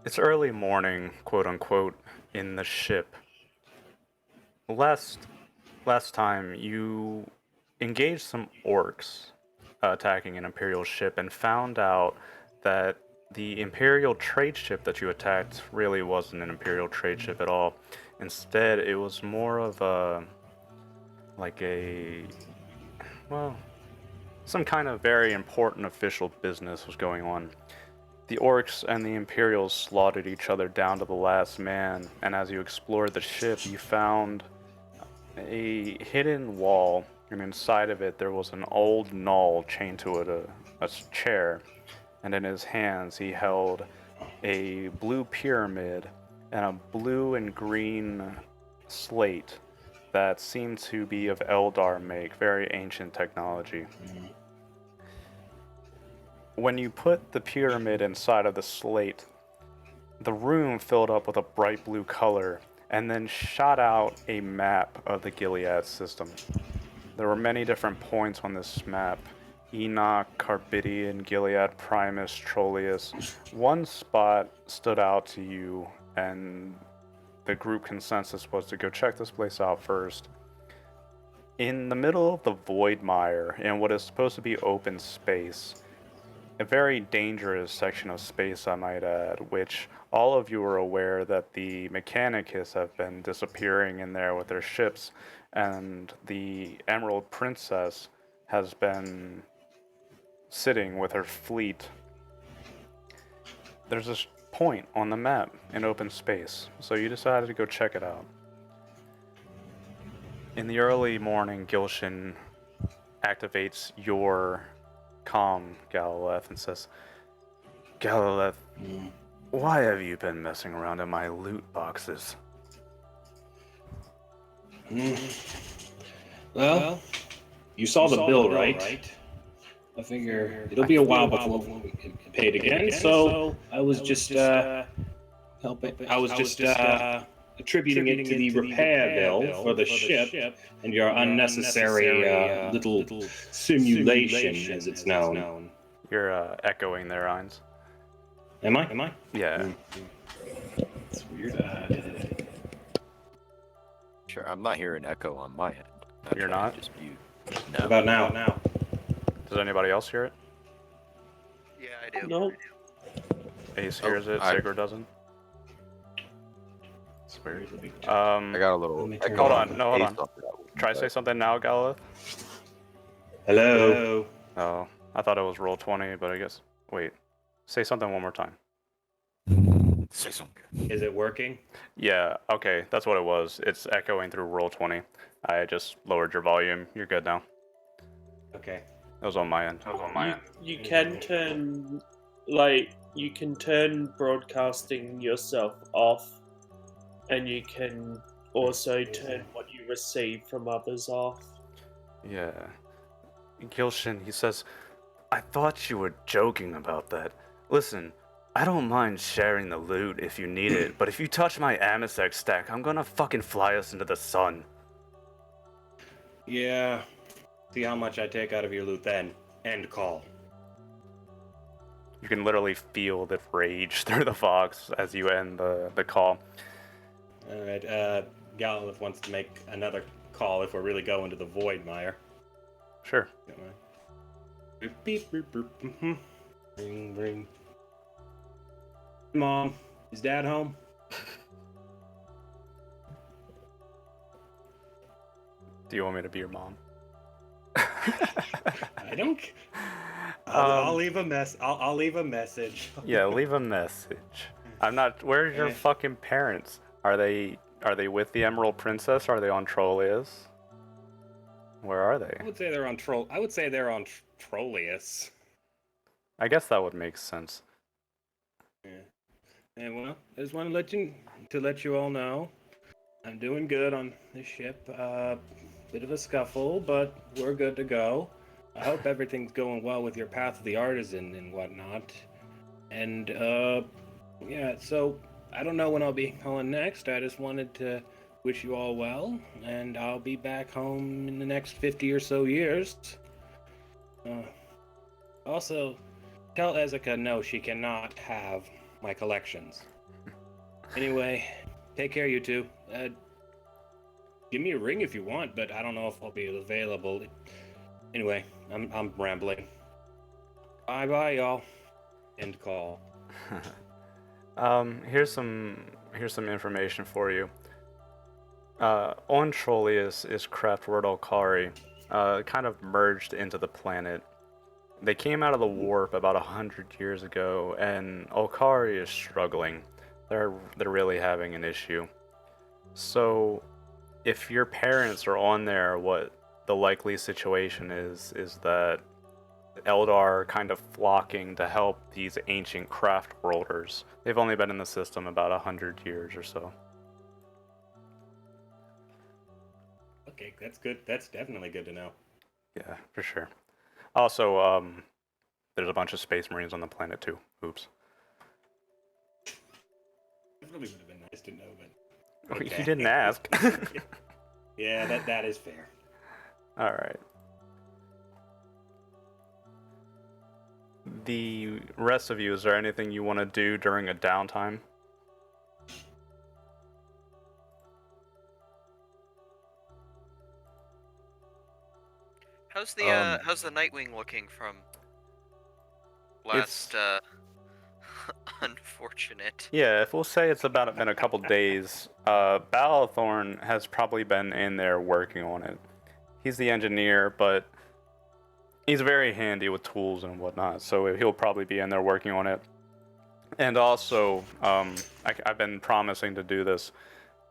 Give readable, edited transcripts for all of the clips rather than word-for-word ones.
It's early morning, quote unquote, in the ship. Last last time you engaged some orcs attacking an Imperial ship and found out that the Imperial trade ship that you attacked really wasn't an Imperial trade ship at all. Instead, it was more of a like a well, some kind of very important official business was going on. The orcs and the Imperials slaughtered each other down to the last man, and as you explored the ship, you found a hidden wall, and inside of it there was an old gnoll chained to a chair, and in his hands he held a blue pyramid and a blue and green slate that seemed to be of Eldar make, very ancient technology. When you put the pyramid inside of the slate, the room filled up with a bright blue color and then shot out a map of the Gilead system. There were many different points on this map: Enoch, Carbidian, Gilead, Primus, Trolleus. One spot stood out to you, and the group consensus was to go check this place out first. In the middle of the Voidmire, in what is supposed to be open space, a very dangerous section of space, I might add, which all of you are aware that the Mechanicus have been disappearing in there with their ships, and the Emerald Princess has been sitting with her fleet. There's this point on the map in open space, so you decided to go check it out. In the early morning, Gilshin activates your comm, Galileth, and says, Galileth, why have you been messing around in my loot boxes? Well, you saw the bill, right? I figure it'll be a while before we can pay it again, so I was just helping. I was just attributing it to the repair bill for the ship and your unnecessary little simulation, as it's known. You're echoing their Einz. Am I? Yeah. It's weird. Sure, I'm not hearing echo on my end. You're not? Just mute. How about now? Does anybody else hear it? Yeah, I do. No. Ace hears it, Sigurd doesn't. It's weird. I got a little Let me echo. turn Hold it on, no, hold on. Try to say something now, Galileth. Hello. Oh, I thought it was roll 20, but I guess. Wait. Say something one more time. Say something. Is it working? Yeah, okay, that's what it was. It's echoing through roll 20. I just lowered your volume. You're good now. Okay. That was on my end. You can turn, you can turn broadcasting yourself off, and you can also turn what you receive from others off. Yeah. Gilshin, he says, I thought you were joking about that. Listen, I don't mind sharing the loot if you need it, but if you touch my Amasec stack, I'm gonna fucking fly us into the sun. Yeah. See how much I take out of your loot then. End call. You can literally feel the rage through the fox as you end the call. Alright, Galilith wants to make another call if we're really going to the Voidmire. Sure. Beep, beep, beep, beep. Ring, ring. Mom, is Dad home? Do you want me to be your mom? I don't. I'll leave a mess. I'll leave a message. Yeah, leave a message. I'm not. Where's your fucking parents? Are they with the Emerald Princess? Are they on Trolleus? Where are they? I would say they're on Troll. I would say they're on Trolleus. I guess that would make sense. Yeah. And well, I just want to let you all know, I'm doing good on this ship. Bit of a scuffle, but we're good to go. I hope everything's going well with your Path of the Artisan and whatnot. And yeah, so I don't know when I'll be calling next. I just wanted to wish you all well, and I'll be back home in the next 50 or so years. Also, tell Ezica no, she cannot have my collections. Anyway, take care, you two. Give me a ring if you want, but I don't know if I'll be available. Anyway, I'm rambling. Bye, y'all. End call. Here's some information for you. On Trollius is craft word Olkari, kind of merged into the planet. They came out of the warp about 100 years ago, and Olkari is struggling. They're really having an issue. So, if your parents are on there, what the likely situation is that Eldar are kind of flocking to help these ancient craft worlders. They've only been in the system about 100 years or so. Okay, that's good. That's definitely good to know. Yeah, for sure. Also, there's a bunch of space marines on the planet too. Oops. It really would have been nice to know, but You didn't ask. Yeah, that is fair. All right. The rest of you, is there anything you want to do during a downtime? How's the Nightwing looking from last unfortunate? Yeah, if we'll say it's been a couple days, Balathorn has probably been in there working on it. He's the engineer, but he's very handy with tools and whatnot, so he'll probably be in there working on it. And also, I've been promising to do this.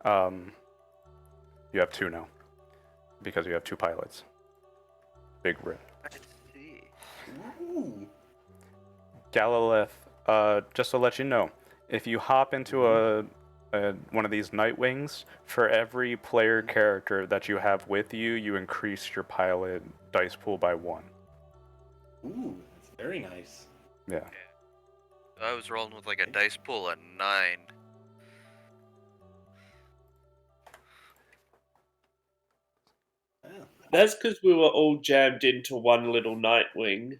You have two now, because you have two pilots. Big rip. I see. Ooh. Galileth, just to let you know, if you hop into one of these Nightwings, for every player character that you have with you, you increase your pilot dice pool by 1. Ooh, that's very nice. Yeah. I was rolling with like a dice pool at 9. Wow. That's because we were all jammed into one little Nightwing.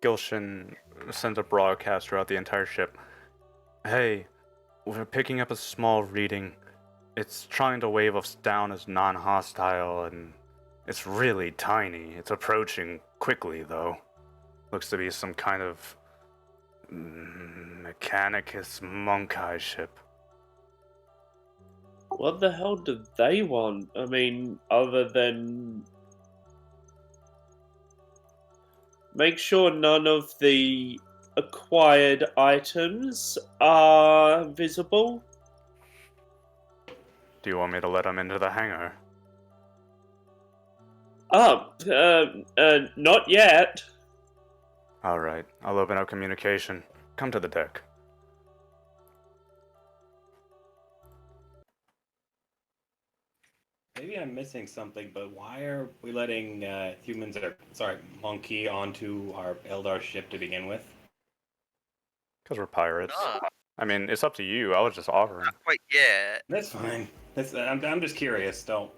Gilshan sends a broadcast throughout the entire ship. Hey, we're picking up a small reading. It's trying to wave us down as non-hostile, and it's really tiny. It's approaching quickly, though. Looks to be some kind of Mechanicus Monkai ship. What the hell do they want? I mean, other than make sure none of the acquired items are visible. Do you want me to let them into the hangar? Not yet. Alright, I'll open up communication. Come to the deck. Maybe I'm missing something, but why are we letting monkey onto our Eldar ship to begin with? Because we're pirates. Nah, I mean, it's up to you. I was just offering. not quite yet. That's fine. I'm just curious. Don't.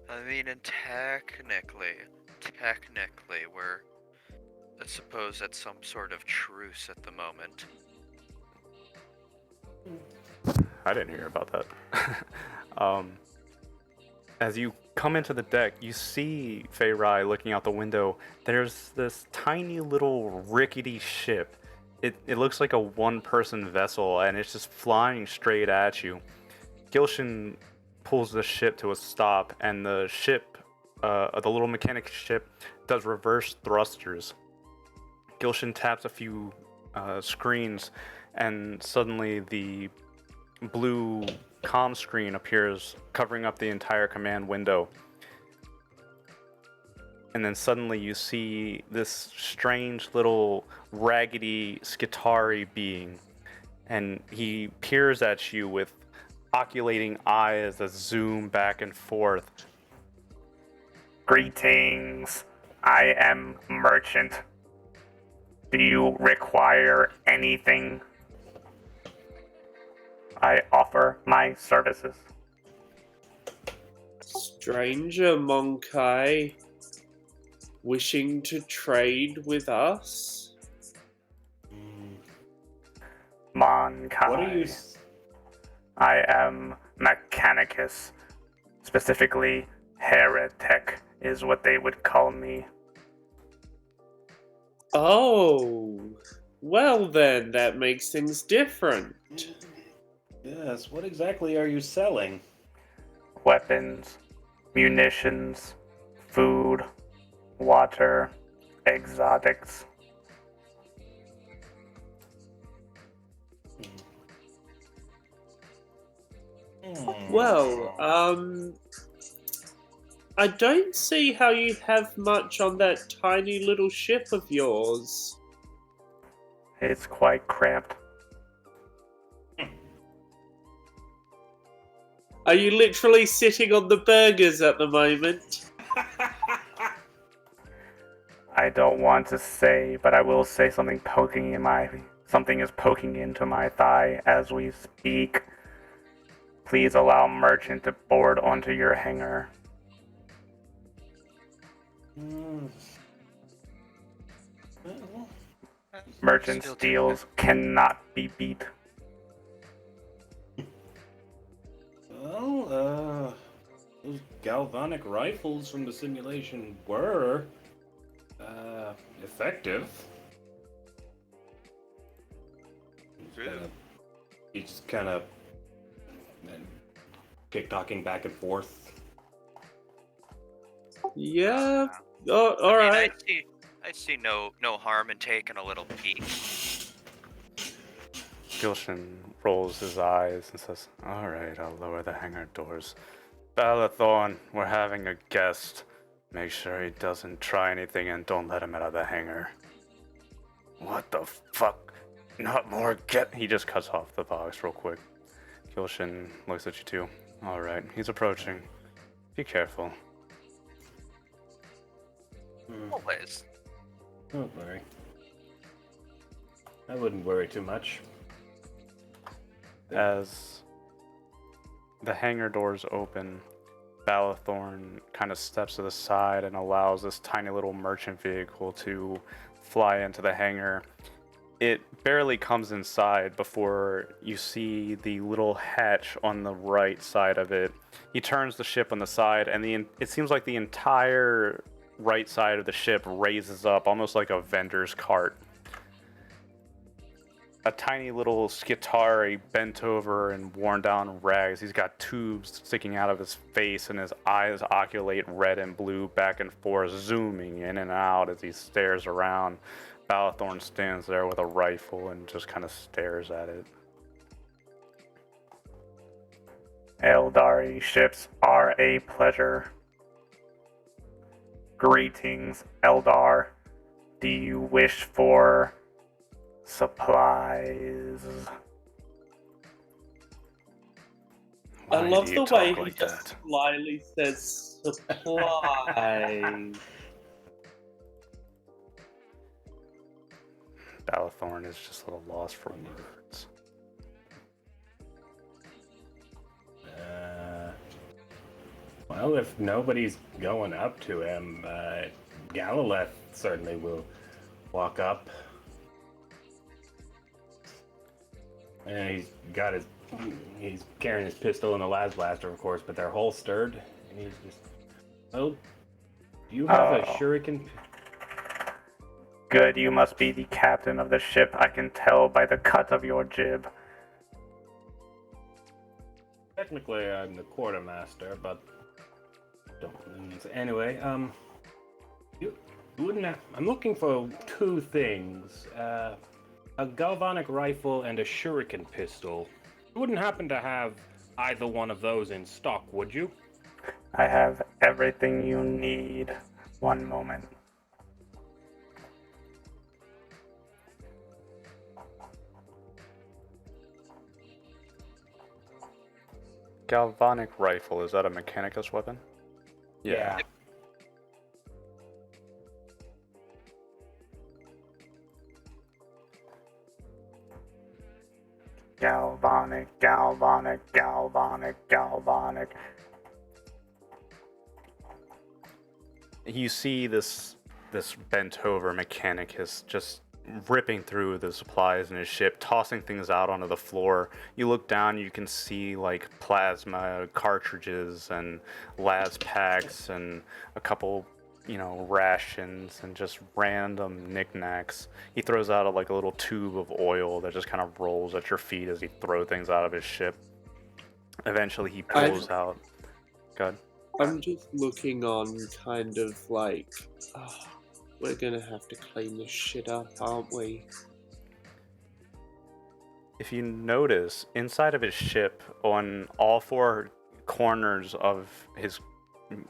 I mean, and technically, we're, I suppose, at some sort of truce at the moment. I didn't hear about that. As you come into the deck, you see Feyrai looking out the window. There's this tiny little rickety ship. It looks like a one-person vessel, and it's just flying straight at you. Gilshan pulls the ship to a stop, and the ship, the little mechanic ship, does reverse thrusters. Gilshan taps a few screens, and suddenly the blue comm screen appears, covering up the entire command window. And then suddenly you see this strange little raggedy Skitari being, and he peers at you with oculating eyes that zoom back and forth. Greetings, I am Merchant. Do you require anything? I offer my services. stranger, Monkai, wishing to trade with us? Monkai. What are you? I am Mechanicus. Specifically, heretic is what they would call me. Oh, well then, that makes things different. Yes. What exactly are you selling? Weapons, munitions, food, water, exotics. Well, I don't see how you have much on that tiny little ship of yours. It's quite cramped. Are you literally sitting on the burgers at the moment? I don't want to say, but I will say something is poking into my thigh as we speak. Please allow merchant to board onto your hangar. Merchant Still steals cannot be beat. Well, those galvanic rifles from the simulation were effective. He's just kind of tick-tocking back and forth. Yeah. Oh, all I mean, right. I see no harm in taking a little peek. Gilshan rolls his eyes and says, "Alright, I'll lower the hangar doors. Balathorn, we're having a guest. Make sure he doesn't try anything and don't let him out of the hangar." What the fuck? Not more get. He just cuts off the box real quick. Gilshan looks at you too. Alright, he's approaching. Be careful. Always. Don't worry. I wouldn't worry too much. As the hangar doors open, Balathorn kind of steps to the side and allows this tiny little merchant vehicle to fly into the hangar. It barely comes inside before you see the little hatch on the right side of it. He turns the ship on the side, and it seems like the entire right side of the ship raises up, almost like a vendor's cart. A tiny little Skitari bent over and worn down rags. He's got tubes sticking out of his face, and his eyes oculate red and blue back and forth, zooming in and out as he stares around. Balathorn stands there with a rifle and just kind of stares at it. Eldari ships are a pleasure. Greetings, Eldar. Do you wish for supplies? I Why love do the you way talk he like just that? slyly says supply. Balathorn is just a little lost for words. Well, if nobody's going up to him, Galileth certainly will walk up. And he's carrying his pistol and a las blaster, of course, but they're holstered. And he's just, oh, do you have a Oh. shuriken? Good, you must be the captain of the ship. I can tell by the cut of your jib. Technically, I'm the quartermaster, but anyway, you wouldn't have, I'm looking for two things: a galvanic rifle and a shuriken pistol. You wouldn't happen to have either one of those in stock, would you? I have everything you need. One moment. Galvanic rifle, is that a Mechanicus weapon? Yeah. Galvanic, galvanic, galvanic, galvanic. You see this bent over mechanicus just ripping through the supplies in his ship, tossing things out onto the floor. You look down, you can see like plasma cartridges and las packs and a couple, rations and just random knickknacks. He throws out like a little tube of oil that just kind of rolls at your feet as he throws things out of his ship. Eventually he pulls out. God. I'm just looking on, kind of like, we're gonna have to clean this shit up, aren't we? If you notice, inside of his ship, on all four corners of his,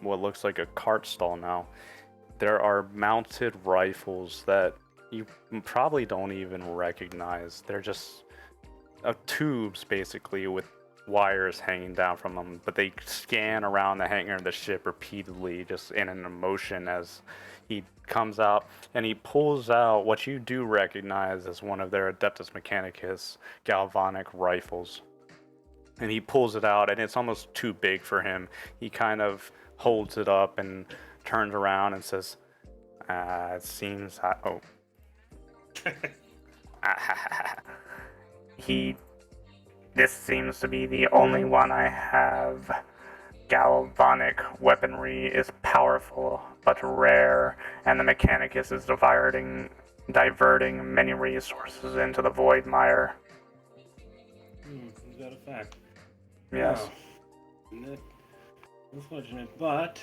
what looks like a cart stall now, there are mounted rifles that you probably don't even recognize. They're just tubes, basically, with wires hanging down from them, but they scan around the hangar of the ship repeatedly, just in an emotion as he comes out, and he pulls out what you do recognize as one of their Adeptus Mechanicus galvanic rifles. And he pulls it out, and it's almost too big for him. He kind of holds it up and turns around and says, it seems This seems to be the only one I have. Galvanic weaponry is powerful, but rare, and the Mechanicus is diverting many resources into the Voidmire. Is that a fact? Yes. Oh, unfortunate, but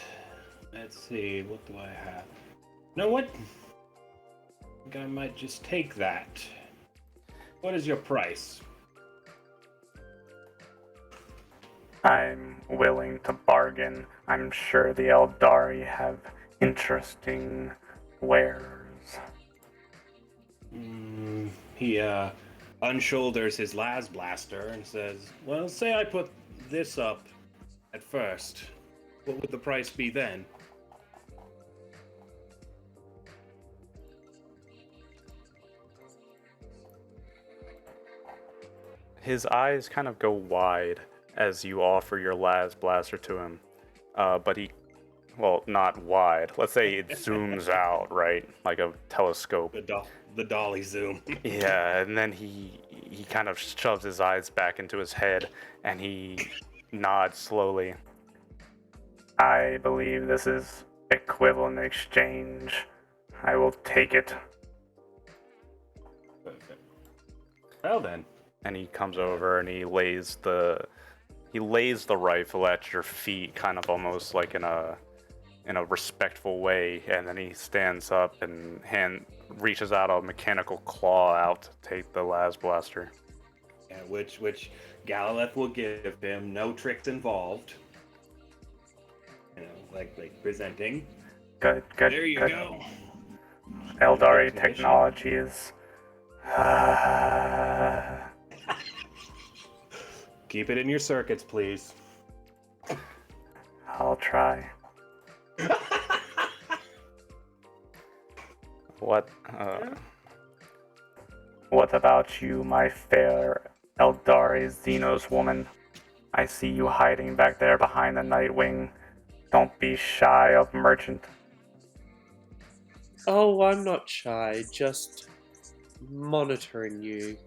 let's see, what do I have? You know what? I think I might just take that. What is your price? I'm willing to bargain. I'm sure the Eldari have interesting wares. He unshoulders his las blaster and says, well, say I put this up at first. What would the price be then? His eyes kind of go wide as you offer your las blaster to him, but not wide. Let's say it zooms out, right, like a telescope. The dolly zoom. Yeah, and then he kind of shoves his eyes back into his head, and he nods slowly. I believe this is equivalent exchange. I will take it. Well then. And he comes over and he lays the rifle at your feet, kind of almost like in a respectful way, and then he stands up and reaches out a mechanical claw out to take the las blaster. Yeah, which Galileth will give him, no tricks involved. Like presenting. Good. There you go. Eldari technologies. Keep it in your circuits, please. I'll try. What about you, my fair Eldari Xenos woman? I see you hiding back there behind the Nightwing. Don't be shy of merchant. Oh, I'm not shy, just monitoring you.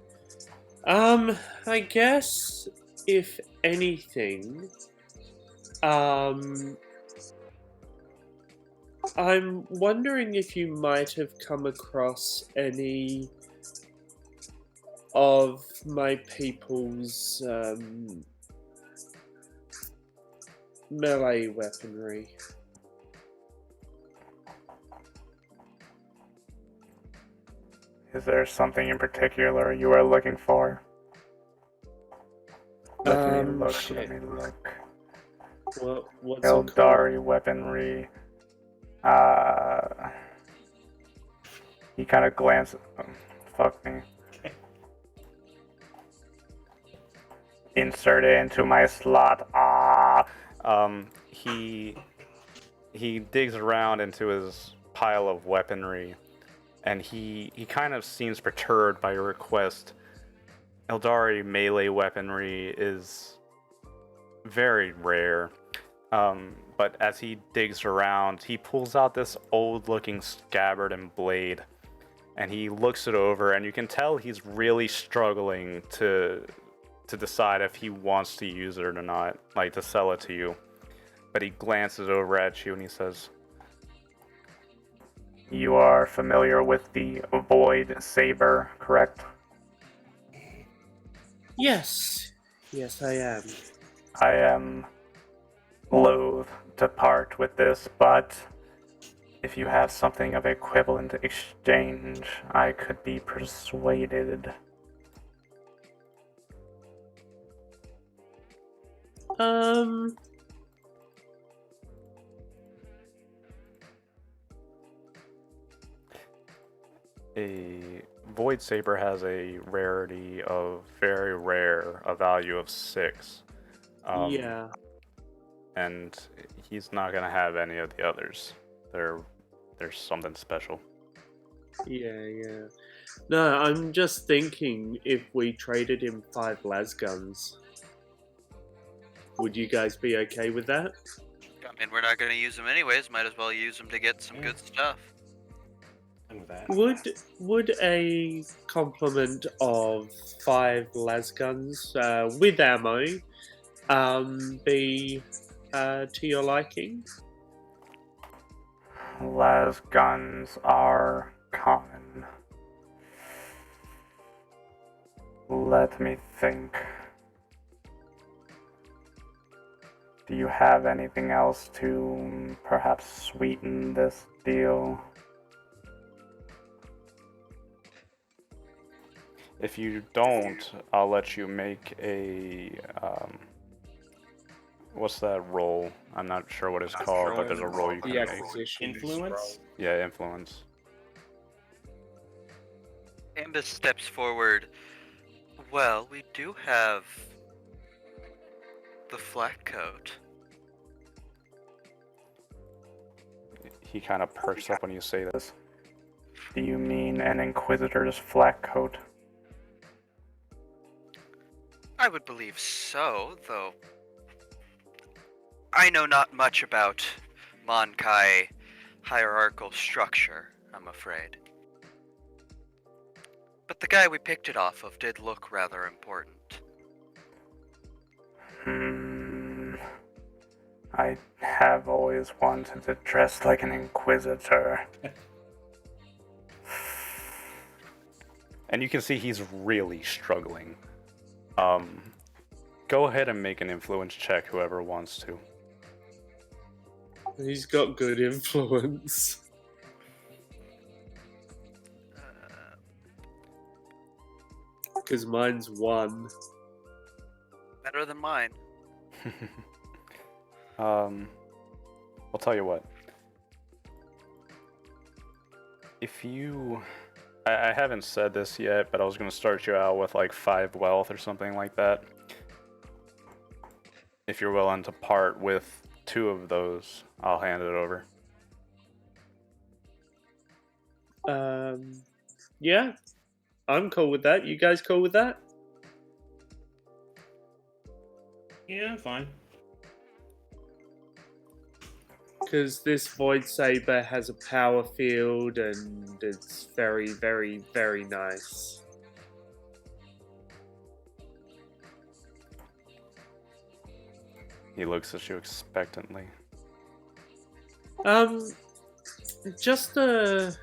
I guess, if anything, I'm wondering if you might have come across any of my people's melee weaponry. Is there something in particular you are looking for? Let me look. What's Eldari weaponry. He kind of glances. Fuck me. Insert it into my slot. He digs around into his pile of weaponry, and he kind of seems perturbed by your request. Eldari melee weaponry is very rare. But as he digs around, he pulls out this old-looking scabbard and blade, and he looks it over, and you can tell he's really struggling to decide if he wants to use it or not, like to sell it to you. But he glances over at you and he says, "You are familiar with the Void Saber, correct?" Yes. Yes, I am. I am loath to part with this, but if you have something of equivalent exchange, I could be persuaded. A Void Saber has a rarity of very rare, a value of 6. Yeah. And he's not gonna have any of the others. There's something special. Yeah. No, I'm just thinking if we traded him 5 lasguns, would you guys be okay with that? I mean, we're not going to use them anyways. Might as well use them to get some good stuff. I'm with that. Would a complement of 5 lasguns with ammo be to your liking? Las guns are common. Let me think. Do you have anything else to perhaps sweeten this deal? If you don't, I'll let you make a, what's that roll? I'm not sure what it's called, but there's a roll you can The make. acquisition Influence? Yeah, influence. Ambus steps forward. Well, we do have the flat coat. He kind of perks up when you say this. Do you mean an Inquisitor's flat coat? I would believe so, though I know not much about Monkai hierarchical structure, I'm afraid. But the guy we picked it off of did look rather important. I have always wanted to dress like an Inquisitor. And you can see he's really struggling. Go ahead and make an influence check, whoever wants to. He's got good influence. Because mine's 1. Better than mine. I'll tell you what. If you... I haven't said this yet, but I was going to start you out with like 5 wealth or something like that. If you're willing to part with 2 of those, I'll hand it over. Yeah. I'm cool with that. You guys cool with that? Yeah, fine. Because this Void Saber has a power field and it's very, very, very nice. He looks at you expectantly. Just a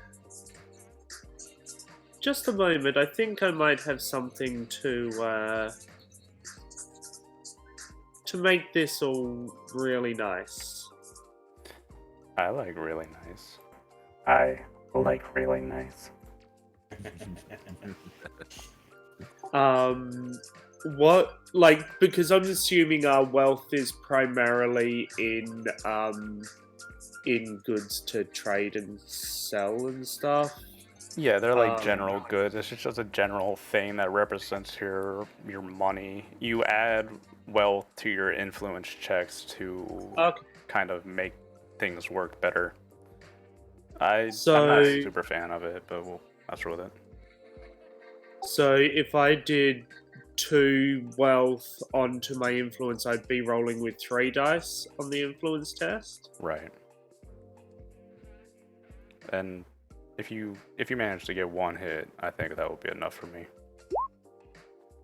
moment. I think I might have something to make this all really nice. I like really nice. I like really nice. What, like, because I'm assuming our wealth is primarily in goods to trade and sell and stuff. Yeah, they're like general goods. It's just a general thing that represents your money. You add wealth to your influence checks to kind of make things work better. I'm not a super fan of it, but we'll mess with it. So if I did 2 wealth onto my influence, I'd be rolling with 3 dice on the influence test. Right. And if you manage to get 1 hit, I think that would be enough for me.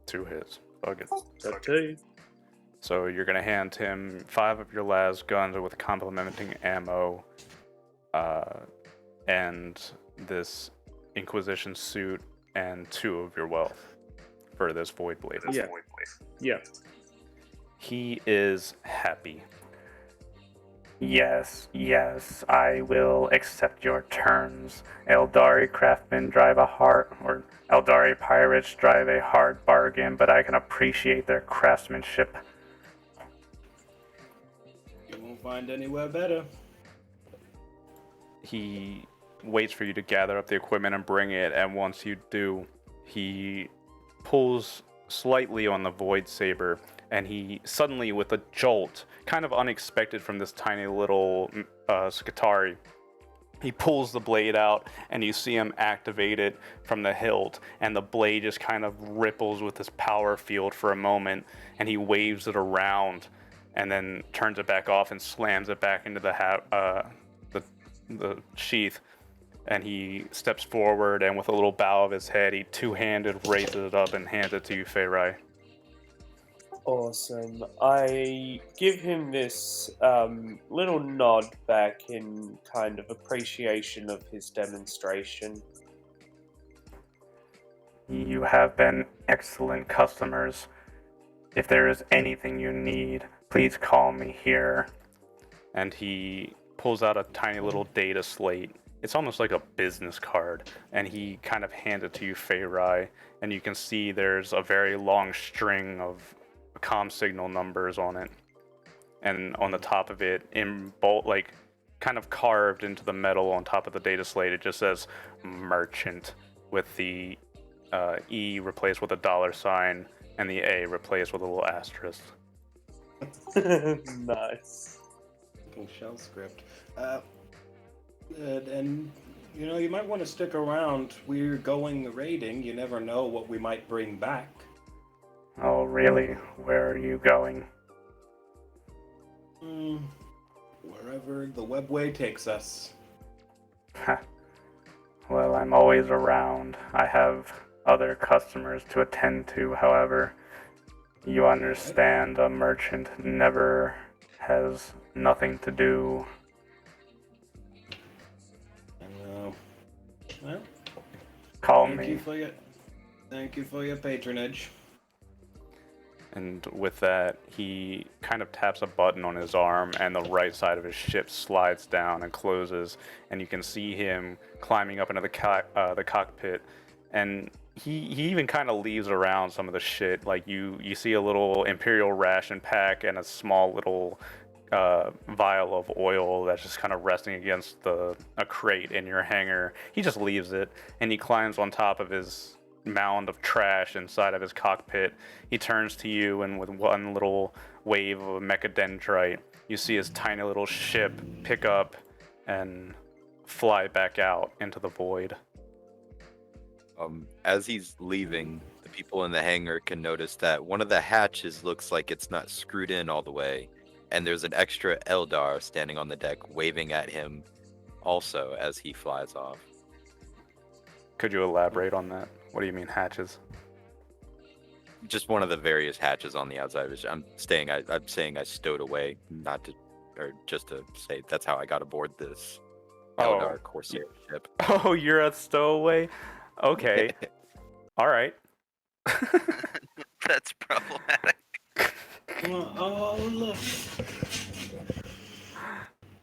2 hits. Fuck it. So 2. So you're gonna hand him 5 of your las guns with complementing ammo, and this Inquisition suit, and 2 of your wealth for this Void Blade. Yeah. Yeah. He is happy. Yes, I will accept your terms. Eldari craftsmen drive a hard, or Eldari pirates drive a hard bargain, but I can appreciate their craftsmanship. You won't find anywhere better. He waits for you to gather up the equipment and bring it, and once you do, he pulls slightly on the Void Saber, and he suddenly, with a jolt, kind of unexpected from this tiny little Skitari, he pulls the blade out, and you see him activate it from the hilt, and the blade just kind of ripples with this power field for a moment, and he waves it around, and then turns it back off and slams it back into the sheath. And he steps forward, and with a little bow of his head, he two-handed raises it up and hands it to you, Feyrai. Awesome. I give him this little nod back in kind of appreciation of his demonstration. You have been excellent customers. If there is anything you need, please call me here. And he pulls out a tiny little data slate. It's almost like a business card, and he kind of hands it to you, Feyrai, and you can see there's a very long string of comm signal numbers on it, and on the top of it, in bold, like kind of carved into the metal on top of the data slate, it just says merchant, with the E replaced with a $sign and the A replaced with a little asterisk. Nice. Shell script. And you know, you might want to stick around. We're going raiding. You never know what we might bring back. Oh, really? Where are you going? Wherever the webway takes us. Well, I'm always around. I have other customers to attend to, however. You understand, a merchant never has nothing to do. Well, Call thank me. you for your patronage. And with that, he kind of taps a button on his arm, and the right side of his ship slides down and closes, and you can see him climbing up into the cockpit. And he even kind of leaves around some of the shit. Like you see a little Imperial ration pack and a small little vial of oil that's just kind of resting against a crate in your hangar. He just leaves it, and he climbs on top of his mound of trash inside of his cockpit. He turns to you, and with one little wave of a mechadendrite, you see his tiny little ship pick up and fly back out into the void. As he's leaving, the people in the hangar can notice that one of the hatches looks like it's not screwed in all the way, and there's an extra Eldar standing on the deck waving at him also as he flies off. Could you elaborate on that? What do you mean hatches? Just one of the various hatches on the outside. I'm saying I stowed away, just to say that's how I got aboard this Eldar Corsair ship. Oh, you're a stowaway? Okay. All right. That's problematic. Oh, look.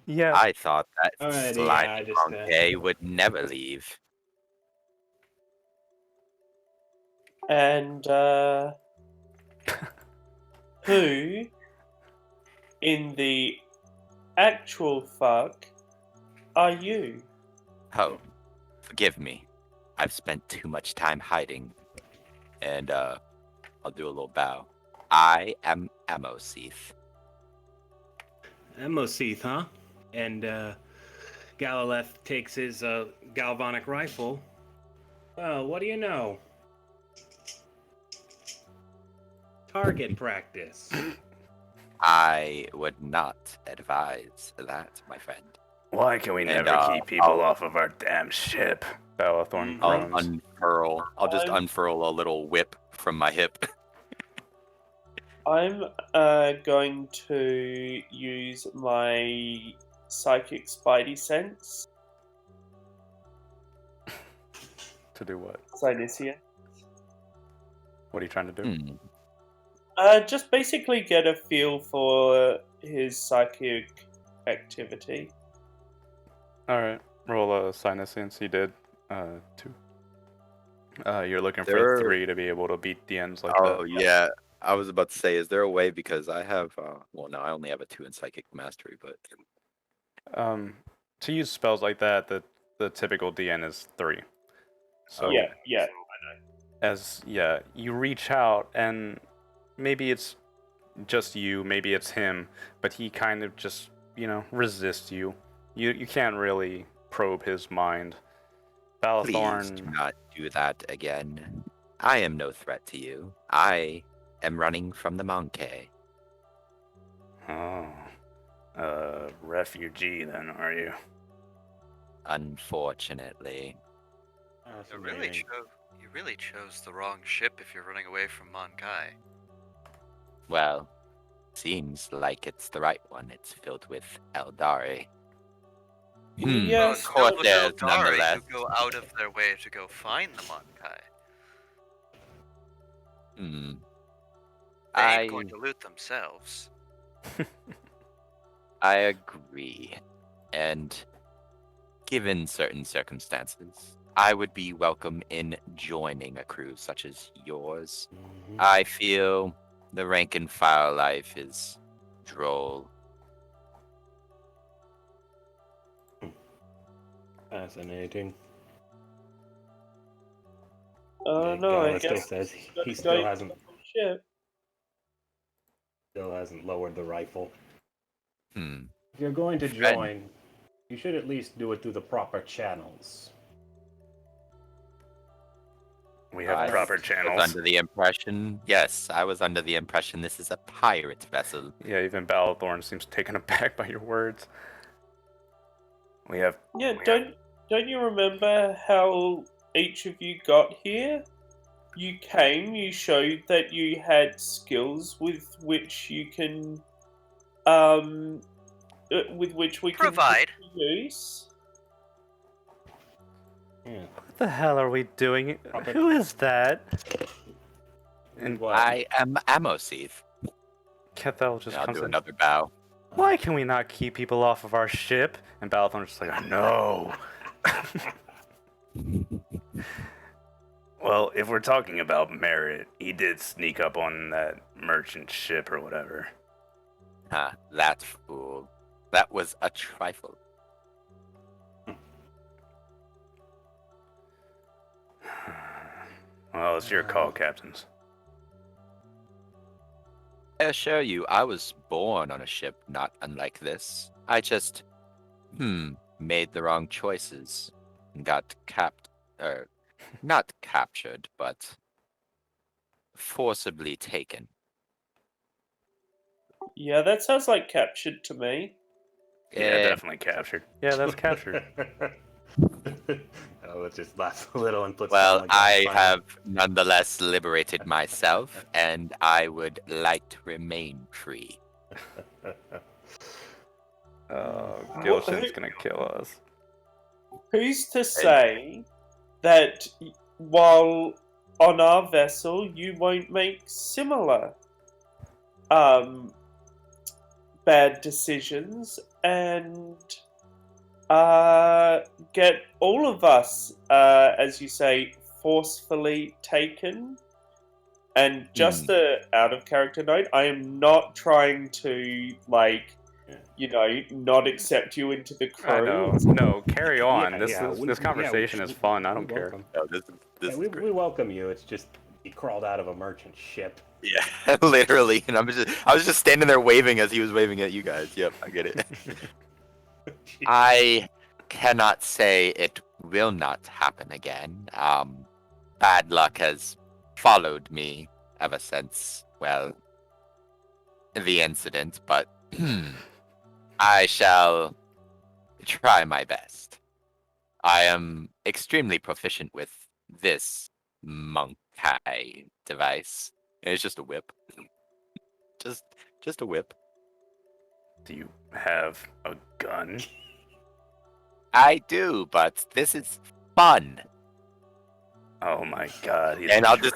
Yeah. I thought that Alrighty, slide yeah, monkey would never leave. And who in the actual fuck are you? Oh, forgive me. I've spent too much time hiding. And I'll do a little bow. I am Amoseeth. Amoseeth, huh? And Galileth takes his galvanic rifle. Well, what do you know? target practice. I would not advise that, my friend. Why can we And, never keep people I'll- off of our damn ship? Balathorn I'll groans. unfurl. I'll just unfurl a little whip from my hip. I'm going to use my psychic spidey sense. To do what? Sinisia. What are you trying to do? Just basically get a feel for his psychic activity. Alright, roll a Sinuscience. You did 2. You're looking for There- 3 to be able to beat the ends like Oh that. yeah, I was about to say, is there a way, because I have well, no, I only have a 2 in psychic mastery, but To use spells like that, the typical DN is 3. So Yeah. you reach out and maybe it's just you, maybe it's him, but he kind of just, resists you. You can't really probe his mind. please do Balathorn, not do that again. I am no threat to you. I am running from the monkey. refugee then, are you? Unfortunately. You really chose the wrong ship if you're running away from Monkai. Well, seems like it's the right one. It's filled with Eldari. Yeah, It's Cortez, filled with Eldari nonetheless. who go out of their way to go find the Monkai. They ain't going to loot themselves. I agree. And given certain circumstances, I would be welcome in joining a crew such as yours. I feel the rank and file life is droll. Fascinating. No, I Gala still guess says gotta he go still to hasn't the ship. lowered the rifle. Hmm. If you're going to Friend. join, you should at least do it through the proper channels. We have I proper was channels. under the impression, yes, I was under the impression this is a pirate vessel. Yeah, even Balathorn seems taken aback by your words. We have. Yeah, don't you remember how each of you got here? You came, you showed that you had skills with which you can with which we Provide. can use. Yeah. What the hell are we doing? Proper- Who is that? And What? I am Amosith. Kethel just I'll comes do in. another bow. Why can we not keep people off of our ship? And Balathorn's just like, no. Well, if we're talking about merit, he did sneak up on that merchant ship or whatever. Ah, that fool. That was a trifle. Well, it's your call, captains. I assure you, I was born on a ship not unlike this. I just, made the wrong choices. And got not captured, but forcibly taken. Yeah, that sounds like captured to me. Yeah, Eh, definitely captured. Yeah, that's captured. Oh, let's just laugh a little and put. Well, something like I that have nonetheless liberated myself, and I would like to remain free. Gilshan's gonna kill us. Who's to say that while on our vessel you won't make similar bad decisions and get all of us, as you say, forcefully taken? And just a out of character note, I am not trying to not accept you into the crew. I know. No, carry on. Yeah, This conversation is fun. I don't care. Welcome. No, this Yeah, is we great. welcome you. It's just he crawled out of a merchant ship. Yeah, literally. And I was just standing there waving as he was waving at you guys. Yep, I get it. I cannot say it will not happen again. Bad luck has followed me ever since well, the incident, but I shall try my best. I am extremely proficient with this Monkai device. And it's just a whip. Just a whip. Do you have a gun? I do, but this is fun. Oh my god. He's And a I'll just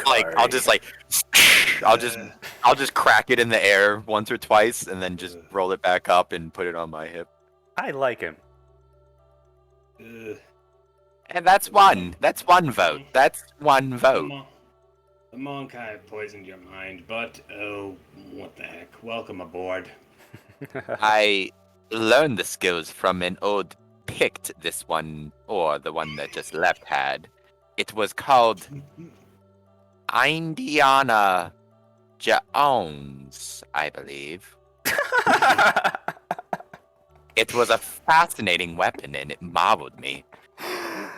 crack it in the air once or twice and then just roll it back up and put it on my hip. I like him. Ugh. And that's one. That's one vote. That's one vote. The Monkai poisoned your mind, but oh, what the heck. Welcome aboard. I learned the skills from an old Pict, this one, or the one that just left had. It was called Indiana Jones, I believe. It was a fascinating weapon and it marveled me.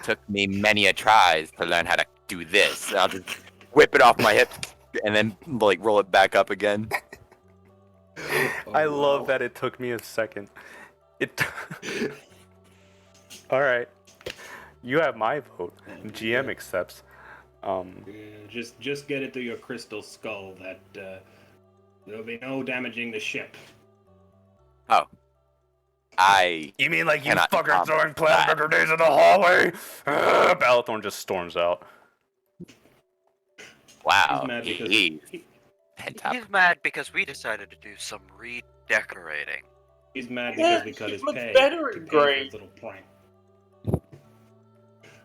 Took me many a tries to learn how to do this. I'll just whip it off my hip and then like roll it back up again. I love that it took me a second. All right. You have my vote. GM accepts. Yeah, just get it through your crystal skull that there'll be no damaging the ship. Oh. You mean like you cannot fucker comment throwing on plasma that. grenades in the hallway? Balathorn just storms out. Wow. He's mad because He's pent up. He's mad because we decided to do some redecorating. he's mad because we cut he his looks pay better to in pay for grey. his little prank.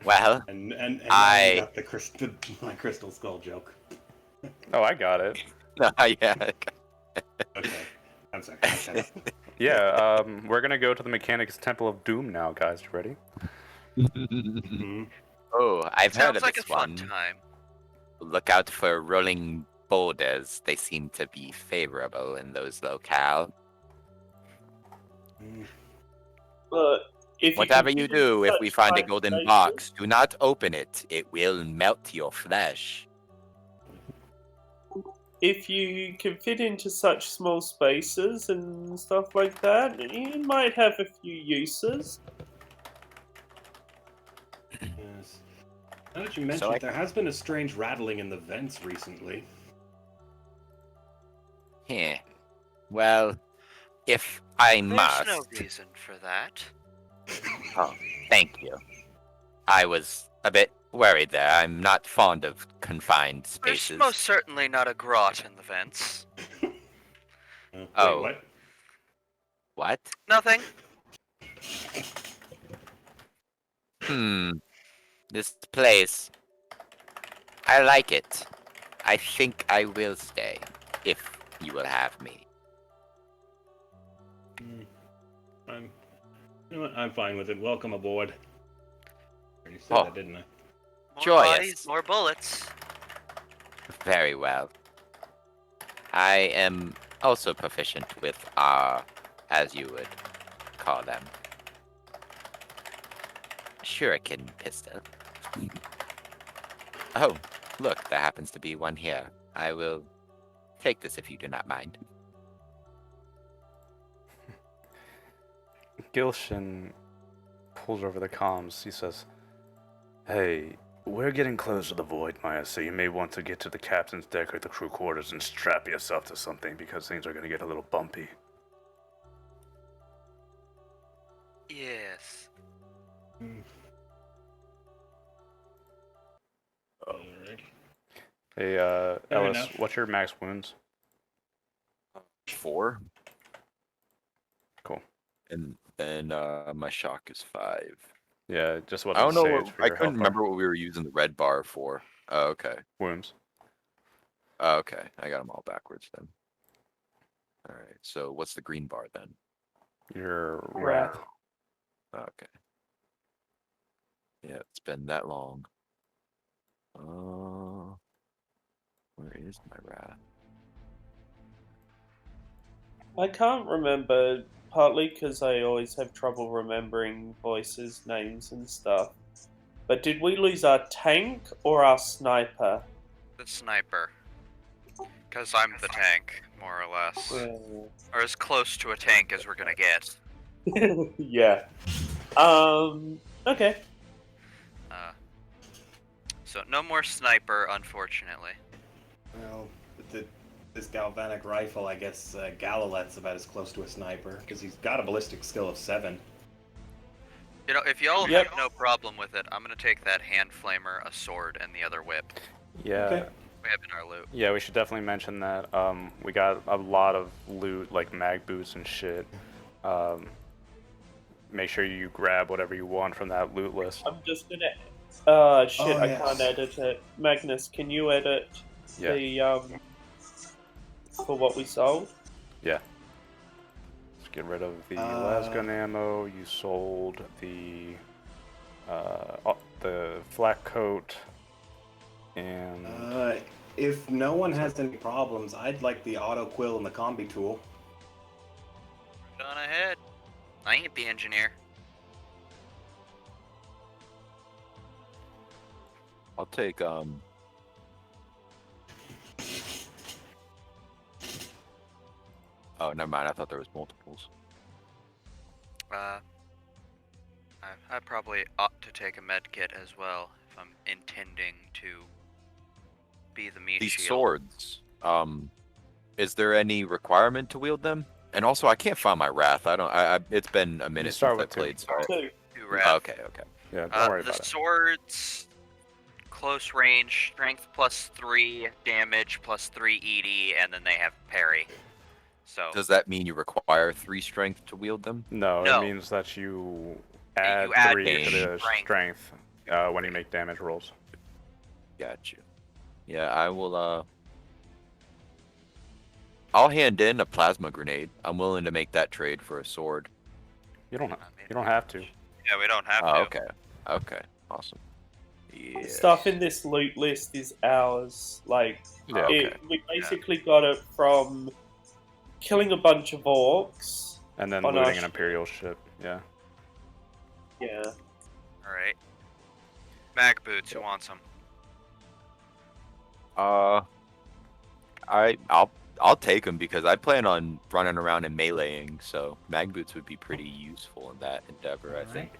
Well, And now I got my crystal skull joke. Oh, I got it. yeah. Okay, I'm sorry. Shut up. Yeah, we're gonna go to the Mechanics Temple of Doom now, guys. You ready? Mhm. Oh, I've heard Sounds of like this a fun one. time. Look out for rolling boulders. They seem to be favorable in those locale. But if Whatever can you fit do, if such we find a tight golden spaces- box, do not open it. It will melt your flesh. If you can fit into such small spaces and stuff like that, you might have a few uses. Yes. Now that you mention it, there has been a strange rattling in the vents recently. Heh. Well, if I There's must. no reason for that. Oh, thank you. I was a bit worried there. I'm not fond of confined There's spaces. most certainly not a grot in the vents. Wait, Oh. what? What? Nothing. This place. I like it. I think I will stay, if you will have me. You know what? I'm fine with it. Welcome aboard. I already said Oh. that, didn't I? More Joyous. bodies, more bullets. Very well. I am also proficient with as you would call them, shuriken pistol. Oh, look, there happens to be one here. I will take this if you do not mind. Gilshin pulls over the comms. He says, "Hey, we're getting close to the Voidmire, so you may want to get to the captain's deck or the crew quarters and strap yourself to something because things are going to get a little bumpy." Yes. Alright. Hey, Fair Ellis, enough. what's your max wounds? 4. Cool. And then my shock is 5. Yeah, just what I don't know. say it's for I your couldn't health bar. remember what we were using the red bar for. Oh, okay. Wounds. Oh, okay. I got them all backwards then. All right. So what's the green bar then? Your Wrath. wrath. Okay. Yeah, it's been that long. Where is my wrath? I can't remember, partly because I always have trouble remembering voices, names, and stuff. But did we lose our tank or our sniper? The sniper. Because I'm the tank, more or less. Well, Or as close to a tank as we're gonna get. yeah. Okay. Uh, so no more sniper, unfortunately. Well, this galvanic rifle, I guess Galalet's about as close to a sniper because he's got a ballistic skill of 7. You know, if y'all Yep. have no problem with it, I'm gonna take that hand flamer, a sword, and the other whip Yeah. Okay. we have in our loot. Yeah, we should definitely mention that. We got a lot of loot, like mag boots and shit. Make sure you grab whatever you want from that loot list. I'm just gonna. Shit! Oh, I yes. can't edit it. Magnus, can you edit Yeah. the for what we sold? Yeah. Let's get rid of the Uh, lasgun ammo. You sold the flak coat, and If no one has any problems, I'd like the auto quill and the combi tool. On ahead. I ain't the engineer. I'll take Oh, never mind. I thought there was multiples. I probably ought to take a med kit as well if I'm intending to be the meat These shield. swords. Is there any requirement to wield them? And also, I can't find my wrath. I don't. It's been a minute start since I with two. played. So Two. Two wrath. okay. yeah, don't worry The about it. swords, close range, strength +3, damage +3 ED, and then they have parry. So Does that mean you require 3 strength to wield them? No, No. it means that you Yeah, add you add 3 to the strength. strength when you make damage rolls. Got you. Yeah, I will. I'll hand in a plasma grenade. I'm willing to make that trade for a sword. You don't I mean, have to. yeah, we don't have Oh, to. okay. Okay. Awesome. Yeah. Stuff in this loot list is ours. Like, Yeah. Okay. we basically got it from killing a bunch of orcs. And then on our looting an ship. Imperial ship. Yeah. Yeah. All right. Mag boots. Who wants them? I'll take them because I plan on running around and meleeing, so mag boots would be pretty useful in that endeavor. I think.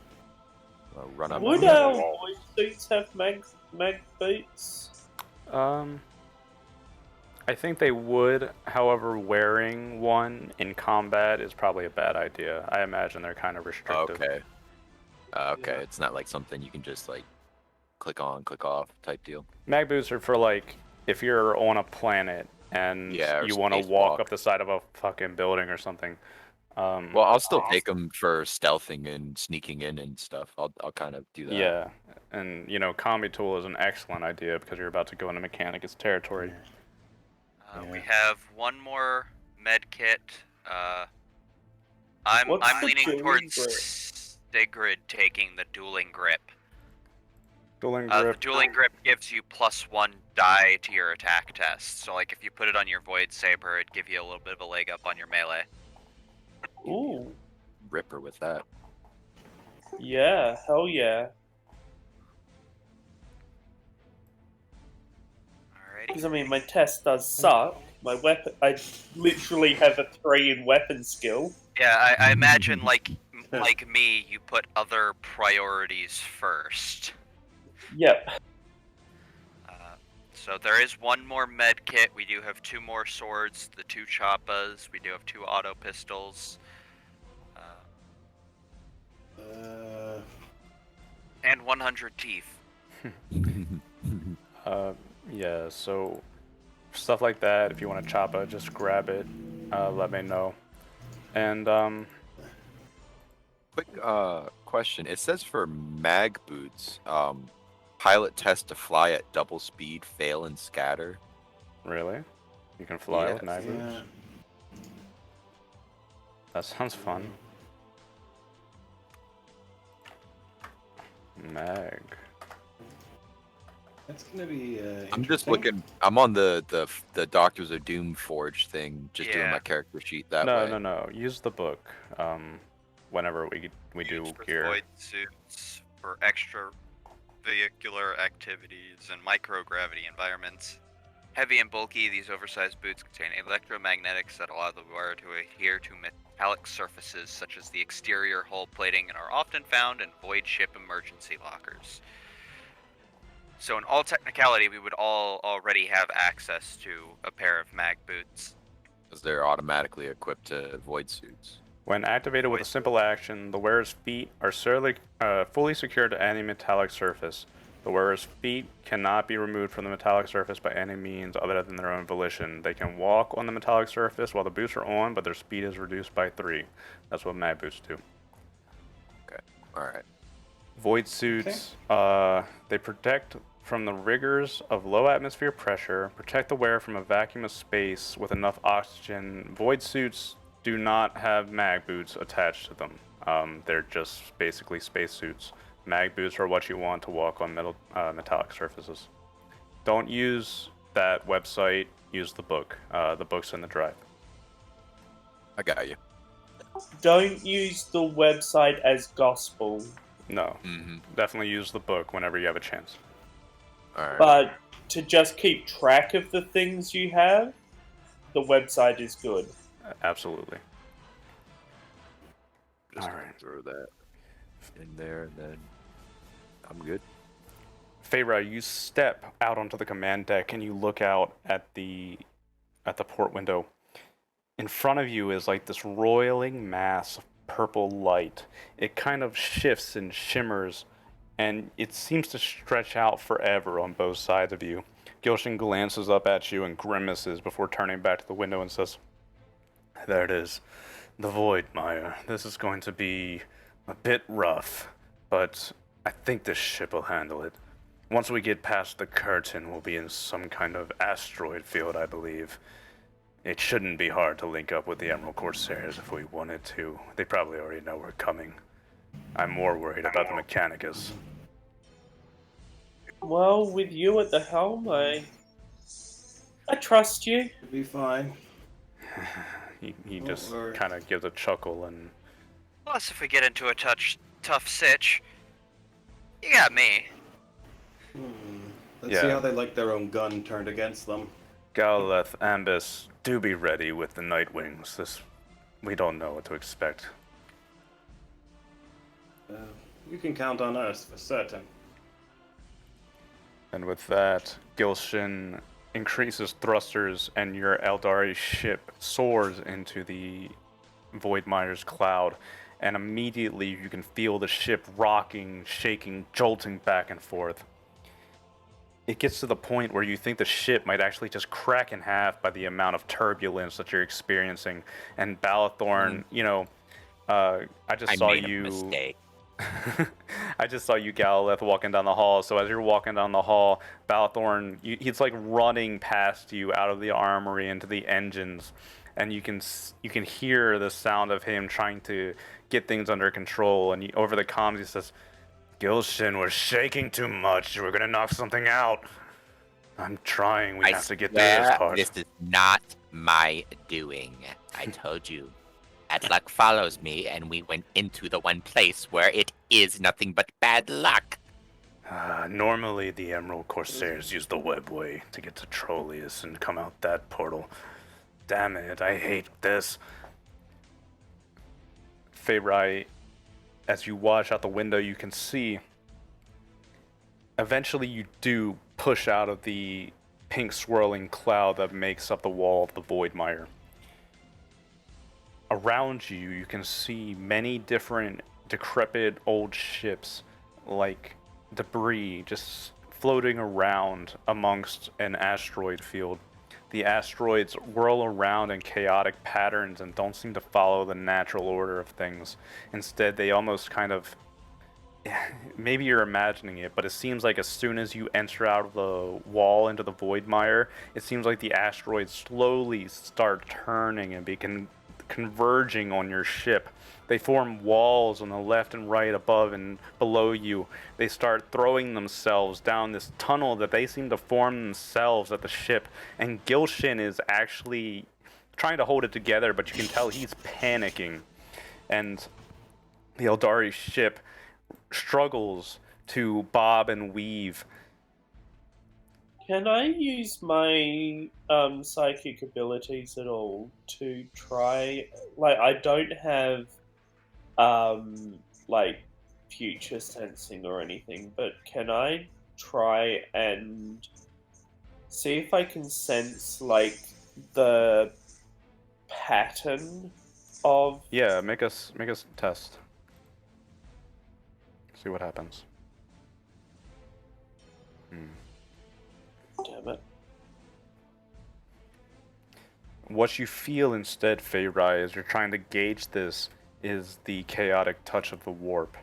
I'll run up. Would on our that. void suits have mag boots? I think they would. However, wearing one in combat is probably a bad idea. I imagine they're kind of restrictive. Okay. Okay, Yeah. it's not like something you can just like click on, click off type deal. Mag boots are for like if you're on a planet and Yeah, or you want to spacewalk. walk up the side of a fucking building or something. Well, I'll still take them for stealthing and sneaking in and stuff. I'll kind of do that. Yeah, and combi tool is an excellent idea because you're about to go into Mechanicus territory. We Yeah. have one more med kit. I'm What's the leaning dueling towards grip? Sigrid taking the dueling grip. Dueling The grip. dueling grip gives you +1 die to your attack test. So like if you put it on your void saber, it'd give you a little bit of a leg up on your melee. Ooh. Ripper with that. Yeah. Hell yeah. Alrighty. Because I mean, my test does suck. My weapon, I literally have a 3 in weapon skill. Yeah, I imagine like me, you put other priorities first. Yep. So there is one more med kit. We do have 2 more swords, the 2 choppas. We do have 2 auto pistols. And 100 teeth. Yeah, so stuff like that, if you want to chop it, just grab it, let me know. And Quick question. It says for mag boots, pilot test to fly at double speed, fail and scatter. really, you can fly Yeah. with mag boots? Yeah. That sounds fun. Mag. That's gonna be. I'm just interesting. looking. I'm on the Doctors of Doom Forge thing, just doing Yeah. my character sheet that No, way. no. Use the book. Whenever we do Used for gear. void suits for extra vehicular activities and microgravity environments. Heavy and bulky, these oversized boots contain electromagnetics that allow the wearer to adhere to metallic surfaces such as the exterior hull plating and are often found in void ship emergency lockers. So in all technicality, we would all already have access to a pair of mag boots. Because they're automatically equipped to void suits. When activated with a simple action, the wearer's feet are fully secured to any metallic surface. The wearer's feet cannot be removed from the metallic surface by any means other than their own volition. They can walk on the metallic surface while the boots are on, but their speed is reduced by 3. That's what mag boots do. Okay. Alright. Void suits, they protect from the rigors of low atmosphere pressure, protect the wearer from a vacuum of space with enough oxygen. Void suits do not have mag boots attached to them. They're just basically space suits. Mag boots are what you want to walk on metallic surfaces. Don't use that website, use the book. The book's in the drive. I got you. Don't use the website as gospel, No, definitely use the book whenever you have a chance. Alright. but to just keep track of the things you have, the website is good. Absolutely. Just Alright. throw that in there and then I'm good. Feyre, you step out onto the command deck and you look out at the port window. In front of you is like this roiling mass of purple light. It kind of shifts and shimmers, and it seems to stretch out forever on both sides of you. Gilshin glances up at you and grimaces before turning back to the window and says, "There it is, the Voidmire. This is going to be a bit rough, but I think this ship will handle it. Once we get past the curtain, we'll be in some kind of asteroid field, I believe. It shouldn't be hard to link up with the Emerald Corsairs if we wanted to. They probably already know we're coming. I'm more worried about the Mechanicus." Well, with you at the helm, I trust you. It'll be fine. He Don't just worry. kind of gives a chuckle and Plus, if we get into a tough sitch, you got me. Let's see Yeah. how they like their own gun turned against them. Galileth, Ambus, do be ready with the Nightwings. We don't know what to expect. You can count on us for certain. And with that, Gilshin increases thrusters and your Eldari ship soars into the Voidmire's cloud. And immediately you can feel the ship rocking, shaking, jolting back and forth. It gets to the point where you think the ship might actually just crack in half by the amount of turbulence that you're experiencing. And Balathorn, I just saw made a you. mistake. I just saw you, Galileth, walking down the hall. So as you're walking down the hall, Balathorn, he's like running past you out of the armory into the engines, and you can hear the sound of him trying to get things under control. And over the comms, he says, "Gilshin, we're shaking too much. We're gonna knock something out. I'm trying. We have to get through this part." This is not my doing. I told you. Bad luck follows me, and we went into the one place where it is nothing but bad luck. Normally, the Emerald Corsairs use the webway to get to Trolleus and come out that portal. Damn it, I hate this. Feyre, as you watch out the window, you can see eventually you do push out of the pink swirling cloud that makes up the wall of the Voidmire. Around you, you can see many different decrepit old ships, like debris, just floating around amongst an asteroid field. The asteroids whirl around in chaotic patterns and don't seem to follow the natural order of things. Instead, they almost kind of... Maybe you're imagining it, but it seems like as soon as you enter out of the wall into the Voidmire, it seems like the asteroids slowly start turning and begin converging on your ship. They form walls on the left and right, above and below you. They start throwing themselves down this tunnel that they seem to form themselves at the ship. And Gilshin is actually trying to hold it together, but you can tell he's panicking. And the Eldari ship struggles to bob and weave. Can I use my psychic abilities at all to try? Like, I don't have like future sensing or anything, but can I try and see if I can sense like the pattern of? Yeah, make us test. See what happens. Damn it. What you feel instead, Feyrai, as you're trying to gauge this, is the chaotic touch of the warp.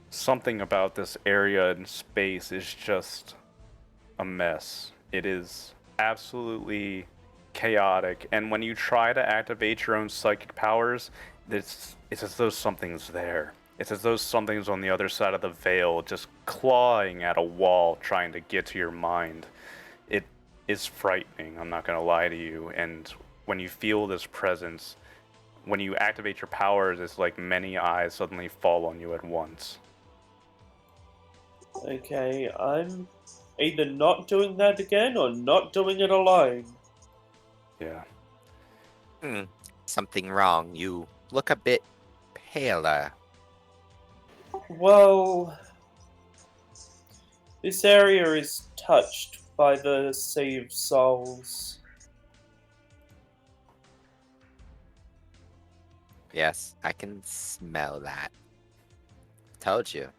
Something about this area in space is just a mess. It is absolutely chaotic, and when you try to activate your own psychic powers, it's as though something's there. It's as though something's on the other side of the veil, just clawing at a wall, trying to get to your mind. It is frightening, I'm not going to lie to you, and when you feel this presence, when you activate your powers, it's like many eyes suddenly fall on you at once. Okay, I'm either not doing that again or not doing it alone. Yeah. Something wrong. You look a bit paler. Well, this area is touched by the Sea of Souls. Yes, I can smell that. Told you.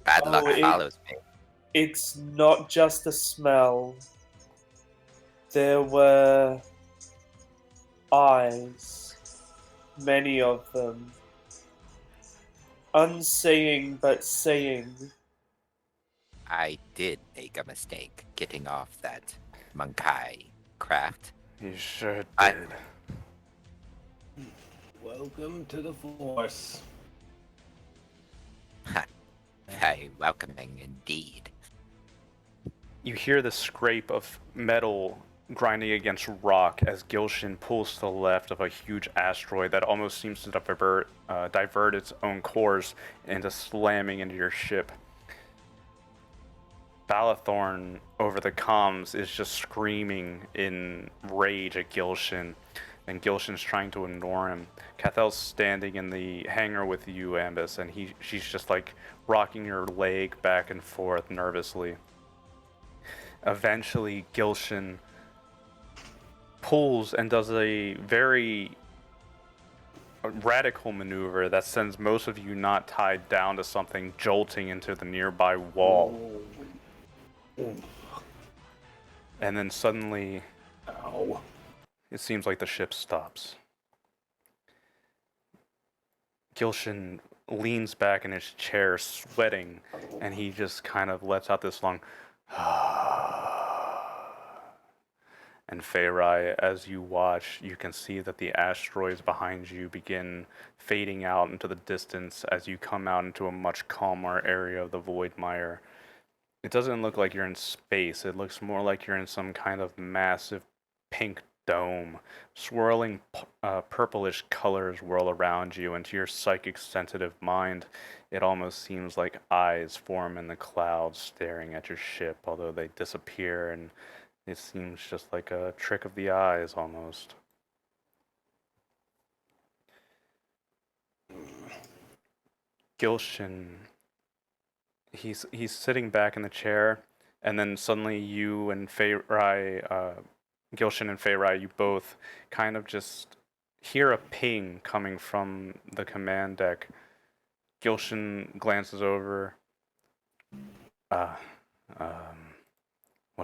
Bad luck Oh, follows me. It's not just a smell. There were eyes, many of them, unseeing but seeing. I did make a mistake getting off that Monkai craft. You sure I- did. Welcome to the Force. Very welcoming indeed. You hear the scrape of metal grinding against rock as Gilshin pulls to the left of a huge asteroid that almost seems to divert its own course into slamming into your ship. Balathorn over the comms is just screaming in rage at Gilshin, and Gilshin's trying to ignore him. Cathel's standing in the hangar with you, Ambus, and she's just like rocking her leg back and forth nervously. Eventually, Gilshin pulls and does a very radical maneuver that sends most of you not tied down to something jolting into the nearby wall. And then suddenly, Ow. it seems like the ship stops. Gilshin leans back in his chair, sweating, and he just kind of lets out this long And Feyrai, as you watch, you can see that the asteroids behind you begin fading out into the distance as you come out into a much calmer area of the Voidmire. It doesn't look like you're in space. It looks more like you're in some kind of massive pink dome. Swirling purplish colors whirl around you, and to your psychic sensitive mind, it almost seems like eyes form in the clouds staring at your ship, although they disappear, and it seems just like a trick of the eyes almost. Gilshin, he's sitting back in the chair, and then suddenly you and Feyrai, Gilshin and Feyrai, you both kind of just hear a ping coming from the command deck. Gilshin glances over. What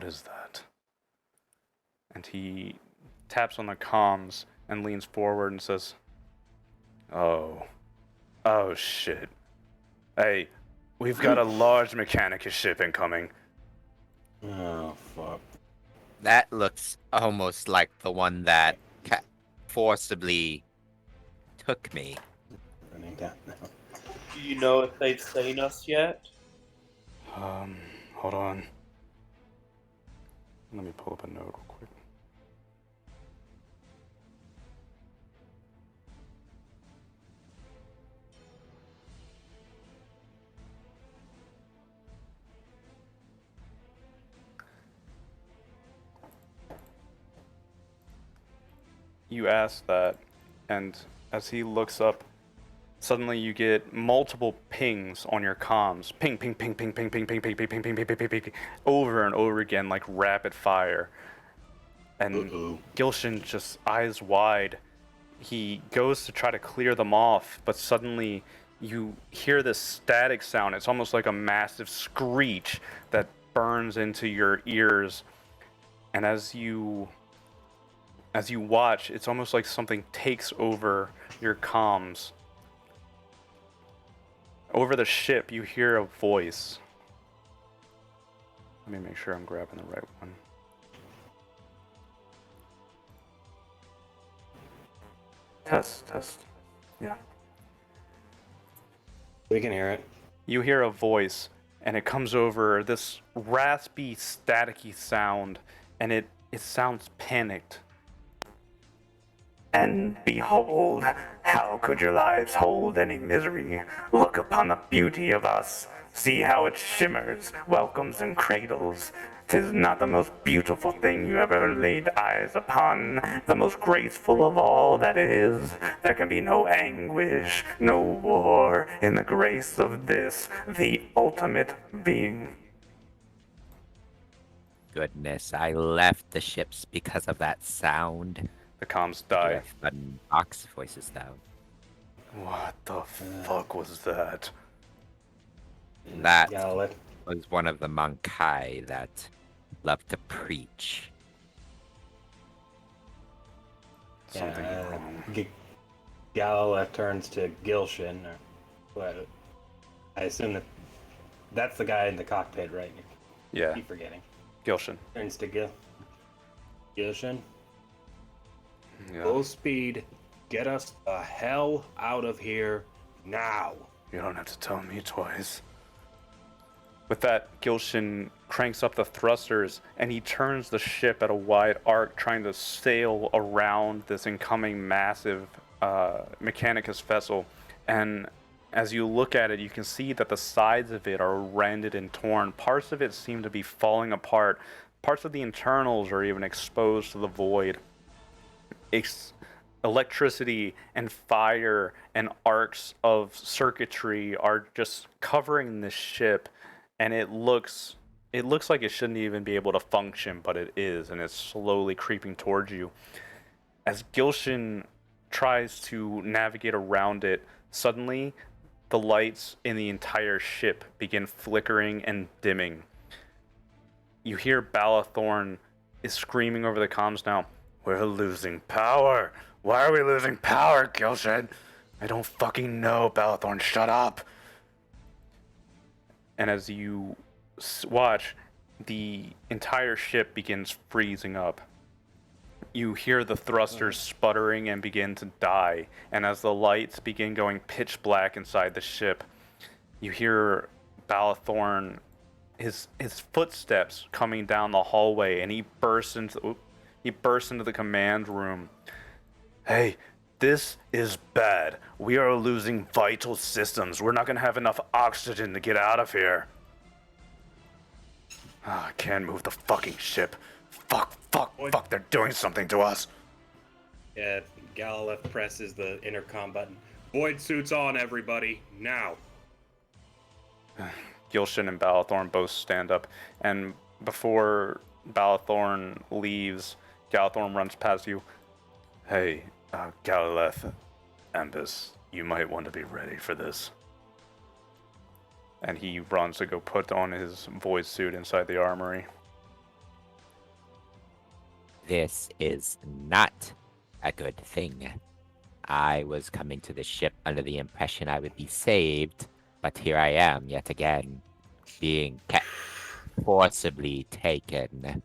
is that? And he taps on the comms and leans forward and says, Oh shit. Hey, we've got a large Mechanicus ship incoming. Oh, fuck. That looks almost like the one that forcibly took me. Running down now. Do you know if they've seen us yet? Hold on. Let me pull up a note real quick. you ask that, and as he looks up, suddenly you get multiple pings on your comms. Ping, ping, ping, ping, ping, ping, ping, ping, ping, ping, ping, ping, ping, ping, ping, over and over again, like rapid fire. And Gilshin, just eyes wide, he goes to try to clear them off, but suddenly you hear this static sound. It's almost like a massive screech that burns into your ears. And as you watch, it's almost like something takes over your comms. Over the ship, you hear a voice. Let me make sure I'm grabbing the right one. Test. Yeah. We can hear it. You hear a voice, and it comes over this raspy, staticky sound, and it sounds panicked. And behold, how could your lives hold any misery? Look upon the beauty of us. See how it shimmers, welcomes and cradles. 'Tis not the most beautiful thing you ever laid eyes upon, the most graceful of all that is. There can be no anguish, no war in the grace of this, the ultimate being. Goodness, I left the ships because of that sound. The comms die. Button box voices though. What the fuck was that? That Gallic. was one of the Monkai that loved to preach. Something wrong. Galileth turns to Gilshin, or what? I assume that's the guy in the cockpit, right? Yeah, Keep forgetting. Gilshin. Turns to Gilshin. Yeah. Full speed. Get us the hell out of here now. You don't have to tell me twice. With that, Gilshin cranks up the thrusters, and he turns the ship at a wide arc, trying to sail around this incoming massive Mechanicus vessel. And as you look at it, you can see that the sides of it are rended and torn. Parts of it seem to be falling apart. Parts of the internals are even exposed to the void. Electricity and fire and arcs of circuitry are just covering this ship, and it looks like it shouldn't even be able to function, but it is, and it's slowly creeping towards you. As Gilshin tries to navigate around it, suddenly the lights in the entire ship begin flickering and dimming. You hear Balathorn is screaming over the comms now, "We're losing power! Why are we losing power, Gilshin? I don't fucking know, Balathorn, shut up!" And as you watch, the entire ship begins freezing up. You hear the thrusters sputtering and begin to die, and as the lights begin going pitch black inside the ship, you hear Balathorn, his footsteps coming down the hallway, and he bursts into the command room. "Hey, this is bad. We are losing vital systems. We're not gonna have enough oxygen to get out of here." I can't move the fucking ship. Fuck, they're doing something to us. Yeah, Galileth presses the intercom button. Void suits on, everybody, now. Gilshin and Balathorn both stand up, and before Balathorn leaves, Galathorn runs past you. "Hey, Galileth, Ambus, you might want to be ready for this." And he runs to go put on his void suit inside the armory. This is not a good thing. I was coming to the ship under the impression I would be saved, but here I am yet again, being forcibly taken.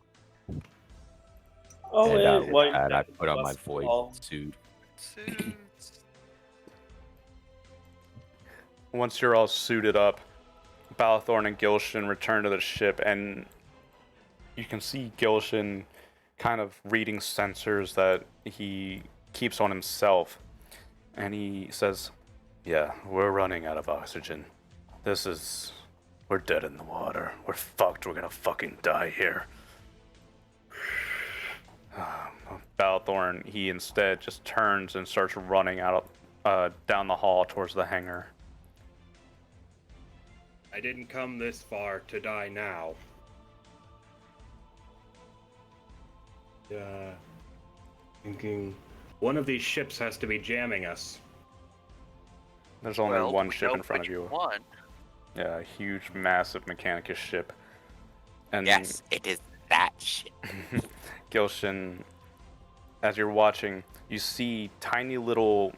Oh, And, it won't and I happen put to on my us void all. suit. Suits. Once you're all suited up, Balathorn and Gilshin return to the ship, and you can see Gilshin kind of reading sensors that he keeps on himself. And he says, "Yeah, we're running out of oxygen. We're dead in the water. We're fucked. We're gonna fucking die here." Balthorn, he instead just turns and starts running out down the hall towards the hangar. I didn't come this far to die now. Thinking one of these ships has to be jamming us. There's only Well, one we ship know in front of which you. One. Yeah, a huge, massive Mechanicus ship. And Yes, it is that shit. Gilshin, as you're watching, you see tiny little,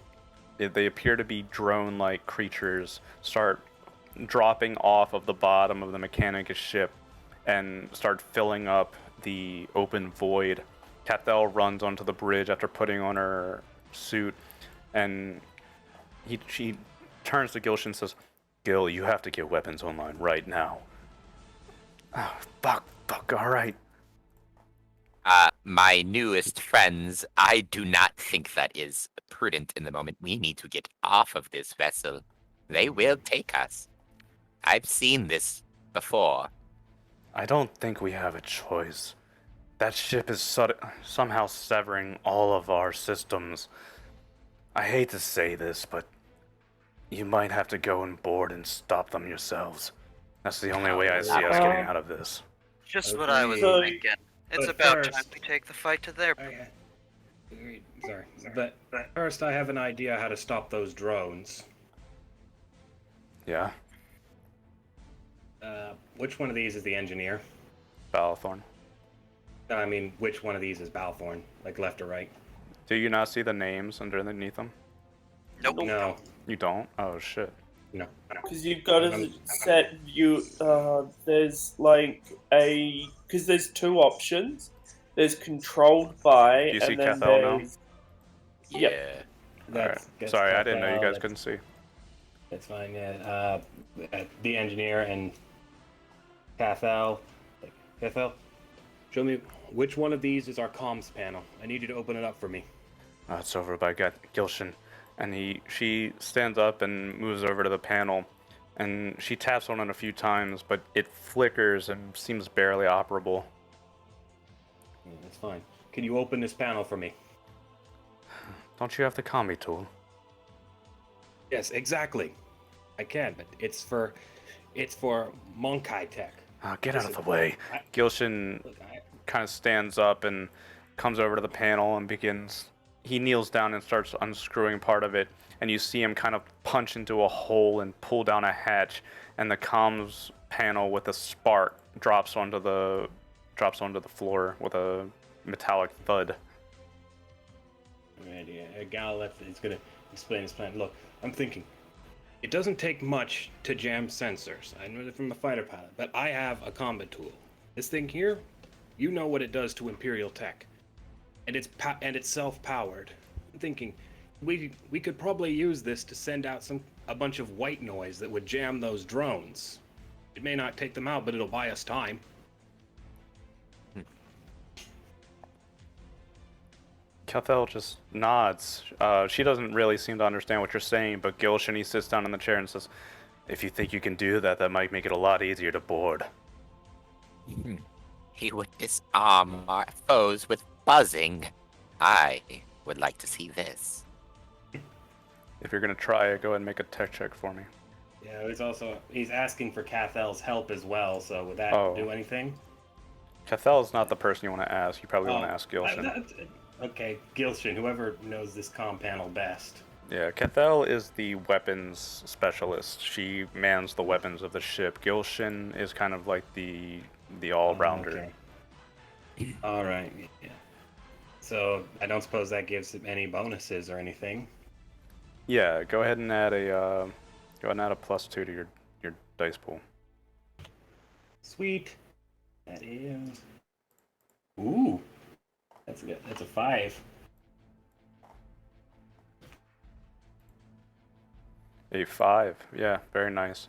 they appear to be drone-like creatures start dropping off of the bottom of the Mechanicus ship and start filling up the open void. Cathel runs onto the bridge after putting on her suit, and she turns to Gilshin and says, "Gil, you have to get weapons online right now." Oh, fuck, all right. My newest friends, I do not think that is prudent in the moment. We need to get off of this vessel. They will take us. I've seen this before. I don't think we have a choice. That ship is somehow severing all of our systems. I hate to say this, but you might have to go on board and stop them yourselves. That's the only way I see us getting out of this. Just what I was Agreed. thinking. It's But about first- time we take the fight to their. Sorry. But first I have an idea how to stop those drones. Yeah, Which one of these is the engineer? Balthorn. I mean, which one of these is Balthorn? Like left or right? Do you not see the names underneath them? Nope. No. You don't? Oh shit. No. Because you've got to set there's like because there's two options. There's controlled by, Do you see and then Cathel now? there's Yeah. That's Sorry, I didn't know you guys Cathel, couldn't see. That's fine. Yeah. The engineer and Cathel. Cathel, show me which one of these is our comms panel. I need you to open it up for me. It's over by Gilshin. And she stands up and moves over to the panel, and she taps on it a few times, but it flickers and seems barely operable. Yeah, that's fine. Can you open this panel for me? Don't you have the combi tool? Yes, exactly. I can, but it's for Monkai tech. Get out of the way. Gilshin Look, kind of stands up and comes over to the panel and begins. He kneels down and starts unscrewing part of it, and you see him kind of punch into a hole and pull down a hatch, and the comms panel with a spark drops onto the floor with a metallic thud. Alright, yeah. Galileth is gonna explain his plan. Look, I'm thinking. It doesn't take much to jam sensors. I know that from a fighter pilot, but I have a combat tool. This thing here, you know what it does to Imperial tech, and it's self-powered. I'm thinking, we could probably use this to send out a bunch of white noise that would jam those drones. It may not take them out, but it'll buy us time. Cathel just nods. She doesn't really seem to understand what you're saying, but Gilshin, he sits down in the chair and says, "If you think you can do that, that might make it a lot easier to board." He would disarm our foes with buzzing. I would like to see this. If you're gonna try it, go ahead and make a tech check for me. Yeah, he's asking for Cathel's help as well, so would that do anything? Cathel is not the person you want to ask. You probably want to ask Gilshin. Okay, Gilshin, whoever knows this comm panel best. Yeah, Cathel is the weapons specialist. She mans the weapons of the ship. Gilshin is kind of like the all-rounder. Okay. All right. Yeah. So I don't suppose that gives him any bonuses or anything. Yeah, go ahead and add a +2 to your dice pool. Sweet. That is. Ooh. That's good. That's a 5. A 5, yeah, very nice.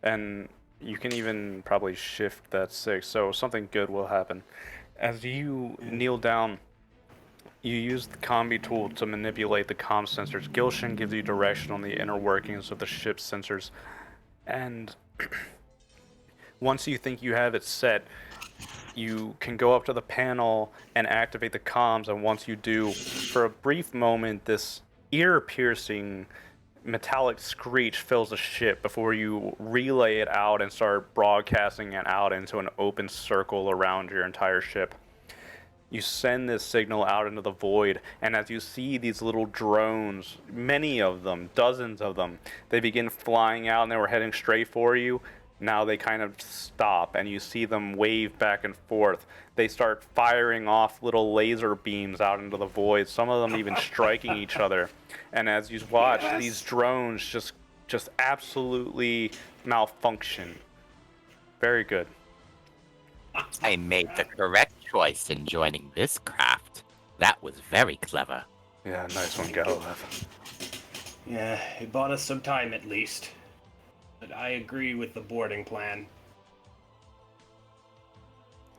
And you can even probably shift that 6, so something good will happen. As you kneel down, you use the combi tool to manipulate the comm sensors. Gilshin gives you direction on the inner workings of the ship's sensors, and once you think you have it set, you can go up to the panel and activate the comms, and once you do, for a brief moment, this ear-piercing metallic screech fills the ship before you relay it out and start broadcasting it out into an open circle around your entire ship. You send this signal out into the void, and as you see these little drones, many of them, dozens of them, they begin flying out and they were heading straight for you. Now they kind of stop, and you see them wave back and forth. They start firing off little laser beams out into the void, some of them even striking each other. And as you watch, these drones just absolutely malfunction. Very good. I made the correct choice in joining this craft. That was very clever. Yeah, nice one, Galilith. Yeah, it bought us some time at least. But I agree with the boarding plan.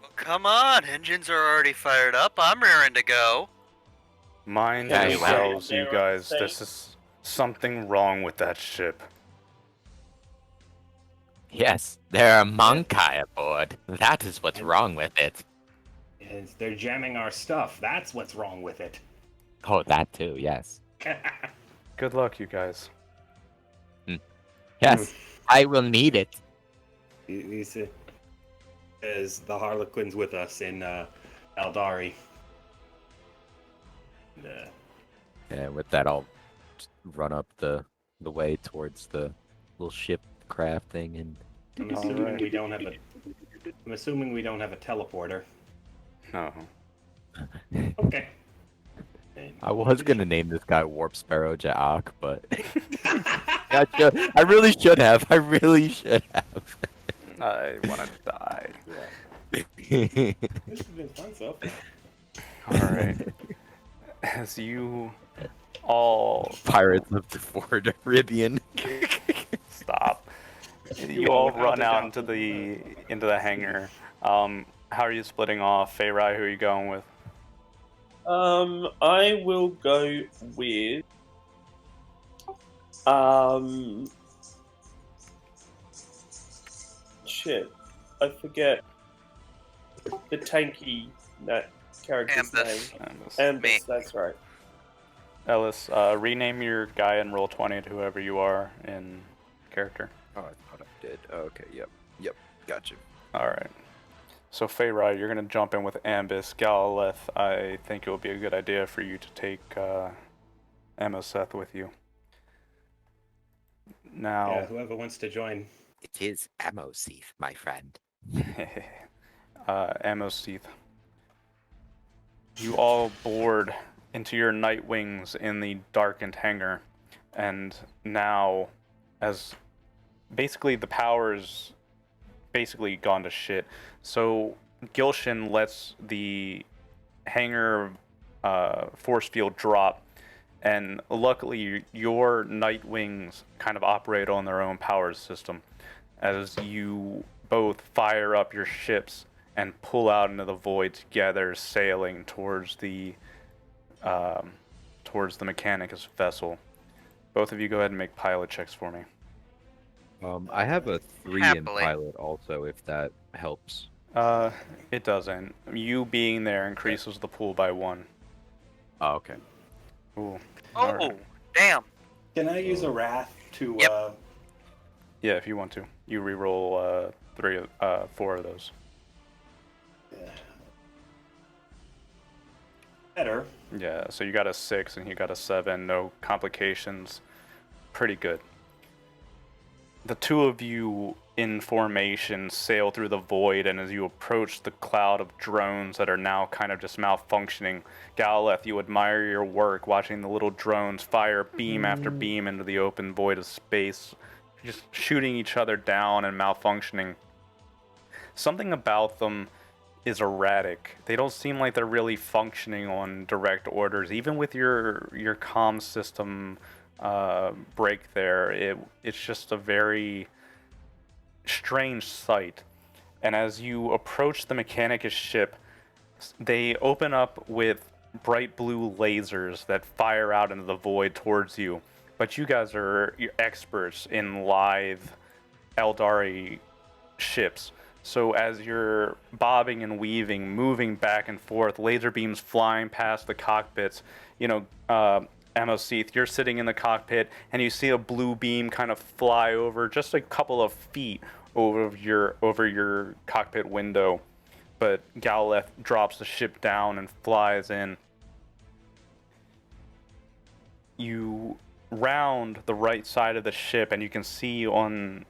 Well, come on, engines are already fired up. I'm raring to go. Mind Yeah, yourselves, well, you guys. This is something wrong with that ship. Yes, there are Monkai aboard. That is what's wrong with it. They're jamming our stuff. That's what's wrong with it. Oh, that too, yes. Good luck, you guys. Yes, I will need it. He says the Harlequin's with us in Eldari. And with that, I'll just run up the way towards the little ship craft thing, and I'm assuming we don't have a. I'm assuming we don't have a teleporter. No. Okay. I was gonna name this guy Warp Sparrow Jaak, but I really should have. I really should have. I want to die. This has been fun so far. Alright. As you all Pirates of the Ford Caribbean. stop. You all run out into the hangar. How are you splitting off? Feyrai, who are you going with? I will go with shit. I forget the tanky that character's Ambus. name. Ambus. Me. Ambus, that's right. Ellis, rename your guy and roll 20 to whoever you are in character. Oh, I thought I did. Okay, yep, gotcha. Alright. So Feyrai, you're going to jump in with Ambus. Galilith, I think it would be a good idea for you to take Emoseth with you. Now, Yeah, whoever wants to join. It is Amoseth, my friend. Amoseth, you all board into your night wings in the darkened hangar, and now, as basically the power's basically gone to shit, so Gilshan lets the hangar force field drop, and luckily your night wings kind of operate on their own power system as you both fire up your ships and pull out into the void together, sailing towards the Mechanicus vessel. Both of you go ahead and make pilot checks for me. I have a 3 in Happily. pilot also, if that helps. It doesn't. You being there increases the pool by 1. Oh, okay. Ooh. Oh, Alright. damn. Can I use a wrath to? Yep. Yeah, if you want to. You reroll 4 of those. Better. Yeah, so you got a 6 and he got a 7. No complications. Pretty good. The two of you in formation sail through the void, and as you approach the cloud of drones that are now kind of just malfunctioning, Galileth, you admire your work watching the little drones fire beam after beam into the open void of space, just shooting each other down and malfunctioning. Something about them is erratic. They don't seem like they're really functioning on direct orders. Even with your comm system break there, it's just a very strange sight. And as you approach the Mechanicus ship, they open up with bright blue lasers that fire out into the void towards you. But you guys are experts in live Eldari ships, So as you're bobbing and weaving, moving back and forth, laser beams flying past the cockpits, Amoseeth, you're sitting in the cockpit and you see a blue beam kind of fly over just a couple of feet over your cockpit window. But Galileth drops the ship down and flies in. You round the right side of the ship and you can see on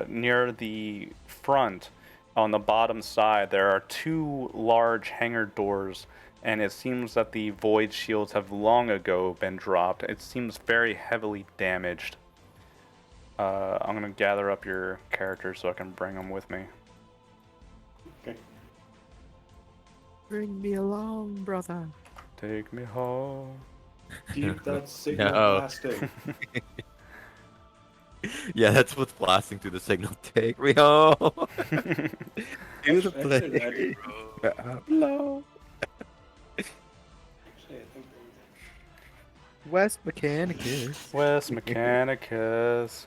near the front, on the bottom side, there are two large hangar doors, and it seems that the void shields have long ago been dropped. It seems very heavily damaged. I'm gonna gather up your characters so I can bring them with me. Okay. Bring me along, brother. Take me home. Keep that signal No. blasting. Yeah, that's what's blasting through the signal. Take me home. Do the Actually, I play. did- Hello. actually, I think West Mechanicus. West Mechanicus.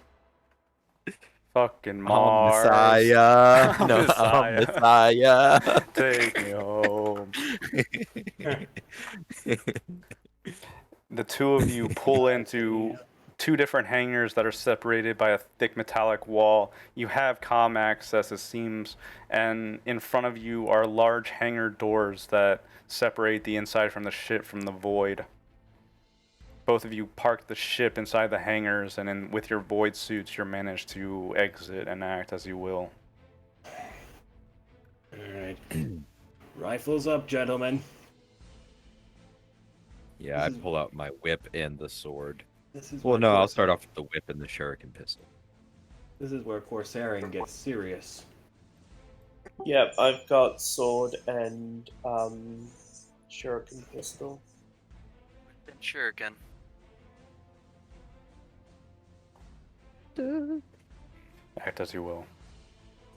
Fucking I'm Mars. Messiah. I'm No, I'm Messiah. Take me home. The two of you pull into two different hangars that are separated by a thick metallic wall. You have comm access, it seems, and in front of you are large hangar doors that separate the inside from the ship from the void. Both of you park the ship inside the hangars, and then with your void suits, you're managed to exit and act as you will. Alright. Rifles up, gentlemen. Yeah, I This is- pull out my whip and the sword. This is Well, where no, I'll start Corsair- off with the whip and the shuriken pistol. This is where Corsairing gets serious. Yep, I've got sword and shuriken pistol. Shuriken. Act as you will.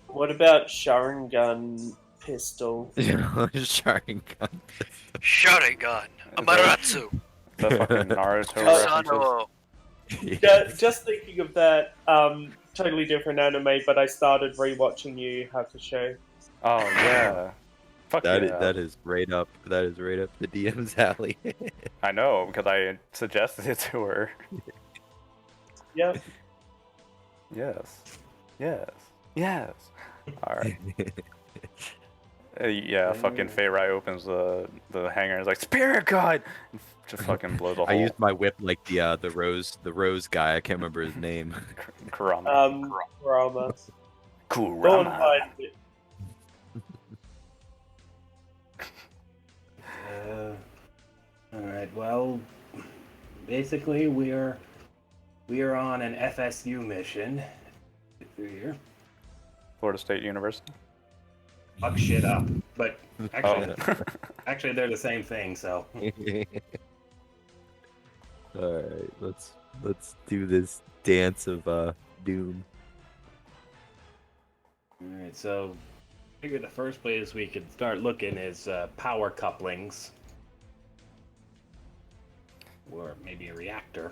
What about Sharingan pistol? Sharingan. Sharingan. Amaratsu. The fucking Naruto Oh, references. Just thinking of that, totally different anime, but I started rewatching Yu Yu Hakusho. Oh yeah. Fuck That yeah. that is right up. That is right up the DM's alley. I know, because I suggested it to her. Yep. Yes. Yes. Yes. Alright. Yeah, fucking Feyrai opens the hangar and is like, Spirit God! And just fucking blows a hole. I used my whip like the rose guy. I can't remember his name. Kurama. Kurama. Kurama. Go and find it. Alright, well, basically we're on an FSU mission. Through here. Florida State University. Fuck shit up. But actually, Oh. actually they're the same thing, so. All right, let's do this dance of doom. Alright, so I figured the first place we could start looking is power couplings. Or maybe a reactor.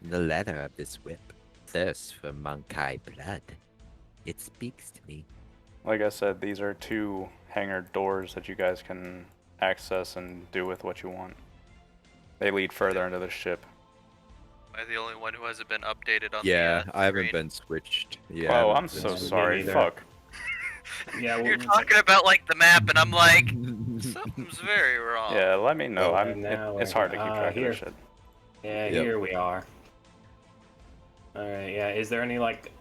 The leather of this whip thirsts for Monkai blood. It speaks to me. Like I said, these are two hangar doors that you guys can access and do with what you want. They lead further into the ship. Am I the only one who hasn't been updated on Yeah, the I haven't screen? been switched. Yeah. I Oh, haven't I'm been so me sorry. neither. Fuck. Yeah, You're talking about like the map, and I'm like, something's very wrong. Yeah, let me know. Oh, and now It's we're- hard to keep track here. of this shit. Yeah, Yep. here we are. Alright, yeah, is there any, like,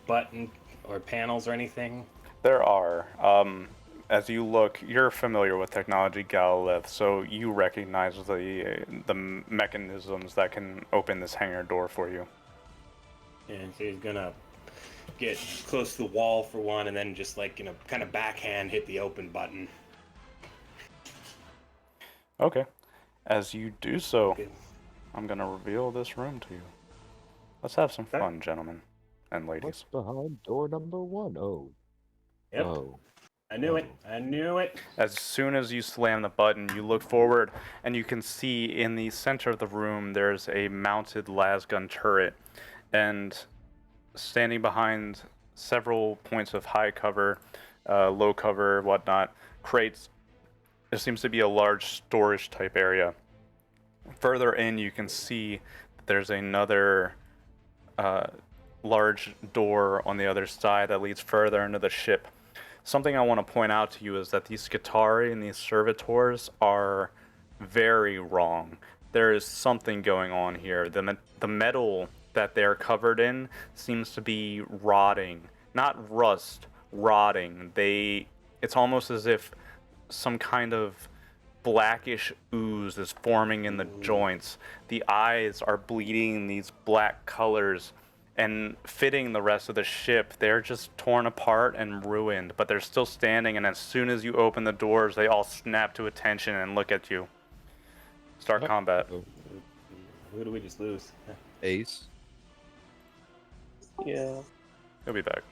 button or panels or anything? There are. As you look, you're familiar with technology, Galilith, so you recognize the mechanisms that can open this hangar door for you. And so he's gonna get close to the wall for one, and then just, like, kind of backhand hit the open button. Okay. As you do so, Okay. I'm gonna reveal this room to you. Let's have some Okay. fun, gentlemen and ladies. What's behind door number 1? Oh. Yep, Oh. I knew it. I knew it. As soon as you slam the button, you look forward and you can see in the center of the room there's a mounted lasgun turret. And standing behind several points of high cover, low cover, whatnot, crates. There seems to be a large storage type area. Further in, you can see that there's another large door on the other side that leads further into the ship. Something I want to point out to you is that these Skitarii and these servitors are very wrong. There is something going on here. The metal that they're covered in seems to be rotting. Not rust, rotting. It's almost as if some kind of blackish ooze is forming in the joints. The eyes are bleeding these black colors and fitting the rest of the ship. They're just torn apart and ruined, but they're still standing, and as soon as you open the doors, they all snap to attention and look at you. Start combat. Who do we just lose? Ace. Yeah. He'll be back.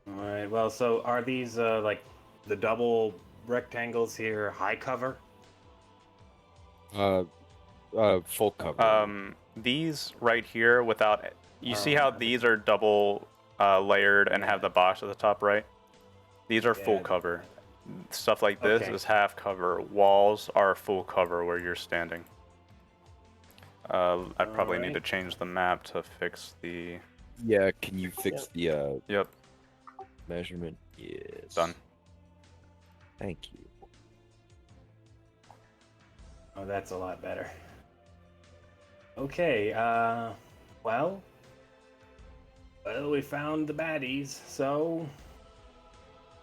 Alright, well, so are these, like, the double rectangles here high cover? Full cover. These right here without... You see how these are double layered and have the box at the top right? These are full cover. Stuff like this is half cover. Walls are full cover where you're standing. I'd probably need to change the map to fix the... Yeah, can you fix the Yep, measurement? Yes. done. Thank you. Oh, that's a lot better. Okay, well, we found the baddies, so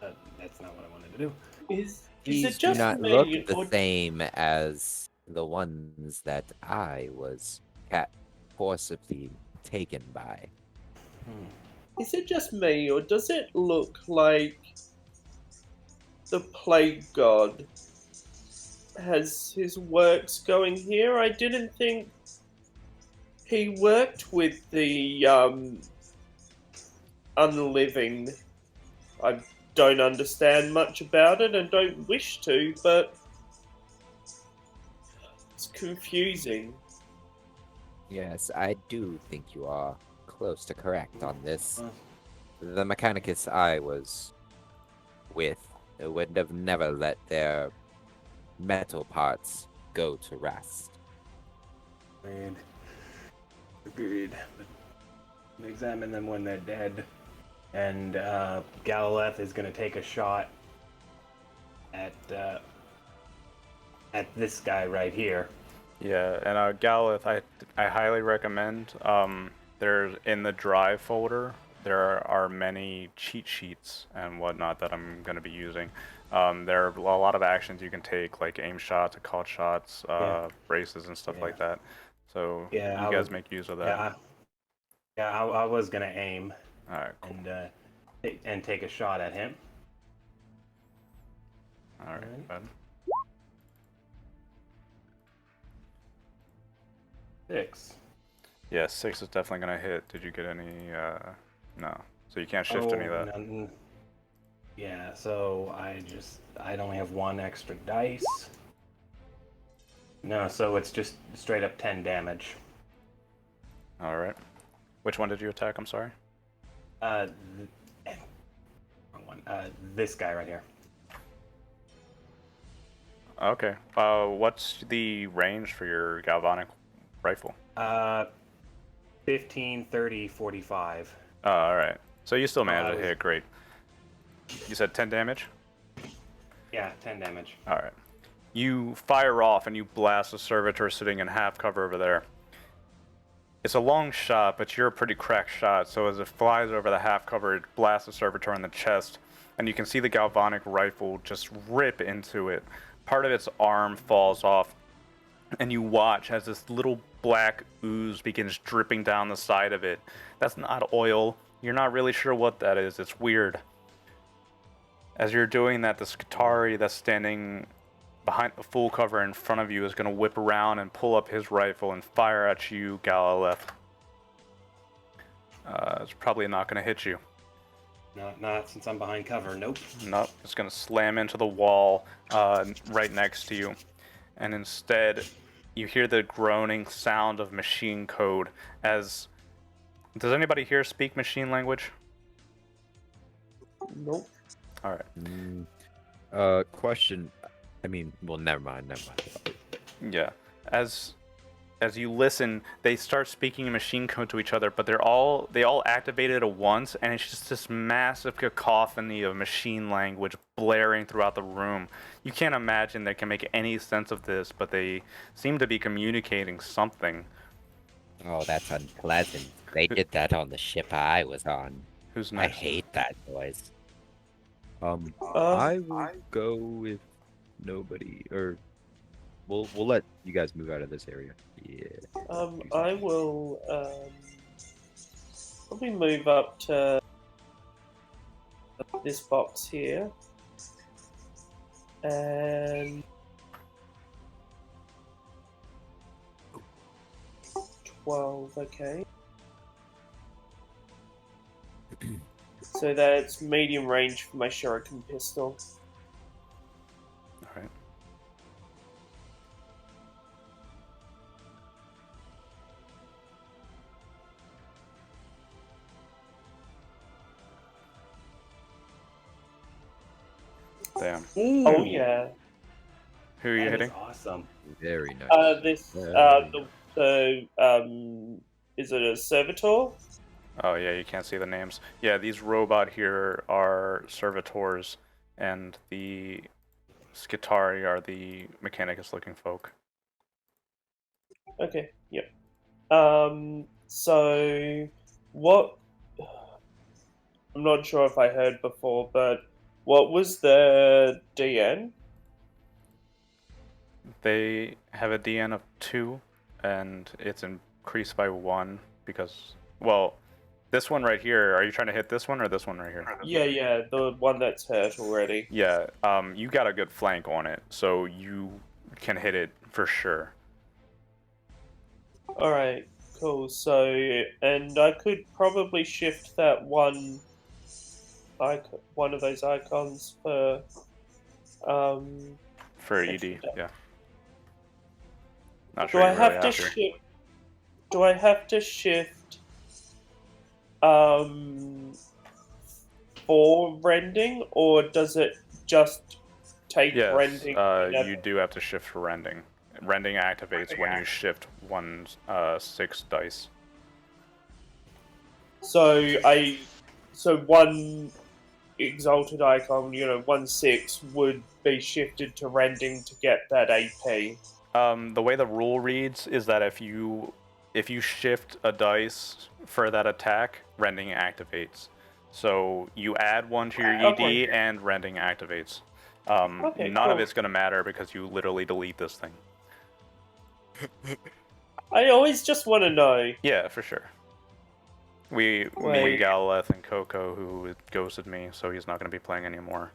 that's not what I wanted to do. Is These it just do not me, look or- the same as the ones that I was forcibly taken by. Is it just me, or does it look like the Plague God has his works going here? I didn't think he worked with the unliving. I don't understand much about it and don't wish to, but it's confusing. Yes, I do think you are close to correct on this. The Mechanicus I was with would have never let their metal parts go to rest. Agreed. But examine them when they're dead. And Galileth is going to take a shot at this guy right here. Yeah, and Galith, I highly recommend. There's in the drive folder. There are many cheat sheets and whatnot that I'm going to be using. There are a lot of actions you can take, like aim shots, occult shots, braces, and stuff like that. So you guys make use of that. I was gonna aim. All right, cool. And take a shot at him. All right, bud. 6. Yeah, 6 is definitely gonna hit. Did you get any? No. So you can't shift any of that. Yeah, so I'd only have 1 extra dice. No, so it's just straight up 10 damage. All right. Which one did you attack? I'm sorry. Wrong one. This guy right here. Okay. What's the range for your galvanic rifle? 15, 30, 45. Oh, all right. So you still managed to hit. Great. You said 10 damage? Yeah, 10 damage. All right. You fire off and you blast a servitor sitting in half cover over there. It's a long shot, but you're a pretty cracked shot, so as it flies over the half cover, it blasts the servitor in the chest, and you can see the galvanic rifle just rip into it. Part of its arm falls off, and you watch as this little black ooze begins dripping down the side of it. That's not oil. You're not really sure what that is. It's weird. As you're doing that, the Skitarii that's standing behind the full cover in front of you is going to whip around and pull up his rifle and fire at you, Galileth. It's probably not going to hit you. Not since I'm behind cover. Nope. Nope. It's going to slam into the wall right next to you. And instead, you hear the groaning sound of machine code as Does anybody here speak machine language? Nope. All right. Question. I mean, well, never mind. Yeah. As you listen, they start speaking in machine code to each other, but they all activated at once, and it's just this massive cacophony of machine language blaring throughout the room. You can't imagine they can make any sense of this, but they seem to be communicating something. Oh, that's unpleasant. They did that on the ship I was on. Who's I next? hate that noise. I will go if nobody, or we'll let you guys move out of this area. Yeah. I will probably move up to this box here, and 12. Okay. So that's medium range for my shuriken pistol. All right. Damn. Oh yeah. Who are you That is hitting? awesome. Very nice. Is it a servitor? Oh yeah, you can't see the names. Yeah, these robot here are servitors, and the Skitari are the Mechanicus-looking folk. Okay. Yep. So what? I'm not sure if I heard before, but what was the DN? They have a DN of 2, and it's increased by 1 because, well, this one right here. Are you trying to hit this one or this one right here? Yeah, the one that's hurt already. Yeah. You got a good flank on it, so you can hit it for sure. All right, cool. So, and I could probably shift that one of those icons for For ED, yeah. Not Do sure I you have really to have to. shift? Do I have to shift for rending, or does it just take Yes, rending? you do have to shift for rending. Rending activates when you shift 6 dice. So one exalted icon, 1/6 would be shifted to rending to get that AP. The way the rule reads is that if you shift a dice for that attack, rending activates. So you add 1 to your ED Okay. and rending activates. Okay, None of cool. it's going to matter because you literally delete this thing. I always just want to know. Yeah, for sure. Me, Galeth, and Coco, who ghosted me, so he's not going to be playing anymore,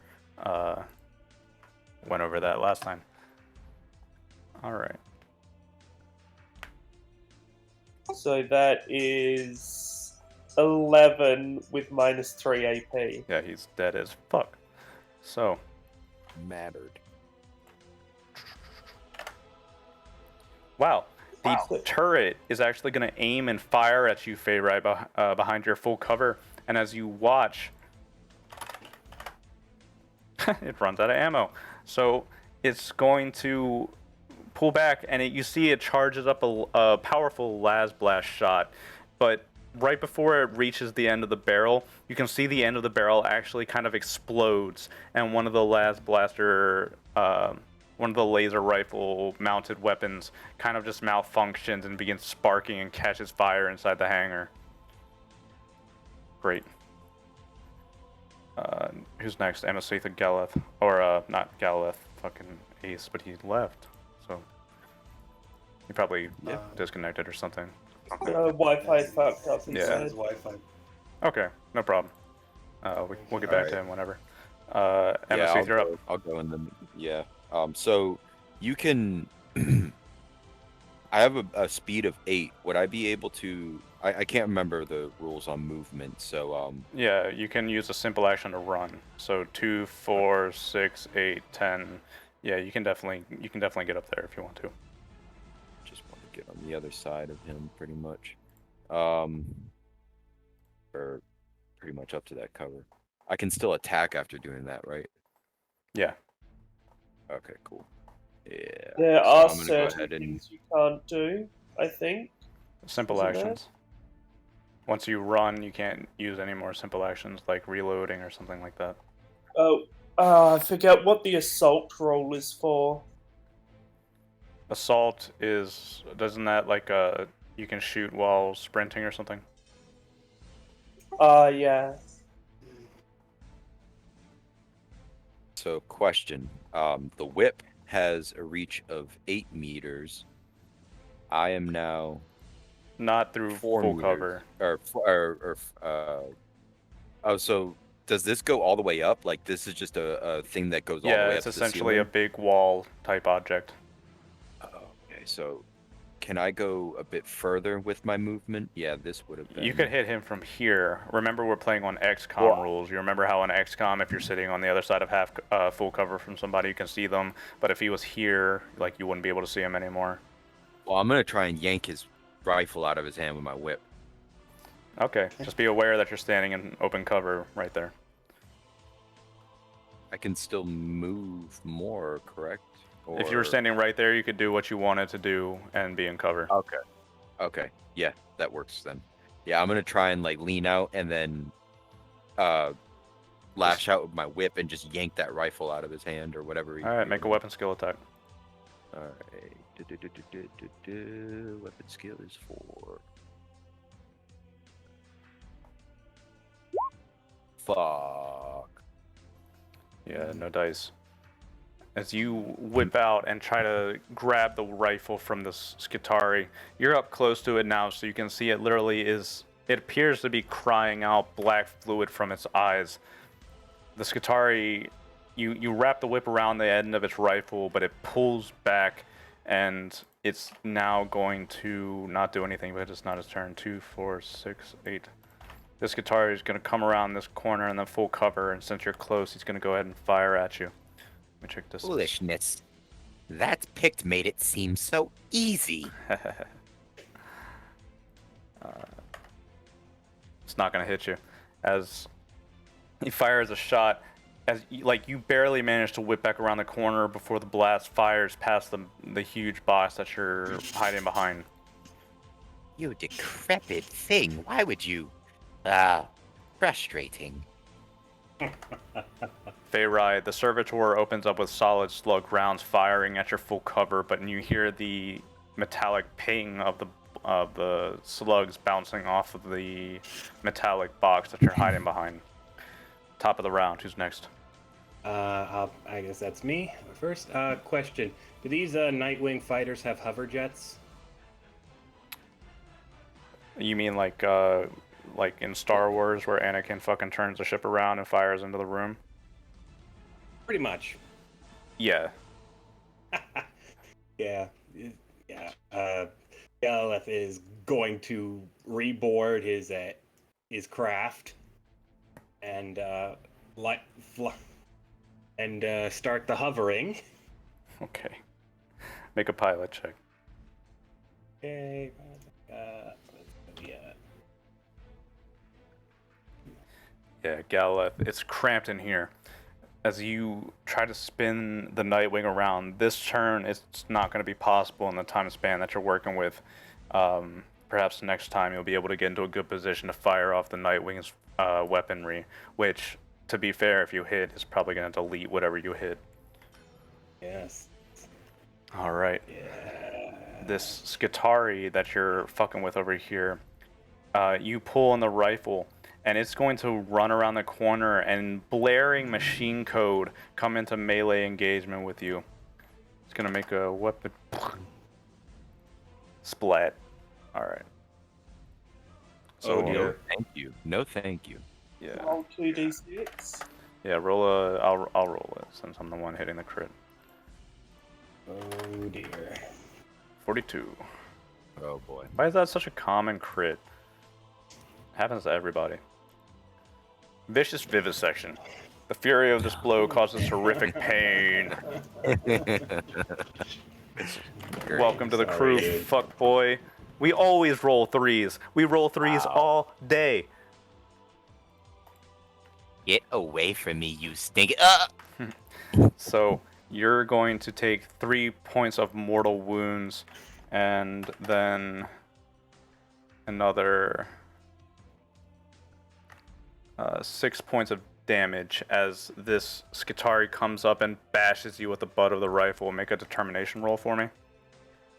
went over that last time. Alright. So that is 11 with -3 AP. Yeah, he's dead as fuck. So, Mattered. wow. The turret is actually going to aim and fire at you, Faye, right behind your full cover. And as you watch, it runs out of ammo. So it's going to pull back, and you see it charges up a powerful las blast shot. But right before it reaches the end of the barrel, you can see the end of the barrel actually kind of explodes, and one of the las blaster... one of the laser rifle mounted weapons kind of just malfunctions and begins sparking and catches fire inside the hangar. Great. Who's next? Amasatha Galeth. Or, not Galeth, fucking Ace, but he left. So, he probably disconnected or something. Wi-Fi fucked up. Yeah. Inside. His Wi-Fi. Okay, no problem. We'll get back to him whenever. Amasatha, you're up. I'll go in the yeah. So you can. I have a speed of 8. Would I be able to? I can't remember the rules on movement. So Yeah, you can use a simple action to run. So 2, 4, 6, 8, 10. Yeah, you can definitely get up there if you want to. just want to get on the other side of him, pretty much. or pretty much up to that cover. I can still attack after doing that, right? Yeah. Okay, cool. Yeah. There so are I'm gonna go certain ahead and things you can't do, I think. Simple Isn't there? actions. Once you run, you can't use any more simple actions like reloading or something like that. Oh, I forget what the assault roll is for. Assault is, doesn't that like you can shoot while sprinting or something? Yeah. So, question. The whip has a reach of 8 meters. I am now Not through 4 full meters. cover. Oh, so does this go all the way up? Like, this is just a thing that goes all the Yeah, way it's up to the essentially a ceiling? big wall type object. Oh, okay, so can I go a bit further with my movement? Yeah, this would have been... You could hit him from here. Remember, we're playing on XCOM Well- rules. You remember how in XCOM, if you're sitting on the other side of full cover from somebody, you can see them. But if he was here, like, you wouldn't be able to see him anymore. Well, I'm going to try and yank his rifle out of his hand with my whip. Okay, just be aware that you're standing in open cover right there. I can still move more, correct? If you were Or- standing right there, you could do what you wanted to do and be in cover. Okay. Okay. Yeah, that works then. Yeah, I'm gonna try and like lean out and then lash out with my whip and just yank that rifle out of his hand or whatever. All right, make a weapon skill attack. All right. Weapon skill is 4. Fuck. Yeah, no dice. As you whip out and try to grab the rifle from this Skitari, you're up close to it now, so you can see it literally is. It appears to be crying out black fluid from its eyes. The Skitari, you wrap the whip around the end of its rifle, but it pulls back, and it's now going to not do anything, but it's not its turn. 2, 4, 6, 8. This Skitari is going to come around this corner and then full cover, and since you're close, he's going to go ahead and fire at you. Let me check this. Foolishness. That pict made it seem so easy. It's not going to hit you. As he fires a shot, you barely manage to whip back around the corner before the blast fires past the huge box that you're hiding behind. You decrepit thing. Why would you? Frustrating. Feyrai, the servitor opens up with solid slug rounds firing at your full cover, but you hear the metallic ping of the slugs bouncing off of the metallic box that you're hiding behind. Top of the round. Who's next? I guess that's me. First, question: do these Nightwing fighters have hover jets? You mean like in Star Wars where Anakin fucking turns the ship around and fires into the room? Pretty much. Yeah. Yeah. Galeth is going to reboard his craft and start the hovering. Okay. Make a pilot check. Okay. Yeah, Galeth, it's cramped in here. As you try to spin the Nightwing around, this turn it's not going to be possible in the time span that you're working with. Perhaps next time you'll be able to get into a good position to fire off the Nightwing's weaponry, which, to be fair, if you hit, is probably going to delete whatever you hit. Yes. All right. Yeah. This Skitari that you're fucking with over here, you pull on the rifle, and it's going to run around the corner and blaring machine code come into melee engagement with you. It's going to make a weapon splat. All right. Oh, No, dear. thank you. No, thank you. Yeah. Roll 2d6. Yeah, roll a. I'll roll it since I'm the one hitting the crit. Oh dear. 42. Oh boy. Why is that such a common crit? Happens to everybody. Vicious vivisection. The fury of this blow causes horrific pain. Welcome to the crew, Sorry. fuck boy. We always roll threes. We roll threes all day. Get away from me, you stink. So you're going to take 3 points of mortal wounds, and then another 6 points of damage as this Skitari comes up and bashes you with the butt of the rifle. Make a determination roll for me.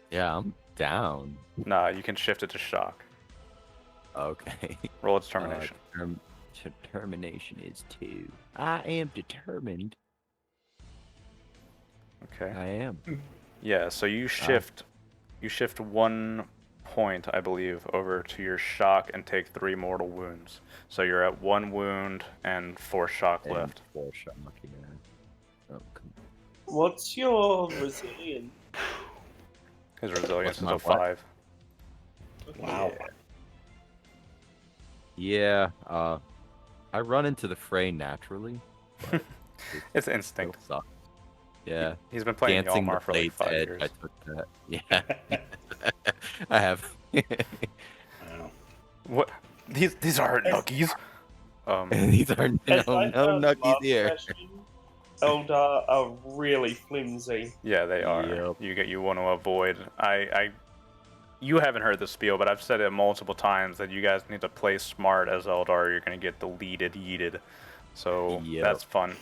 Yeah, I'm down. Nah, you can shift it to shock. Okay. Roll a determination. Determination is 2. I am determined. Okay. I am. Yeah, so you shift 1 point, I believe, over to your shock and take 3 mortal wounds. So you're at 1 wound and 4 shock left. 4 shock, yeah. Oh, come What's your resilience? His resilience is my a what? 5. Wow. Yeah, I run into the fray naturally. but It's still instinct. sucks. Yeah. He's been playing Dancing the Yalmar for like Blade's 5 Edge, years. I took that. Yeah. I have. Wow. What? These aren't nuggies. These are no As I found nuggies last here. session, Eldar are really flimsy. Yeah, they are. Yep. You want to avoid. You haven't heard the spiel, but I've said it multiple times that you guys need to play smart as Eldar. Or you're gonna get deleted, yeeted. So Yep. that's fun.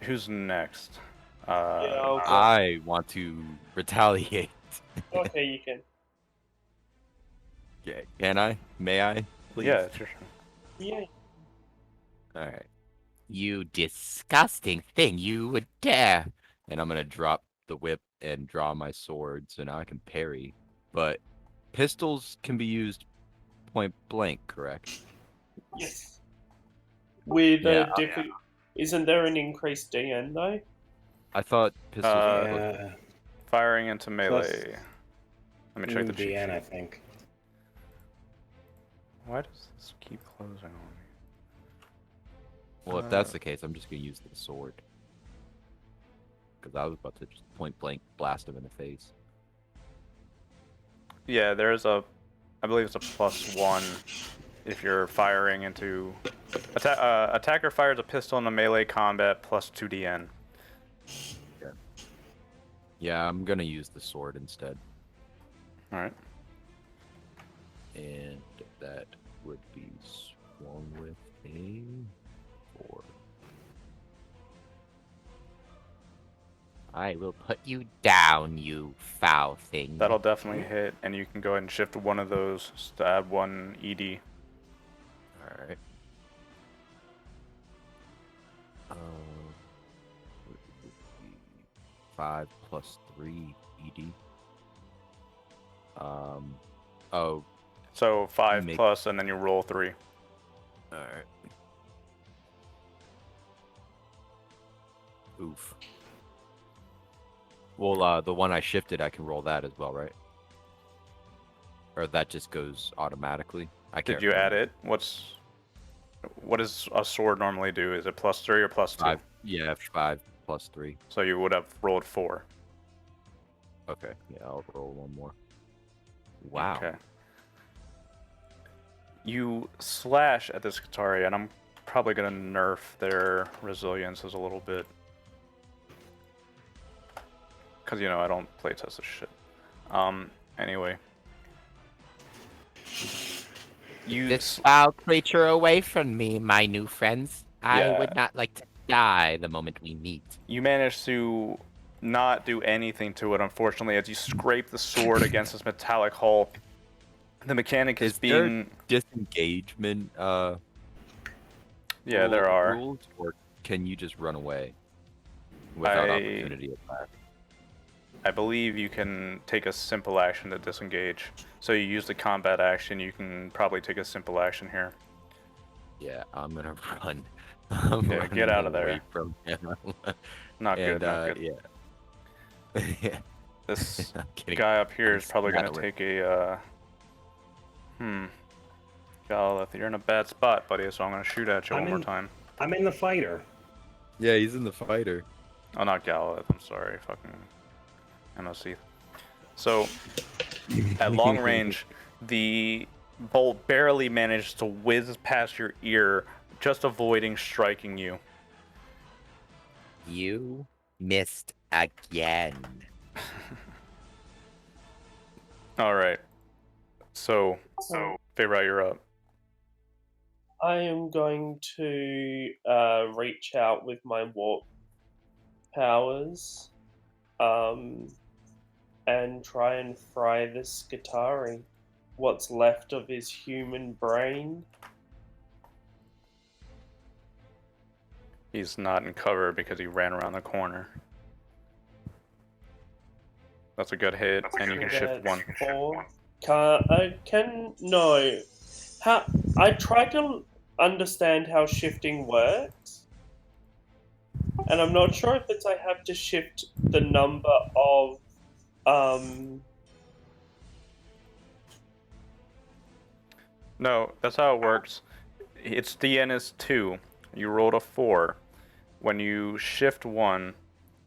Who's next? I'll go. I want to retaliate. Okay, you can. Yeah, can I? May I? Please. Yeah, it's your turn. Yeah. Alright. You disgusting thing, you would dare. And I'm gonna drop the whip and draw my sword, so now I can parry. But pistols can be used point blank, correct? Yes. With Yeah, a different. Isn't there an increased DN though? I thought pistols were supposed Yeah. Firing into melee. Plus Let me check New the cheat DN, I sheet. think. Why does this keep closing on me? Well, if that's the case, I'm just gonna use the sword. Because I was about to just point blank blast him in the face. Yeah, I believe it's a +1 if you're firing into. Attacker fires a pistol in a melee combat +2 DN. Yeah, I'm gonna use the sword instead. Alright. And that would be swung with a 4. I will put you down, you foul thing. That'll definitely hit, and you can go ahead and shift one of those to add 1 ED. Alright. 5 plus 3 ED. Oh, So 5 Make- plus, and then you roll 3. alright. Oof. Well, the one I shifted, I can roll that as well, right? Or that just goes automatically? I can't Did you add remember. it? What does a sword normally do? Is it +3 or +2? 5. Yeah, 5 plus 3. So you would have rolled 4. Okay, yeah, I'll roll one more. Wow. Okay. You slash at this Skitari, and I'm probably gonna nerf their resiliences a little bit. Cause I don't playtest this shit. Anyway. You This foul creature away from me, my new friends. I Yeah. would not like to die the moment we meet. you manage to not do anything to it, unfortunately, as you scrape the sword against this metallic hull. The mechanic is Is there- being Disengagement, yeah, there are. rules, or can you just run away without I- opportunity attack? I believe you can take a simple action to disengage. So you use the combat action, you can probably take a simple action here. Yeah, I'm gonna run. I'm Yeah, get running out of there. away from him. Not and good, not good. yeah. Yeah. This I'm kidding. guy up here I'm is probably gonna scattering. take a Galith, you're in a bad spot, buddy, so I'm gonna shoot at you I'm one more in- time. I'm in the fighter. Yeah, he's in the fighter. Oh, not Galith, I'm sorry, fucking MOC. So, at long range, the bolt barely managed to whiz past your ear, just avoiding striking you. You missed again. All right. So, Feyre, you're up. I am going to reach out with my warp powers, and try and fry the Skitari. What's left of his human brain. He's not in cover because he ran around the corner. That's a good hit, and you can shift That's 1. 4. No. How I try to understand how shifting works, and I'm not sure if it's I have to shift the number of No, that's how it works. Its DN is 2. You rolled a 4. When you shift 1,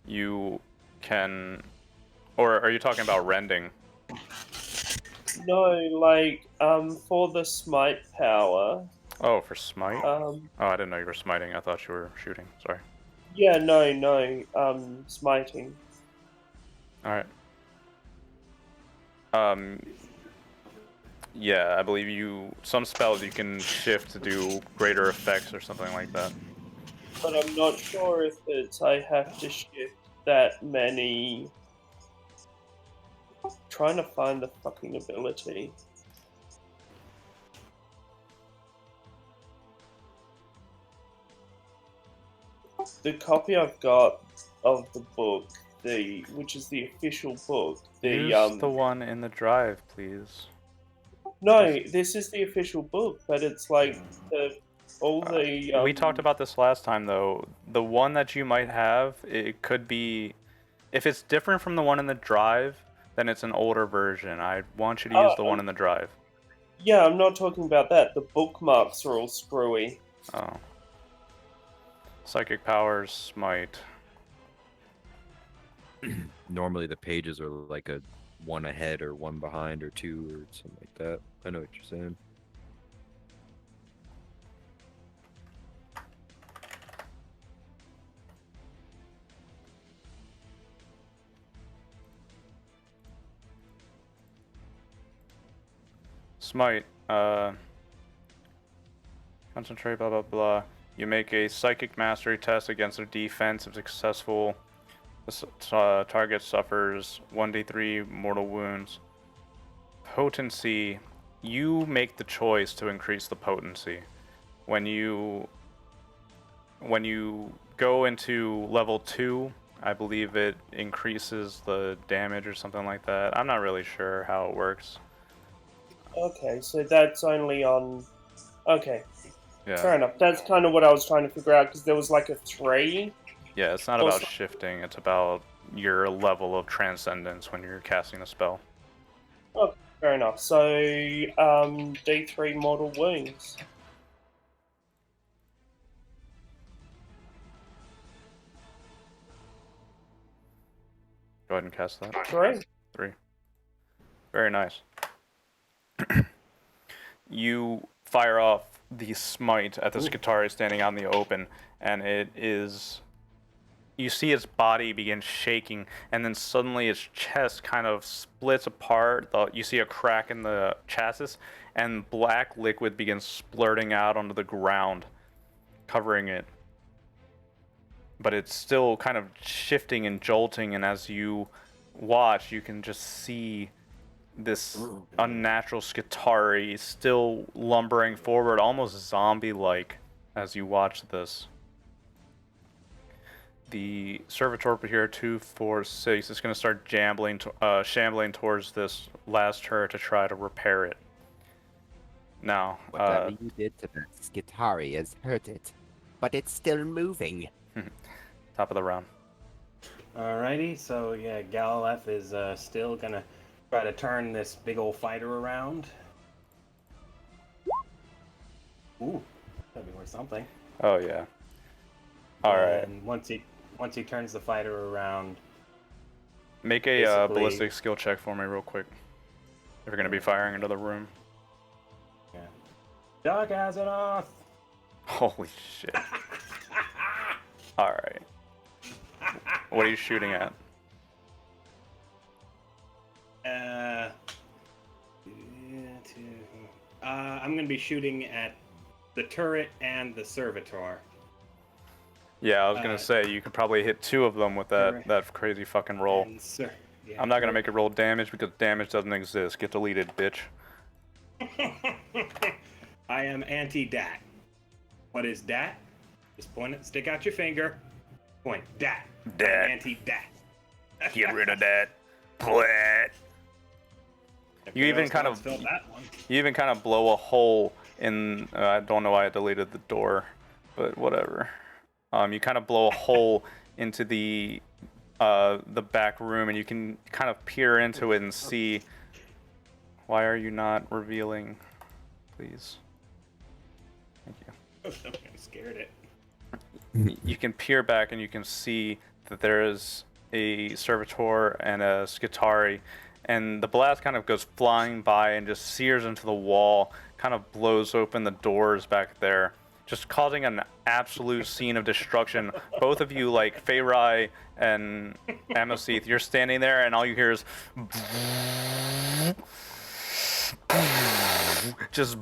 you can... Or are you talking about rending? no, like for the smite power. Oh, for smite? Oh, Um I didn't know you were smiting. I thought you were shooting. Sorry. yeah, no, smiting. Alright. Yeah, I believe some spells you can shift to do greater effects or something like that. But I'm not sure if it's I have to shift that many. Trying to find the fucking ability. The copy I've got of the book, which is the official book, Use the one in the drive, please. No, this is the official book, but it's like all the. We talked about this last time, though. The one that you might have, it could be... If it's different from the one in the drive, then it's an older version. I want you to use the one in the drive. Yeah, I'm not talking about that. The bookmarks are all screwy. Oh. Psychic powers, smite. Normally the pages are like a 1 ahead or 1 behind or 2 or something like that. I know what you're saying. Smite. Concentrate, blah, blah, blah. You make a psychic mastery test against their defense. If successful, the target suffers 1d3 mortal wounds. Potency. You make the choice to increase the potency. When you go into level 2, I believe it increases the damage or something like that. I'm not really sure how it works. Okay, so that's only on. Okay, Yeah. fair enough. That's kind of what I was trying to figure out because there was like a 3. Yeah, it's not about shifting, it's about your level of transcendence when you're casting a spell. Oh, fair enough. So, D3 mortal wounds. Go ahead and cast that. 3. 3. Very nice. You fire off the smite at the Skitari standing out in the open, and it is... You see its body begin shaking, and then suddenly its chest kind of splits apart. You see a crack in the chassis, and black liquid begins splurting out onto the ground, covering it. But it's still kind of shifting and jolting, and as you watch, you can just see this unnatural Skitari still lumbering forward, almost zombie-like, as you watch this. The servitor here, 246, is going to start shambling towards this last turret to try to repair it. Now, Whatever you did to that Skitari has hurt it, but it's still moving. Top of the round. Alrighty, so yeah, Galileth is still gonna try to turn this big old fighter around. Ooh, that'd be worth something. Oh yeah. All right. And once he turns the fighter around, make a basically- ballistic skill check for me real quick. If you're gonna be firing into the room. Dark Azeroth! Holy shit. Alright. What are you shooting at? I'm gonna be shooting at the turret and the servitor. Yeah, I was gonna say, you could probably hit 2 of them with that, Turret that crazy fucking roll. and yeah, I'm not gonna turret. make it roll damage because damage doesn't exist. Get deleted, bitch. I am anti-dat. What is dat? Just point it, stick out your finger. Point. Dat. Dat. Anti-dat. Get rid of that. Plat. You even kind of blow a hole in. I don't know why I deleted the door, but whatever. You kind of blow a hole into the back room, and you can kind of peer into it and see. Why are you not revealing, please? Thank you. I'm scared it. You can peer back and you can see that there is a servitor and a Skitari, and the blast kind of goes flying by and just sears into the wall, kind of blows open the doors back there, just causing an absolute scene of destruction. Both of you, like Feyrai and Amoseth, you're standing there and all you hear is just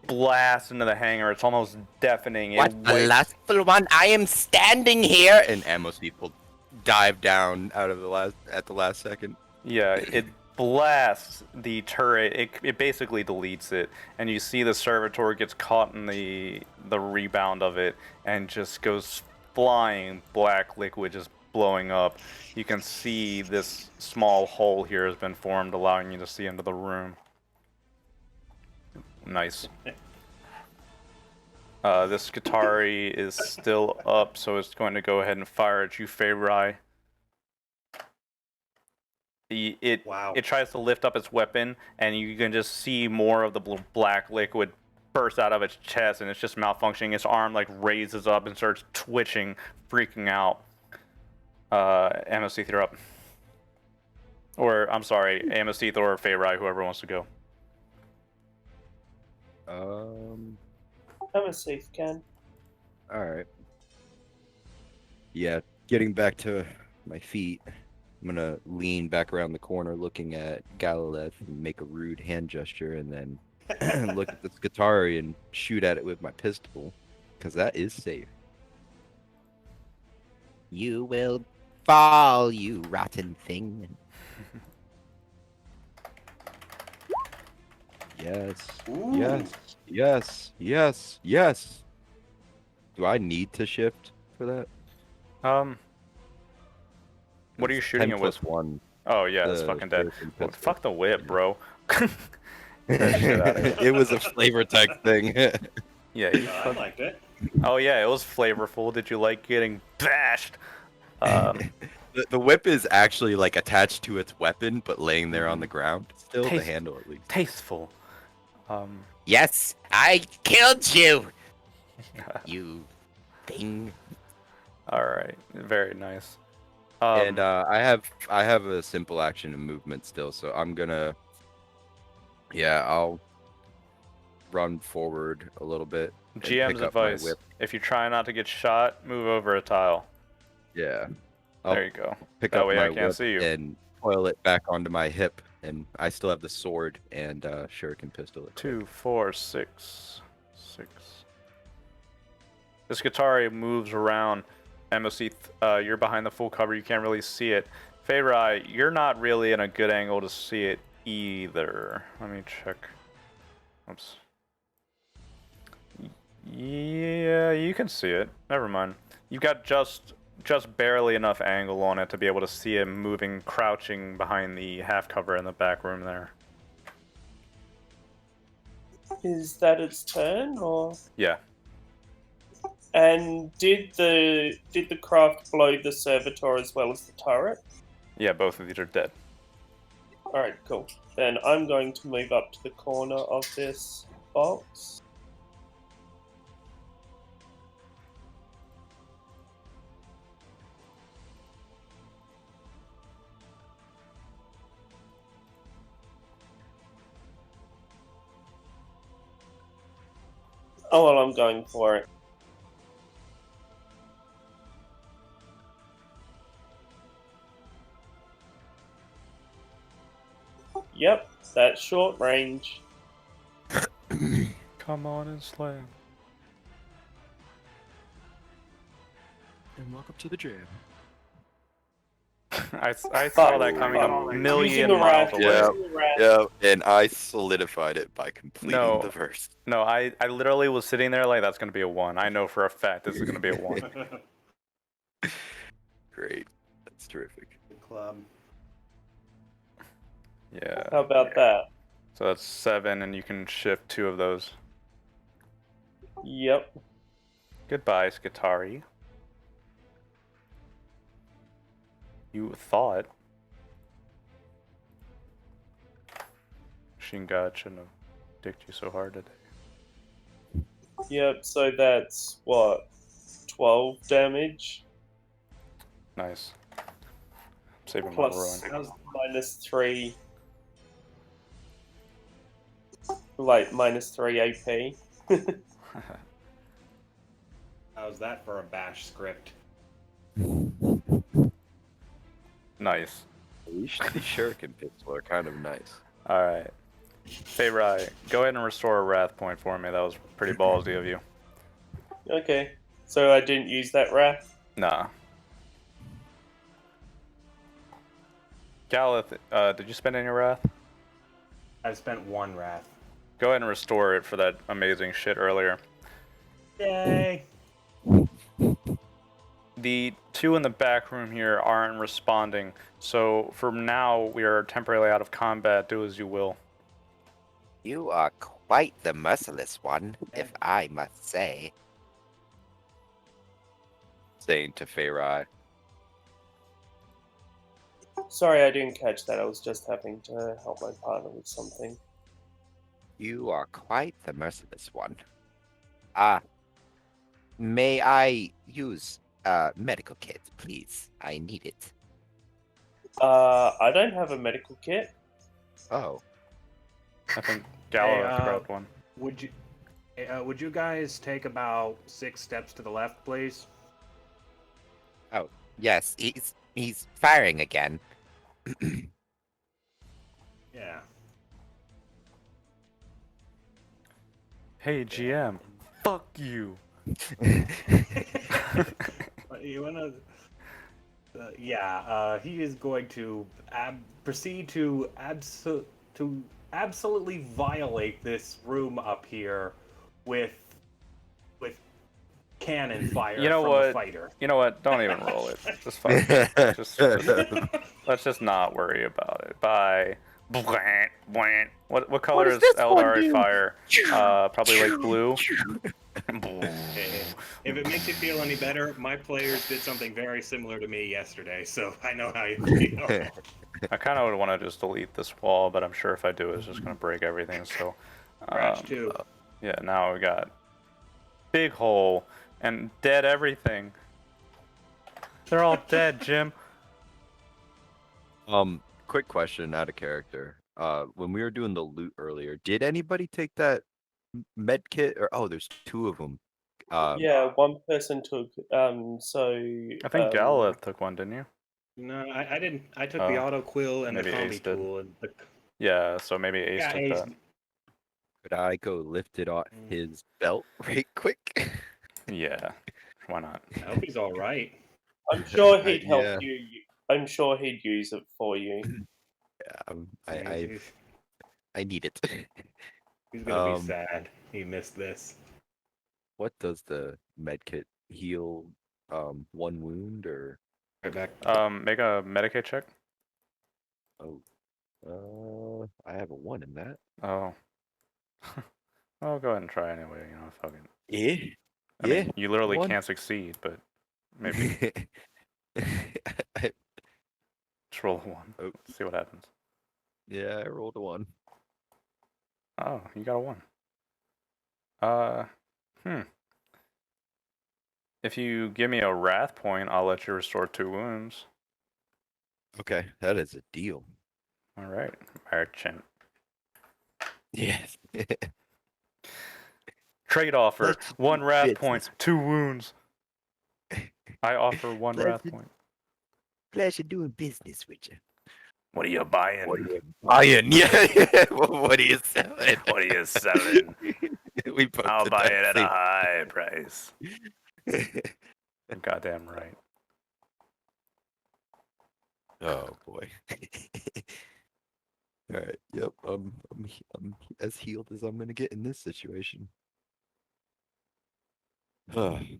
blast into the hangar. It's almost deafening. What the last one? I am standing here, and Amoseth will dive down out of at the last second. Yeah, it blasts the turret. It basically deletes it, and you see the servitor gets caught in the rebound of it and just goes flying. Black liquid just blowing up. You can see this small hole here has been formed, allowing you to see into the room. Nice. This Skitari is still up, so it's going to go ahead and fire at you, Feyrai. It tries to lift up its weapon, and you can just see more of the black liquid burst out of its chest, and it's just malfunctioning. Its arm like raises up and starts twitching, freaking out. Amoseth, you're up. Or I'm sorry, Amoseth or Feyrai, whoever wants to go. I'm a safe can. All right. Yeah, getting back to my feet, I'm gonna lean back around the corner, looking at Galileth, and make a rude hand gesture, and then look at the Skitari and shoot at it with my pistol, because that is safe. You will fall, you rotten thing. Yes. Ooh. Yes. Yes. Yes. Yes. Do I need to shift for that? What are you shooting it with? 1. Oh yeah, it's fucking dead. Well, fuck the whip, bro. It was a flavor text thing. Yeah, I liked it. Oh yeah, it was flavorful. Did you like getting bashed? The whip is actually like attached to its weapon, but laying there on the ground. Still the handle at least. Tasteful. Yes, I killed you. You thing. All right, very nice. And I have a simple action and movement still, so I'm gonna. Yeah, I'll run forward a little bit. GM's advice: if you try not to get shot, move over a tile. Yeah. There you go. Pick That up way my I can't whip see you. and coil it back onto my hip, and I still have the sword and shuriken pistol. 2, 4, 6, 6. This Skitari moves around. Amoseth, you're behind the full cover. You can't really see it. Feyrai, you're not really in a good angle to see it either. Let me check. Oops. Yeah, you can see it. Never mind. You've got just barely enough angle on it to be able to see him moving, crouching behind the half cover in the back room there. Is that its turn, or? Yeah. And did the craft blow the servitor as well as the turret? Yeah, both of these are dead. Alright, cool. Then I'm going to move up to the corner of this box. Oh well, I'm going for it. Yep, that's short range. Come on and slam. And welcome to the jam. I saw that coming a million miles away. Yeah. Yeah, and I solidified it by completing No. the verse. No, I literally was sitting there like that's gonna be a 1. I know for a fact this is gonna be a 1. Great. That's terrific. Good club. Yeah. How about that? So that's 7, and you can shift 2 of those. Yep. Goodbye, Skitari. You thought. Shingat shouldn't have dicked you so hard today. Yep, so that's what? 12 damage? Nice. Saving my Plus ruin. -3. Like, -3 AP. How's that for a bash script? Nice. These shuriken pistol are kind of nice. Alright. Feyrai, go ahead and restore a wrath point for me. That was pretty ballsy of you. Okay, so I didn't use that wrath? Nah. Galith, did you spend any wrath? I've spent 1 wrath. Go ahead and restore it for that amazing shit earlier. Yay! The 2 in the back room here aren't responding, so for now we are temporarily out of combat. Do as you will. You are quite the merciless one, if I must say. Saying to Feyrai. Sorry, I didn't catch that. I was just having to help my partner with something. You are quite the merciless one. May I use medical kit, please? I need it. I don't have a medical kit. Oh. I think Gallo Hey, grabbed one. Would you guys take about 6 steps to the left, please? Oh, yes, he's firing again. Yeah. Hey GM, fuck you. You wanna? He is going to proceed to absolutely violate this room up here with cannon fire You know from what? a fighter. You know what? Don't even roll it. Just fuck. just let's just not worry about it. Bye. Bwant, bwant. What color does is this one Eldari do? fire? Probably like blue. If it makes you feel any better, my players did something very similar to me yesterday, so I know how you feel. I kind of would want to just delete this wall, but I'm sure if I do, it's just gonna break everything. So, Crash 2. yeah. Now we got big hole and dead everything. They're all dead, Jim. Quick question out of character. When we were doing the loot earlier, did anybody take that med kit? Or there's 2 of them. Yeah, one person took. So. I think Galith took one, didn't you? No, I didn't. I took the Oh, auto quill and the maybe combi Ace did. tool. And the, Yeah, so maybe Ace yeah, took Ace, that. Could I go lift it off his belt right quick? Yeah, why not? I hope he's all right. I'm sure he'd help Yeah. you. I'm sure he'd use it for you. I need it. He's gonna be sad. He missed this. What does the med kit heal? 1 wound or? Right back. Make a Medicaid check. I have a 1 in that. Oh. Well, go ahead and try anyway. You know, fucking. Yeah. I mean, you literally 1. can't succeed, but maybe just roll a 1. Oh. See what happens. Yeah, I rolled a 1. Oh, you got a 1. If you give me a wrath point, I'll let you restore 2 wounds. Okay, that is a deal. All right, merchant. Yes. Trade offer: Let's do 1 wrath business. point, 2 wounds. I offer 1 wrath Pleasure- point. Pleasure doing business with you. What are you buying? What are you buying? Yeah. What are you selling? What are you selling? We both I'll did buy that it at a same- high price. Goddamn right. Oh boy. All right. Yep. I'm as healed as I'm gonna get in this situation. Okay.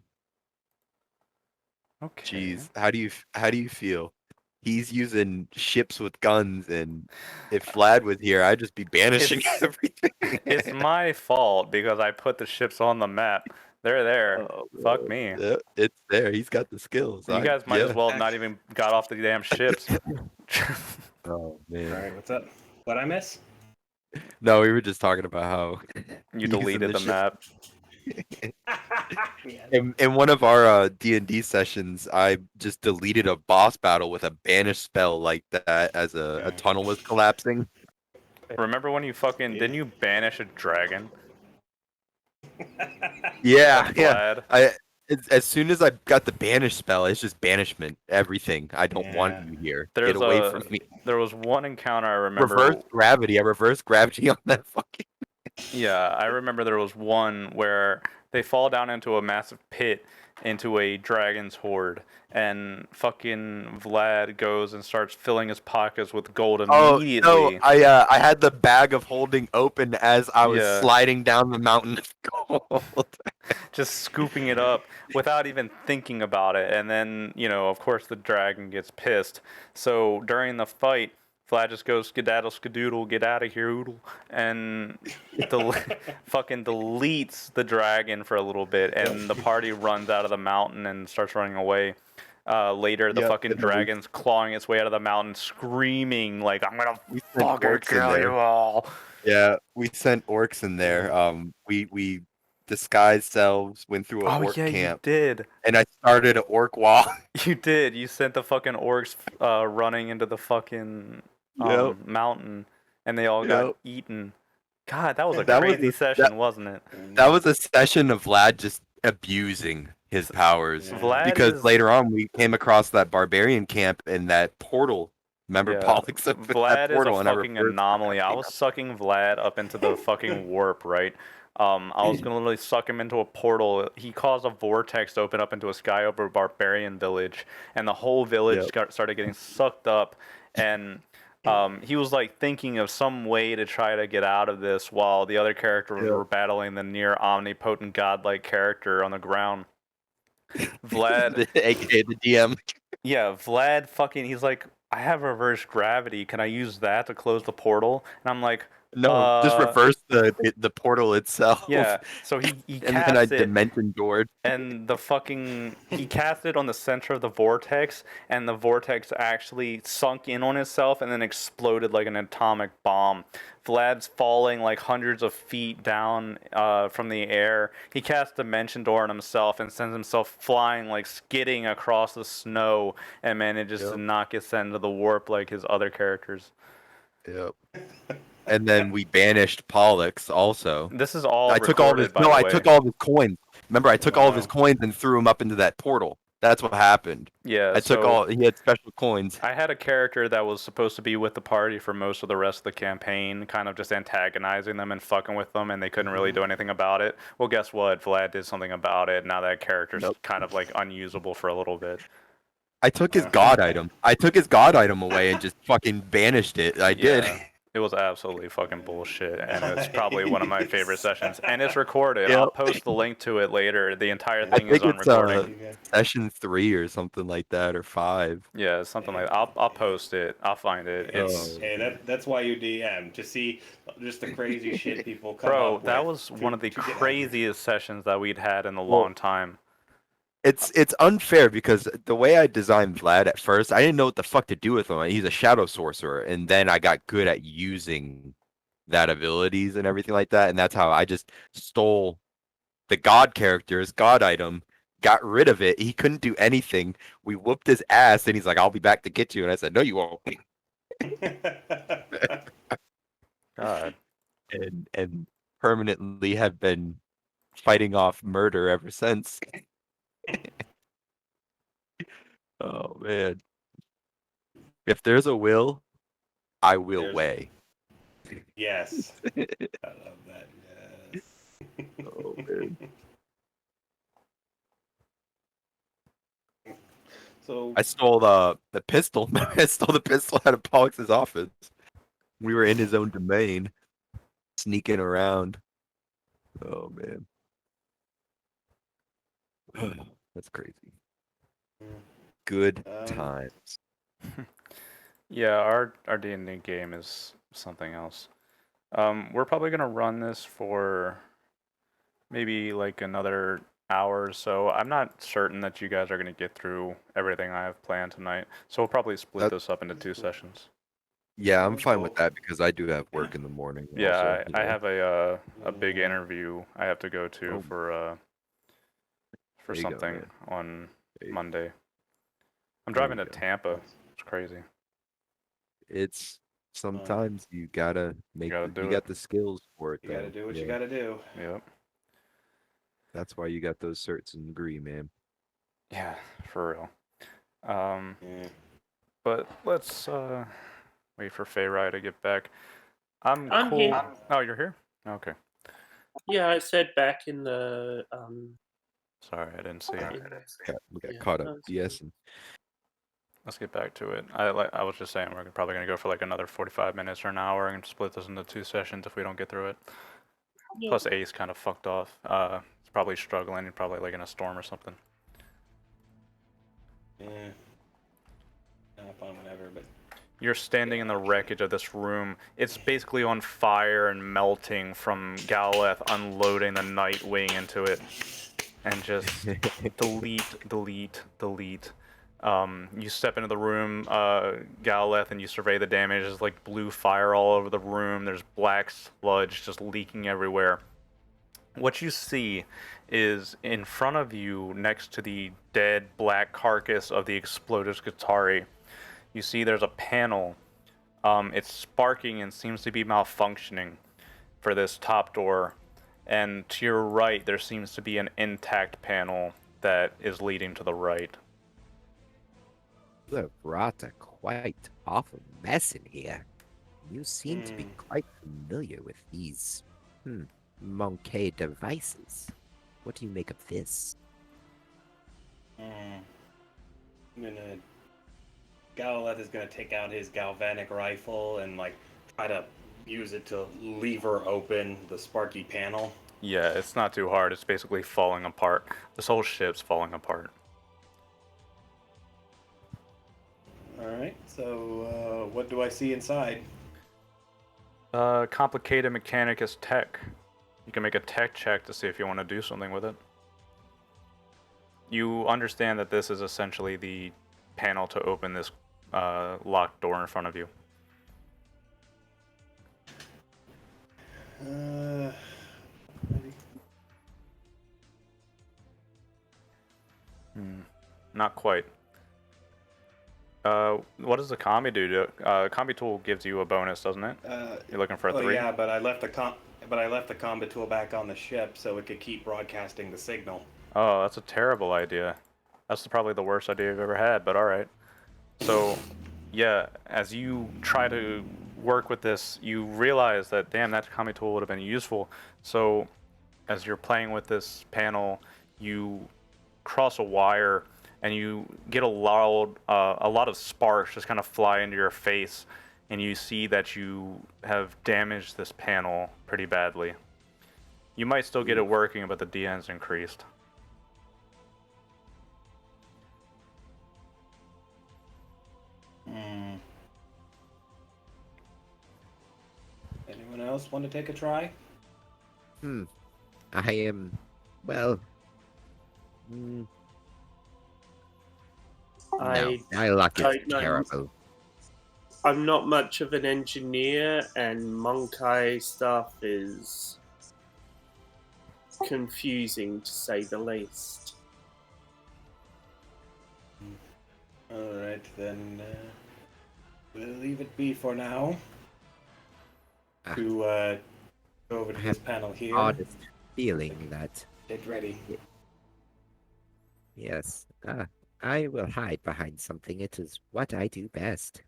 Jeez. How do you feel? He's using ships with guns, and if Vlad was here, I'd just be banishing It's- everything. It's my fault because I put the ships on the map. They're there. Oh, Fuck man. me. Yeah, it's there. He's got the skills. You guys might as yeah. well have not even got off the damn ships. Oh man. All right, what's up? What I miss? No, we were just talking about how You using deleted the ship- map. Yeah. In one of our D&D sessions, I just deleted a boss battle with a banish spell like that as a tunnel was collapsing. Remember when you fucking didn't you banish a dragon? Yeah, From yeah. Vlad? As soon as I got the banish spell, it's just banishment. Everything. I don't want Yeah. you here. There's Get away a- from me. There was one encounter I remember. Reverse gravity. I reverse gravity on that fucking. Yeah, I remember there was one where they fall down into a massive pit into a dragon's horde, and fucking Vlad goes and starts filling his pockets with gold Oh immediately. no! I had the bag of holding open as I was Yeah. sliding down the mountain of gold. Just scooping it up without even thinking about it. And then, of course, the dragon gets pissed. So during the fight, Vlad just goes skedaddle skadoodle, get out of here, oodle, and fucking deletes the dragon for a little bit, and the party runs out of the mountain and starts running away. Later, the Yep, fucking and then we- dragon's clawing its way out of the mountain, screaming like, "I'm gonna We sent fucking orcs in kill there. you all!" Yeah, we sent orcs in there. We disguised selves, went through a Oh orc yeah, camp, you did. and I started an orc wall. You did. You sent the fucking orcs running into the fucking Yep. mountain, and they all Yep. got eaten. God, that was a That was crazy a- session, wasn't it? That was a session of Vlad just abusing his powers. Yeah. Vlad Because is, later on we came across that barbarian camp in that portal. Remember Yeah. Pollux opened Vlad that portal is a and I fucking reversed anomaly. I gravity. was sucking Vlad up into the fucking warp, right? I was gonna literally suck him into a portal. He caused a vortex to open up into a sky over barbarian village, and the whole village Yep. started getting sucked up. And he was like thinking of some way to try to get out of this, while the other characters Yep. were battling the near omnipotent godlike character on the ground. Vlad, AKA the DM. yeah, Vlad fucking, he's like, I have reverse gravity. Can I use that to close the portal? And I'm like, No, just Uh, reverse the portal itself. yeah. So he And then I cast it, dimension doored. and he cast it on the center of the vortex, and the vortex actually sunk in on itself and then exploded like an atomic bomb. Vlad's falling like hundreds of feet down from the air. He casts Dimension Door on himself and sends himself flying, like skidding across the snow, and manages to Yep. not get sent into the warp like his other characters. Yep. And then we banished Pollux also. This is all I took all of his recorded, by the I way. took all of his coins. Remember, I took all of his Wow. coins and threw him up into that portal. That's what happened. Yeah, I took so all. He had special coins. I had a character that was supposed to be with the party for most of the rest of the campaign, kind of just antagonizing them and fucking with them, and they couldn't really do anything about it. Well, guess what? Vlad did something about it. Now that character's Nope. kind of like unusable for a little bit. I took his god item. I took his god item away and just fucking banished it. I did. Yeah. It was absolutely fucking bullshit, and it's probably one of my favorite sessions. And it's recorded. Yep. I'll post the link to it later. The entire I thing is think on it's, recording. Session 3 or something like that, or 5. Yeah, something like that. I'll post it. I'll find it. It's Oh. Hey, that's why you DM, to see just the crazy shit people come bro, up that with was to- one of the to get- craziest sessions that we'd had in a Well, long time. It's unfair because the way I designed Vlad at first, I didn't know what the fuck to do with him. He's a shadow sorcerer, and then I got good at using that abilities and everything like that, and that's how I just stole the god character's god item, got rid of it. He couldn't do anything. We whooped his ass, and he's like, "I'll be back to get you," and I said, "No, you won't." God. And permanently have been fighting off murder ever since. Oh man. If there's a will, I will There's- weigh. Yes. I love that. Yes. Oh man. So I stole the pistol. I stole the pistol out of Pollux's office. We were in his own domain, sneaking around. Oh man. That's crazy. Good times. Yeah, our D&D game is something else. We're probably gonna run this for maybe like another hour or so. I'm not certain that you guys are gonna get through everything I have planned tonight, so we'll probably split That- this up into 2 sessions. Yeah, I'm That's fine cool. with that because I do have work in the morning. Yeah, also, I have a big interview I have to go to Oh. for There you go, something man. on There you- Monday. I'm there driving you to go. Tampa. It's crazy. It's sometimes you gotta make gotta the, do you it. got the skills for it. you gotta though. do what you Yeah, gotta do. Yep. That's why you got those certs and degree, man. Yeah, for real. Yeah. But let's wait for Feyrai to get back. I'm cool. here. Oh, you're here? Okay. Yeah, I said back in the Sorry, I didn't see it. We got Yeah, caught up. that's Yes, Let's get back to it. I was just saying we're probably gonna go for like another 45 minutes or an hour and split this into 2 sessions if we don't get through it. Yeah. Plus Ace kind of fucked off. He's probably struggling. He's probably like in a storm or something. Yeah. Not fun, whatever, but You're standing in the wreckage of this room. It's basically on fire and melting from Galeth unloading the Nightwing into it. And just delete. You step into the room, Galeth, and you survey the damage. There's like blue fire all over the room. There's black sludge just leaking everywhere. What you see is in front of you, next to the dead black carcass of the exploded Skitarii, you see there's a panel. It's sparking and seems to be malfunctioning for this top door. And to your right, there seems to be an intact panel that is leading to the right. You have wrought a quite awful mess in here. You seem to be quite familiar with these, Monkey devices. What do you make of this? I'm gonna. Galileth is gonna take out his galvanic rifle and like try to use it to lever open the sparky panel. Yeah, it's not too hard. It's basically falling apart. This whole ship's falling apart. All right. So what do I see inside? Complicated mechanic is tech. You can make a tech check to see if you want to do something with it. You understand that this is essentially the panel to open this locked door in front of you. Not quite. What does the combi do? Combi tool gives you a bonus, doesn't it? You're looking for a 3? Yeah, but I left the combat tool back on the ship so it could keep broadcasting the signal. Oh, that's a terrible idea. That's probably the worst idea I've ever had, but alright. So, yeah, as you try to work with this, you realize that, damn, that combi tool would have been useful. So, as you're playing with this panel, you cross a wire and you get a lot of sparks just kind of fly into your face, and you see that you have damaged this panel pretty badly. You might still get it working, but the DN's increased. Anyone else want to take a try? I am, well, no, I my luck is don't know. terrible. I'm not much of an engineer, and monkey stuff is confusing to say the least. All right, then we'll leave it be for now. To go over to this panel here. Oddest feeling that, Get ready. yes, I will hide behind something. It is what I do best.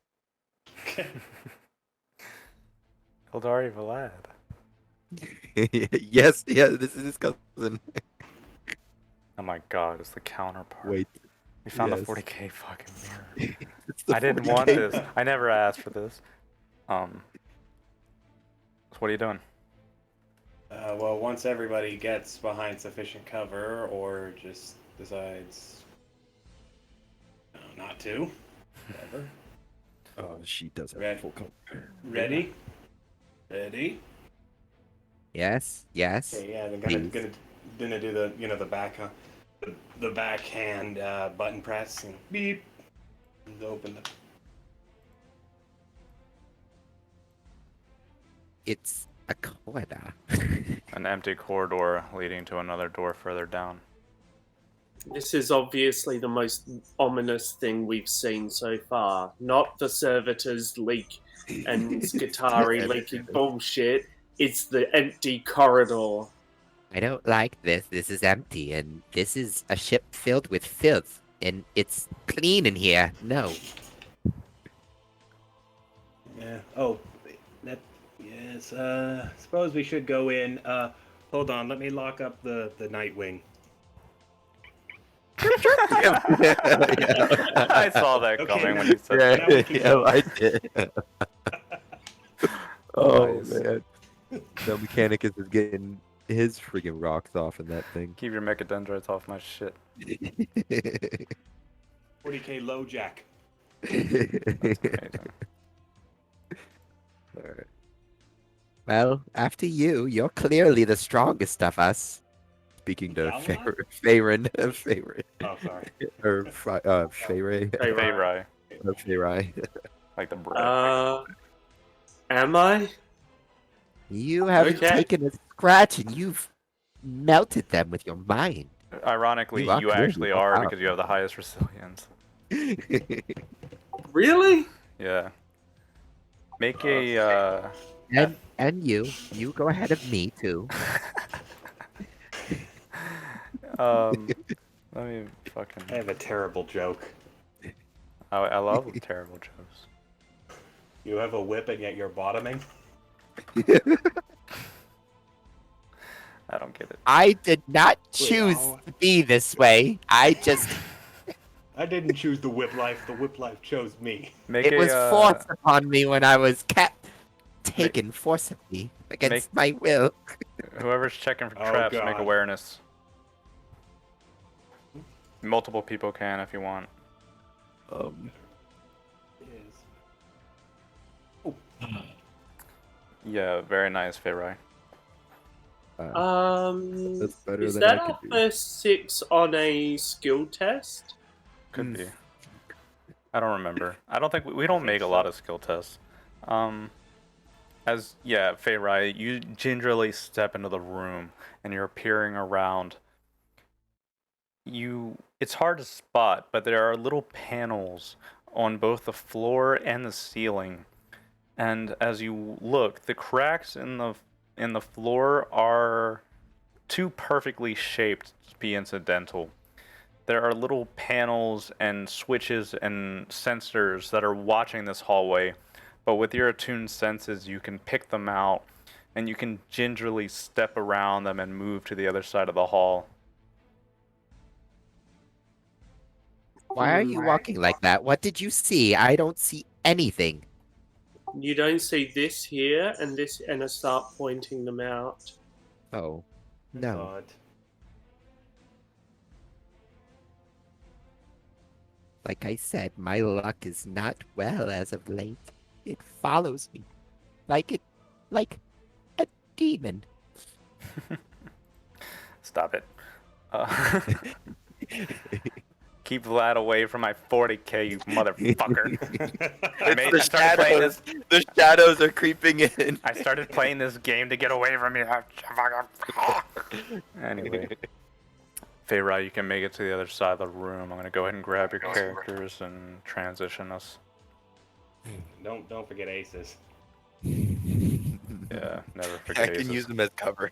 Eldari Vlad. Yes, yeah, this is his cousin. Oh my god, it's the counterpart. Wait, We found a yes. 40k fucking mirror. It's the I didn't want 40K. this. I never asked for this. So what are you doing? Well, once everybody gets behind sufficient cover, or just decides not to, whatever. Oh, she does have Red. full cover. Ready? Ready? Yes, yes. Okay, yeah, I'm Please. gonna do the back, the backhand button press. Beep. And open the. It's a corridor. An empty corridor leading to another door further down. This is obviously the most ominous thing we've seen so far. Not the servitors leak and Skitari leaking bullshit. It's the empty corridor. I don't like this. This is empty, and this is a ship filled with filth, and it's clean in here. No. Yeah. Oh, that. Yes. Suppose we should go in. Hold on. Let me lock up the Nightwing. I saw that Okay, coming when now- you said Yeah, that. Now we can yeah, go. I did. Oh Nice. man, the mechanicus is getting his friggin' rocks off in that thing. Keep your mechadendrites off my shit. 40k low jack. That's amazing. Alright. Well, after you, you're clearly the strongest of us. Speaking to Galilei? Feyrin, Oh, sorry. or Feyre, Feyrai, Feyrai. like the bread. Am I? You haven't Okay. taken a scratch, and you've melted them with your mind. Ironically, you are you clearly actually more are powerful. because you have the highest resilience. Really? Yeah. Make a And you go ahead of me too. let me I fucking. have a terrible joke. I love terrible jokes. You have a whip and yet you're bottoming. I don't get it. I did not choose how- to be this way. I just I didn't choose the whip life. The whip life chose me. Make it a was forced upon me when I was taken forcibly against my will. whoever's checking for Oh, traps, make God. awareness. Multiple people can if you want. Yeah, very nice, Feyrai. That's better Is than that I our could do. first 6 on a skill test? Could be. I don't remember. I don't think we don't make a lot of skill tests. Feyrai, you gingerly step into the room and you're peering around. It's hard to spot, but there are little panels on both the floor and the ceiling. And as you look, the cracks in the floor are too perfectly shaped to be incidental. There are little panels and switches and sensors that are watching this hallway, but with your attuned senses, you can pick them out, and you can gingerly step around them and move to the other side of the hall. Why are you walking like that? What did you see? I don't see anything. You don't see this here and this, and I start pointing them out. Oh, no. Odd. Like I said, my luck is not well as of late. It follows me. Like a demon. Stop it. Keep Vlad away from my 40k, you motherfucker. I started playing this. The shadows are creeping in. I started playing this game to get away from you. Anyway, Feyrai, you can make it to the other side of the room. I'm gonna go ahead and grab your characters and transition us. Don't forget aces. Yeah. Yeah, never I forget can aces. use him as cover.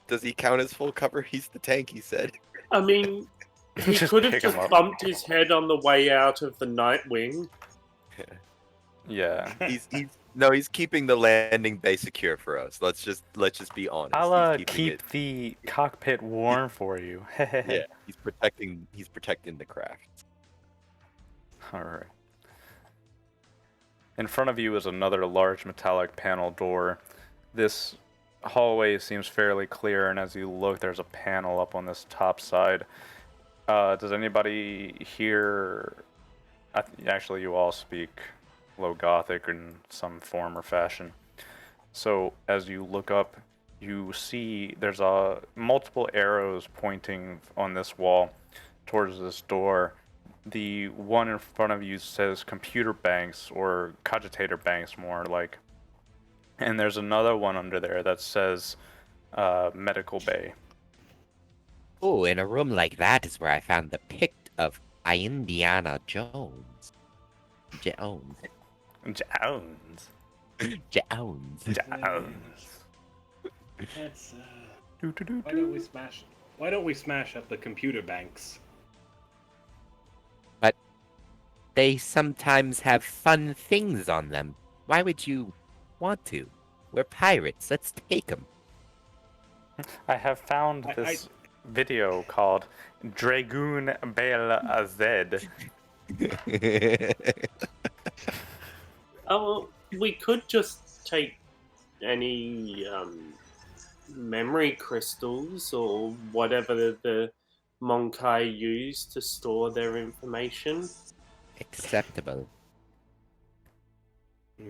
Does he count as full cover? He's the tank, he said. I mean, he Just could have pick 'em just up. bumped his head on the way out of the Nightwing. Yeah. He's keeping the landing bay secure for us. Let's just be honest. I'll He's keeping keep the cockpit warm for you. yeah, he's protecting the craft. Alright. In front of you is another large metallic panel door. This hallway seems fairly clear, and as you look, there's a panel up on this top side. Does anybody hear... Actually, you all speak Low Gothic in some form or fashion. So, as you look up, you see there's multiple arrows pointing on this wall towards this door. The one in front of you says computer banks, or cogitator banks more like. And there's another one under there that says medical bay. Oh, in a room like that is where I found the pick of Indiana Jones. Jones. Jones. Jones. Jones. That's Do-do-do-do. why don't we smash up the computer banks? They sometimes have fun things on them. Why would you want to? We're pirates. Let's take them. I have found this video called Dragoon Bel Azed. Oh, well, we could just take any memory crystals or whatever the Monkai use to store their information. Acceptable. Yeah,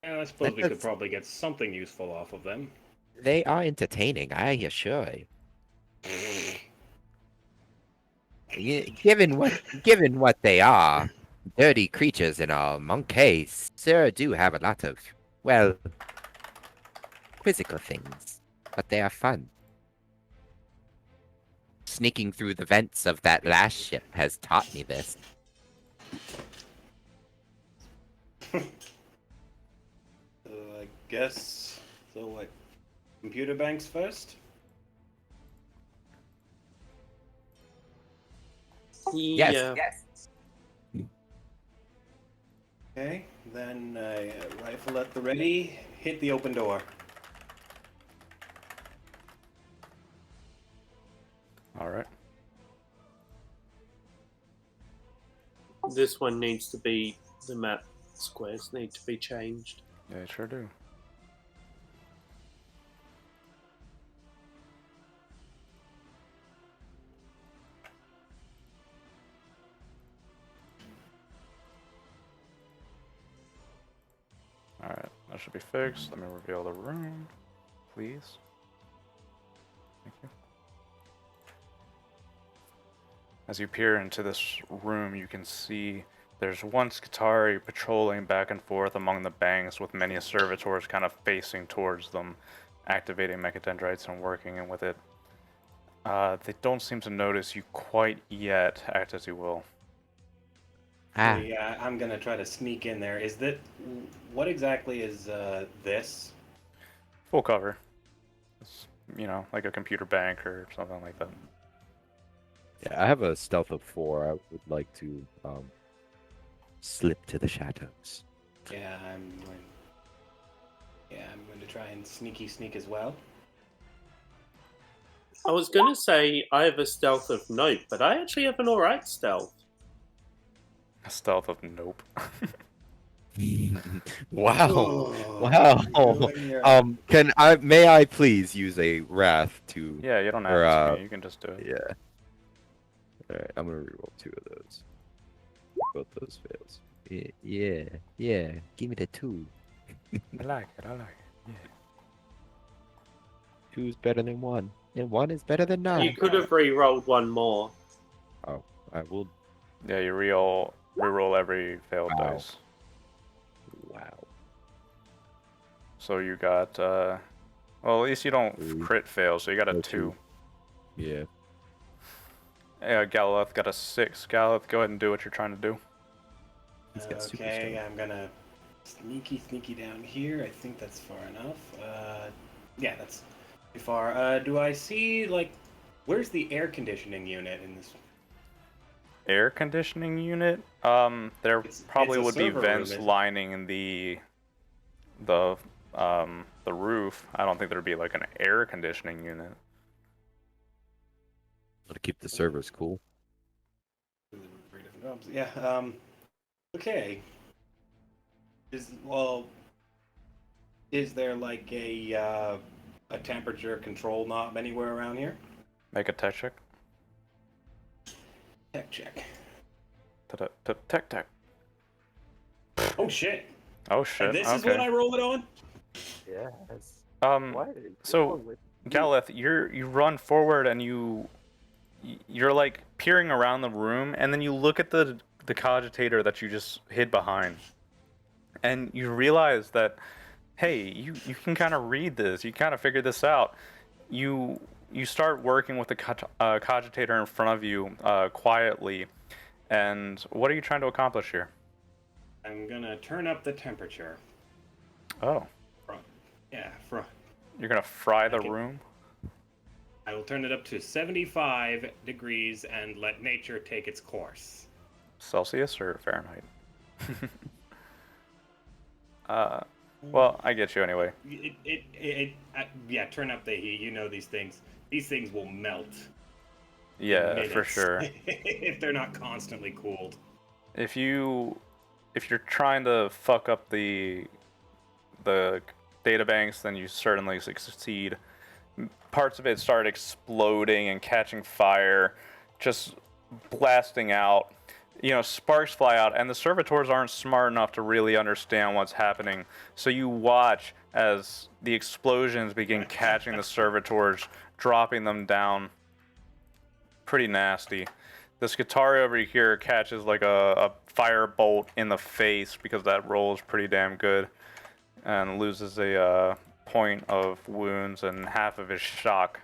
I suppose we could probably get something useful off of them. They are entertaining, I assure you. Given what they are, dirty creatures and all, monkeys sure do have a lot of, well, quizzical things, but they are fun. Sneaking through the vents of that last ship has taught me this. I guess so. What? Computer banks first. Yes, Yeah. yes. Okay, then rifle at the ready. Hit the open door. Alright. This one needs to be, the map squares need to be changed. Yeah, you sure do. Alright, that should be fixed. Let me reveal the room, please. Thank you. As you peer into this room, you can see there's one Skitari patrolling back and forth among the banks, with many servitors kind of facing towards them, activating mechadendrites and working in with it. They don't seem to notice you quite yet. Act as you will. Yeah, I'm gonna try to sneak in there. What exactly is this? Full cover. It's, like a computer bank or something like that. Yeah, I have a stealth of 4. I would like to slip to the shadows. Yeah, I'm going to try and sneak as well. I was going to say I have a stealth of nope, but I actually have an alright stealth. A stealth of nope. Wow. Wow. May I please use a wrath to Yeah, you don't have Or, to. You can just do it. yeah. Alright, I'm gonna reroll 2 of those. Both those fails. Yeah. Give me the 2. I like it. Yeah. 2 is better than 1. And 1 is better than 9. You could have re-rolled one more. Oh, I will. Yeah, you reroll every failed Wow. dice. Wow. So you got, well, at least you don't 3. crit fail, so you got a No, 2. Yeah. Yeah, Galileth got a 6. Galileth, go ahead and do what you're trying to do. He's got super Okay, stealth. I'm gonna Sneaky down here. I think that's far enough. Yeah, that's too far. Do I see, like, where's the air conditioning unit in this? Air conditioning unit? There It's probably a would be server room, vents isn't it? lining the roof. I don't think there'd be like an air conditioning unit. To keep the servers cool. Three different jobs. Yeah. Okay. Is there like a temperature control knob anywhere around here? Make a tech check. Tech check. Tech. Oh shit! Oh shit. And this okay. is what I roll it on? Yes. Um. What is So, wrong with you? Galeth, you run forward and you're like peering around the room, and then you look at the cogitator that you just hid behind, and you realize that, hey, you can kind of read this. You kind of figured this out. You start working with the cogitator in front of you quietly, and what are you trying to accomplish here? I'm gonna turn up the temperature. Oh, Front. you're gonna fry the Okay. room? I will turn it up to 75 degrees and let nature take its course. Celsius or Fahrenheit? Well, I get you anyway. Yeah, turn up the heat. You know these things. These things will melt. in Yeah, for minutes sure. if they're not constantly cooled. If you're trying to fuck up the databanks, then you certainly succeed. Parts of it start exploding and catching fire, just blasting out. You know, sparks fly out, and the servitors aren't smart enough to really understand what's happening. So you watch as the explosions begin catching the servitors, dropping them down. Pretty nasty. This Skitari over here catches like a fire bolt in the face because that roll is pretty damn good, and loses a point of wounds and half of his shock.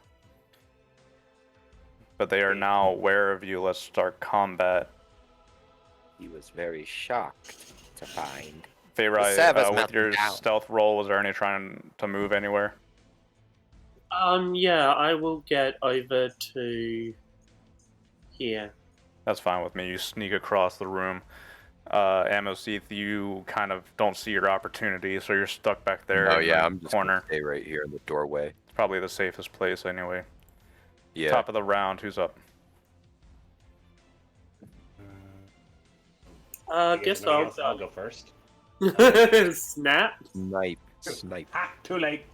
But they are now aware of you. Let's start combat. He was very shocked to find. Feyrai, Savas with melted your down. stealth roll, was there any trying to move anywhere? Yeah, I will get over to here. That's fine with me. You sneak across the room. Amoseeth, you kind of don't see your opportunity, so you're stuck back there Oh in yeah, the I'm just corner. gonna stay right here in the doorway. It's probably the safest place anyway. Yeah. Top of the round, who's up? Guess I'll go first. Snap. Snipe. Ah, too late.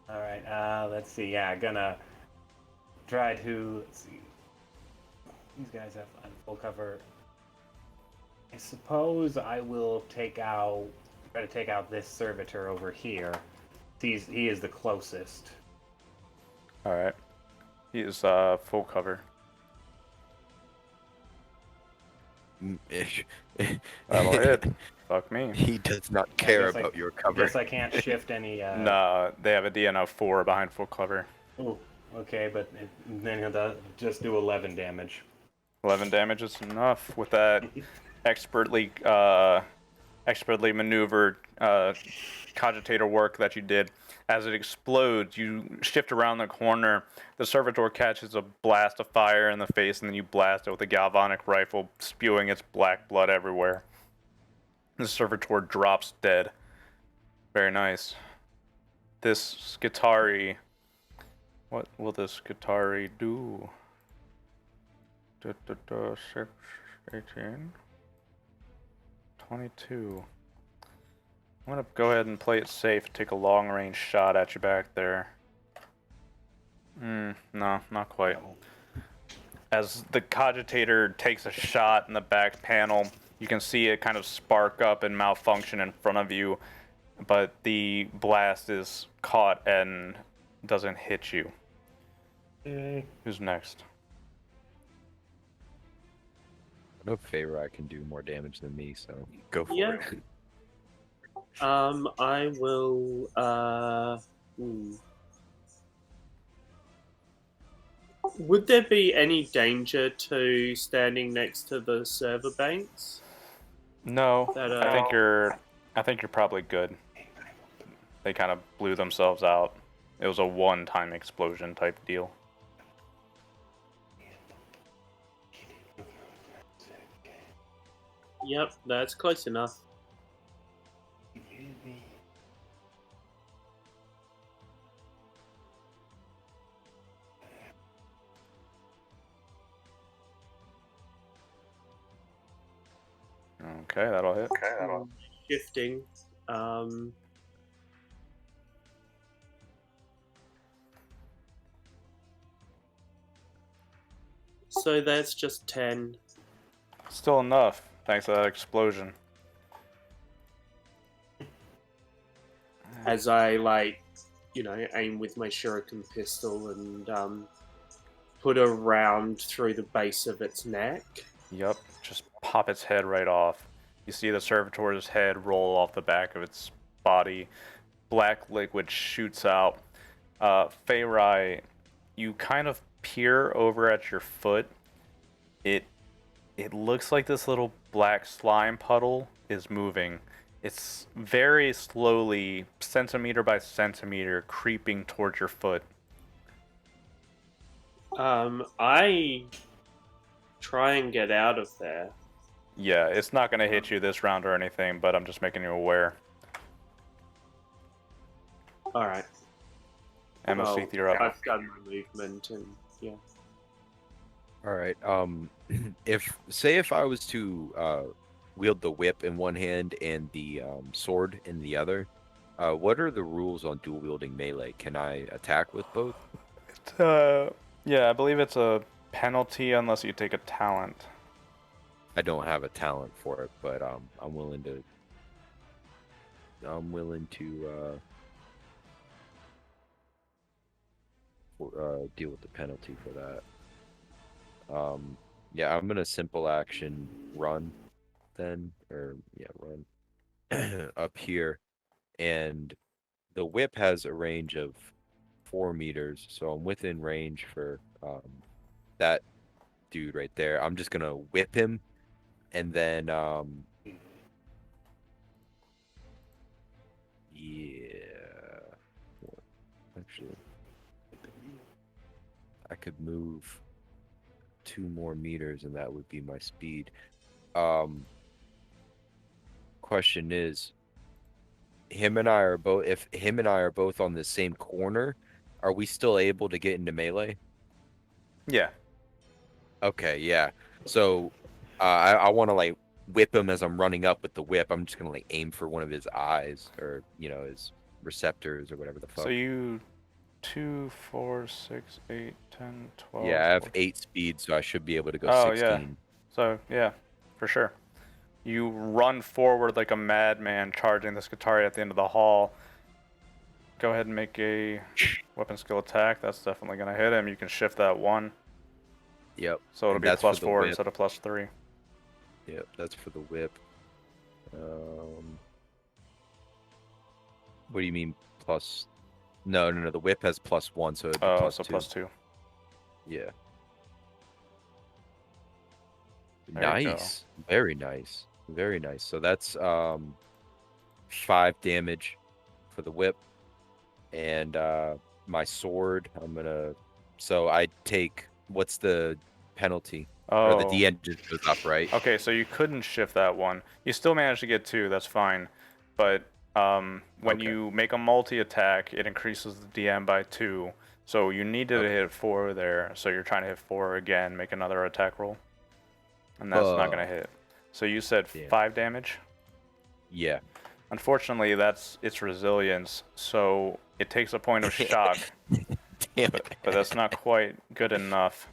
All right. Let's see. Yeah, gonna try to. Let's see. These guys have full cover. I suppose I will try to take out this servitor over here. He is the closest. All right. He is full cover. That'll hit. Fuck me. He does not care guess I- about your I cover. guess I can't shift any. No, they have a DN of 4 behind full cover. Oh, okay, but then he'll just do 11 damage. 11 damage is enough with that expertly maneuvered cogitator work that you did. As it explodes, you shift around the corner. The servitor catches a blast of fire in the face, and then you blast it with a galvanic rifle, spewing its black blood everywhere. The servitor drops dead. Very nice. This Skitari. What will this Skitari do? 6, 18, 22. I'm gonna go ahead and play it safe, take a long range shot at you back there. No, not quite. As the cogitator takes a shot in the back panel, you can see it kind of spark up and malfunction in front of you, but the blast is caught and doesn't hit you. Who's next? I know Feyrai can do more damage than me, so Go for Yeah. it. I will. Would there be any danger to standing next to the server banks? No, That, I think you're I think you're probably good. They kind of blew themselves out. It was a one-time explosion type deal. Yep, that's close enough. Okay, that'll hit. Shifting. So that's just 10. Still enough, thanks to that explosion. As I, like, aim with my shuriken pistol and put a round through the base of its neck. Yep, just pop its head right off. You see the servitor's head roll off the back of its body. Black liquid shoots out. Feyrai, you kind of peer over at your foot. It looks like this little black slime puddle is moving. It's very slowly, centimeter by centimeter, creeping towards your foot. I try and get out of there. Yeah, it's not going to hit you this round or anything, but I'm just making you aware. Alright. Emma, you're up. I've done my movement and yeah. All right. If I was to wield the whip in one hand and the sword in the other, what are the rules on dual wielding melee? Can I attack with both? Yeah, I believe it's a penalty unless you take a talent. I don't have a talent for it, but I'm willing to. Deal with the penalty for that. Yeah, I'm gonna simple action run, then, run up here, and the whip has a range of 4 meters, so I'm within range for that dude right there. I'm just gonna whip him, and then yeah, actually, I could move 2 more meters, and that would be my speed. Question is, if him and I are both on the same corner, are we still able to get into melee? Yeah. Okay, yeah. So I want to like whip him as I'm running up with the whip. I'm just gonna like aim for one of his eyes, or his receptors or whatever the fuck. So you 2, 4, 6, 8, 10, 12. Yeah, I have 8 speed, so I should be able to go Oh, 16. yeah. So yeah, for sure. You run forward like a madman, charging this Skitarii at the end of the hall. Go ahead and make a weapon skill attack. That's definitely gonna hit him. You can shift that 1. Yep. So it'll And be that's for the +4 whip. instead of +3. Yep, that's for the whip. What do you mean plus? No. The whip has +1, so it'd be Oh, plus so 2. +2. Yeah. There you go. Nice. Very nice. Very nice. So that's 5 damage for the whip. And my sword, so I take, what's the penalty? Or the Oh. DN just goes up, right? Okay, so you couldn't shift that 1. You still managed to get 2. That's fine. But when Okay. you make a multi-attack, it increases the DM by 2. So you needed to hit 4 there. So you're trying to hit 4 again, make another attack roll. And that's not going to hit. So you said Damn. 5 damage? Yeah. Unfortunately, that's its resilience. So it takes a point of shock. Damn but that's not quite good enough.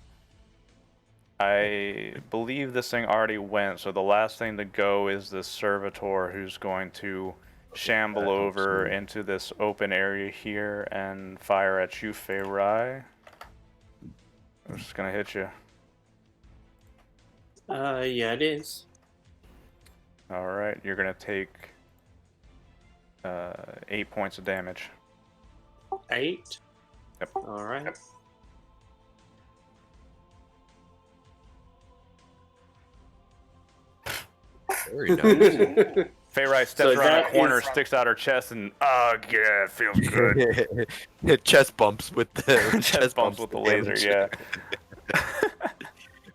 I believe this thing already went, so the last thing to go is this servitor who's going to shamble that helps over me. into this open area here and fire at you, Feyrai. I'm just gonna hit you. Yeah, it is. Alright, you're gonna take 8 points of damage. 8? Yep. Alright. Very nice. Feyrai steps So around a that corner, is- sticks out her chest, and yeah, it feels good. Chest bumps with the Chest bumps with the laser, damage. yeah.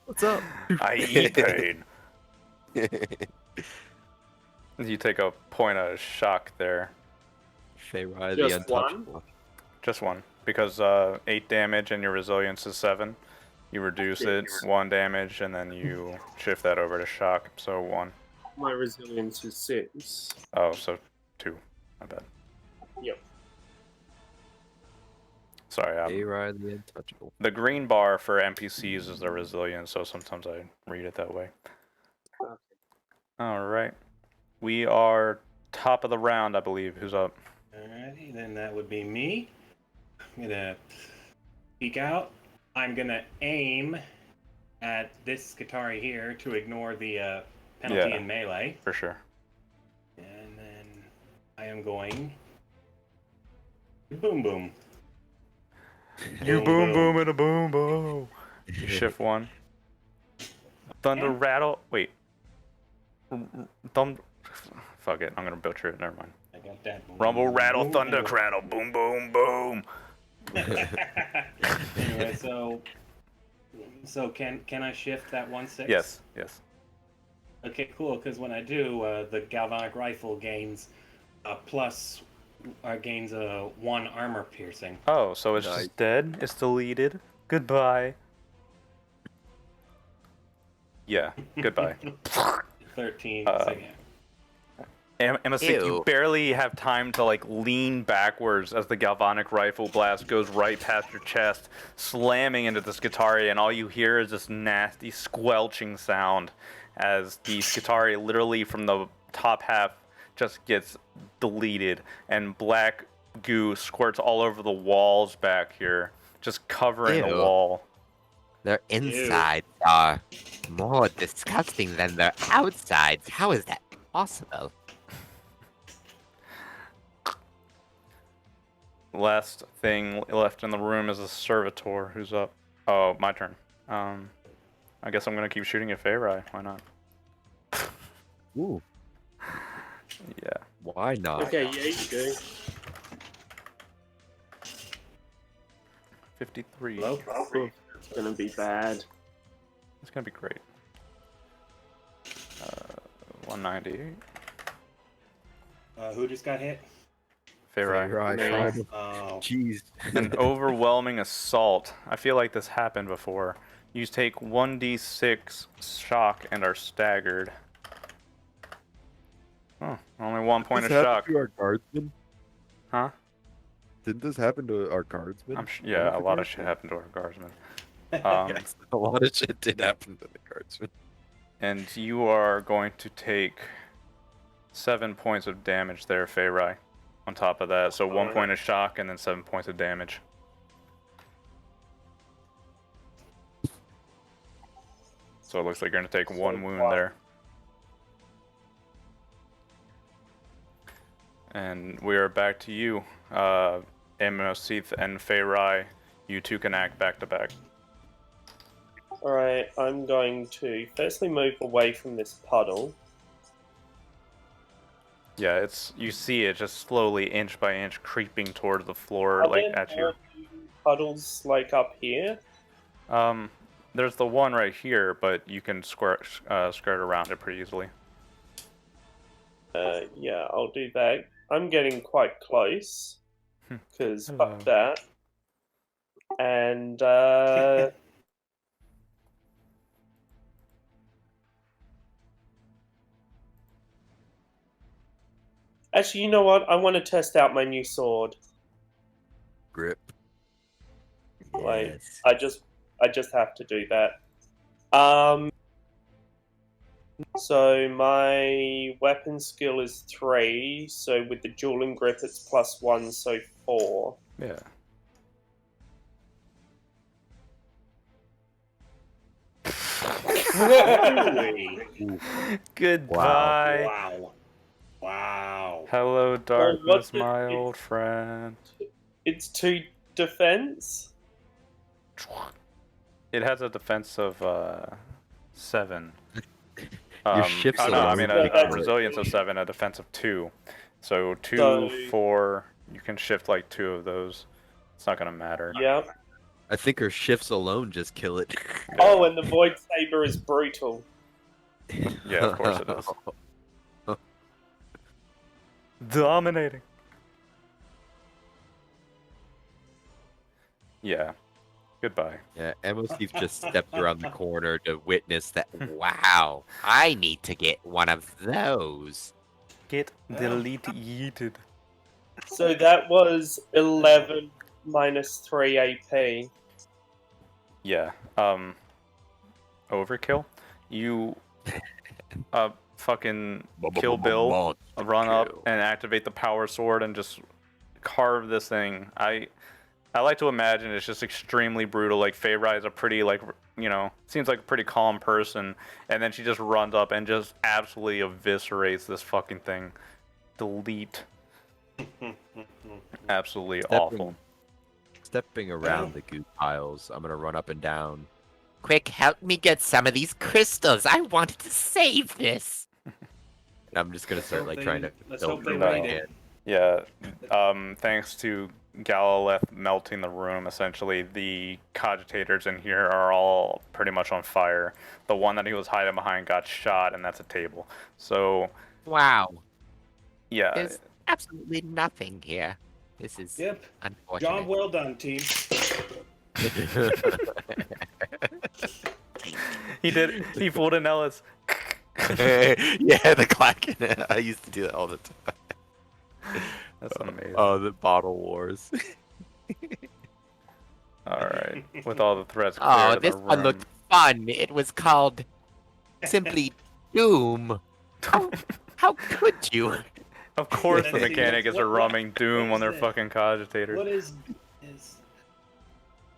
What's up? I eat pain. You take a point of shock there. Feyrai the Just one? untouchable. Just one. Because 8 damage and your resilience is 7. You reduce it 1 damage and then you shift that over to shock, so 1. My resilience is 6. Oh, so 2. My bad. Yep. Sorry, Feyrai the untouchable. the green bar for NPCs is their resilience, so sometimes I read it that way. Okay. Alright. We are top of the round, I believe. Who's up? Alrighty, then that would be me. I'm gonna peek out. I'm gonna aim at this Skitari here to ignore the penalty Yeah. in melee. For sure. And then I am going boom boom. You Boom, boom. and a boom boom. You shift 1. Thunder And- rattle. Wait. Thumb. Fuck it. I'm gonna butcher it. Never mind. I got that. Boom, Rumble, boom, rattle, boom, thunder, and- crattle. Boom, boom, boom. Anyway, so can I shift that 1/6? Yes. Yes. Okay, cool. Because when I do, the galvanic rifle gains gains 1 armor piercing. Oh, so it's Nice. just dead? It's deleted? Goodbye. Yeah, goodbye. 13. Uh, so yeah. Emma, you Ew. barely have time to like lean backwards as the galvanic rifle blast goes right past your chest, slamming into the Skitari, and all you hear is this nasty squelching sound as the Skitari literally from the top half just gets deleted, and black goo squirts all over the walls back here, just covering the Ew. wall. Their insides are more disgusting than their outsides. How is that possible? Last thing left in the room is a servitor who's up. Oh, my turn. I guess I'm gonna keep shooting at Feyrai. Why not? Ooh, Yeah. why not? Okay, yeah, you go. 53. Hello? It's gonna be bad. It's gonna be great. 198. Who just got hit? Feyrai. Feyrai, Me. Feyrai. Oh, Jeez. An overwhelming assault. I feel like this happened before. You take 1d6 shock and are staggered. Oh, only 1 point of This happened shock. to our guardsmen? Huh? Didn't this happen to our guardsmen? Yeah, a lot of shit happened to our guardsmen. Um, Yes, a lot of shit did happen to the guardsmen. And you are going to take 7 points of damage there, Feyrai. On top of that, so 1 Alright. point of shock and then 7 points of damage. So it looks like you're going to take 1 wound there. And we are back to you, Amosith and Feyrai. You two can act back to back. Alright, I'm going to firstly move away from this puddle. Yeah, it's you see it just slowly, inch by inch, creeping towards the floor, Are like there at you. more puddles like up here? There's the one right here, but you can skirt around it pretty easily. Yeah, I'll do that. I'm getting quite close. Because Hello. fuck that. And, actually, you know what? I want to test out my new sword. Grip. Like, Yes. I just have to do that. So my weapon skill is 3, so with the dueling grip it's +1, so 4. Yeah. Holy. Goodbye. Wow. Wow. Hello, what's darkness, it- my it's- old friend. It's 2 defense? It has a defense of 7. shift's oh, no, I mean alone. a resilience of 7, a defense of 2. So 2, So- 4. You can shift like 2 of those. It's not gonna matter. Yeah. I think her shifts alone just kill it. Oh, and the Void Saber is brutal. Yeah, of course it is. Dominating. Yeah. Goodbye. Yeah, Emma Steve just stepped around the corner to witness that. Wow, I need to get one of those. Get deleted. So that was 11 minus 3 AP. Yeah. Overkill. You fucking kill Bill, run up and activate the power sword and just carve this thing. I like to imagine it's just extremely brutal. Like Feyre is a pretty seems like a pretty calm person, and then she just runs up and just absolutely eviscerates this fucking thing. Delete. Absolutely awful. Stepping around the goo piles, I'm gonna run up and down. Quick, help me get some of these crystals. I wanted to save this. And I'm just gonna start Let's like trying to hope they filter my made it. hand. Yeah. Thanks to Galaleth melting the room, essentially the cogitators in here are all pretty much on fire. The one that he was hiding behind got shot, and that's a table. So Wow, yeah. there's absolutely nothing here. This is Yep. unfortunate. Job well done, team. He did. He pulled an Ellis. Yeah, the clacking. I used to do that all the time. That's amazing. Oh, the bottle wars. All right. With all the threats clear Oh, in the this one room. looked fun. It was called simply Doom. How could you? Of course, the Let's see, mechanic is a what- rumming Doom what on their is it? fucking cogitators. What is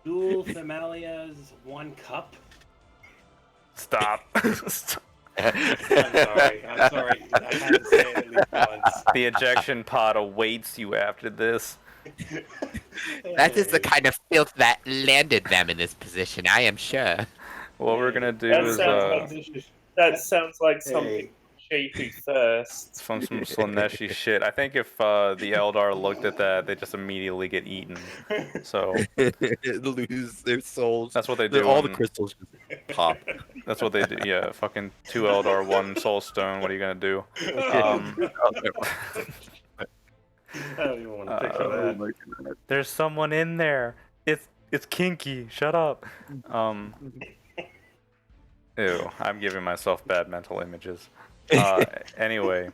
Dual Femalia's 1 cup? Stop. Stop. I'm sorry. I had to say it at least once. The ejection pod awaits you after this. That is the kind of filth that landed them in this position, I am sure. What we're gonna do That is sounds like something cheapy first. from some Slaneshi shit. I think if the Eldar looked at that, they just immediately get eaten. So Lose their souls. that's what they do. All the in- crystals just pop. That's what they do. Yeah, fucking 2 Eldar, 1 Soul Stone. What are you gonna do? I don't even want to picture that. There's someone in there. It's Kinky. Shut up. Ew. I'm giving myself bad mental images. Anyway,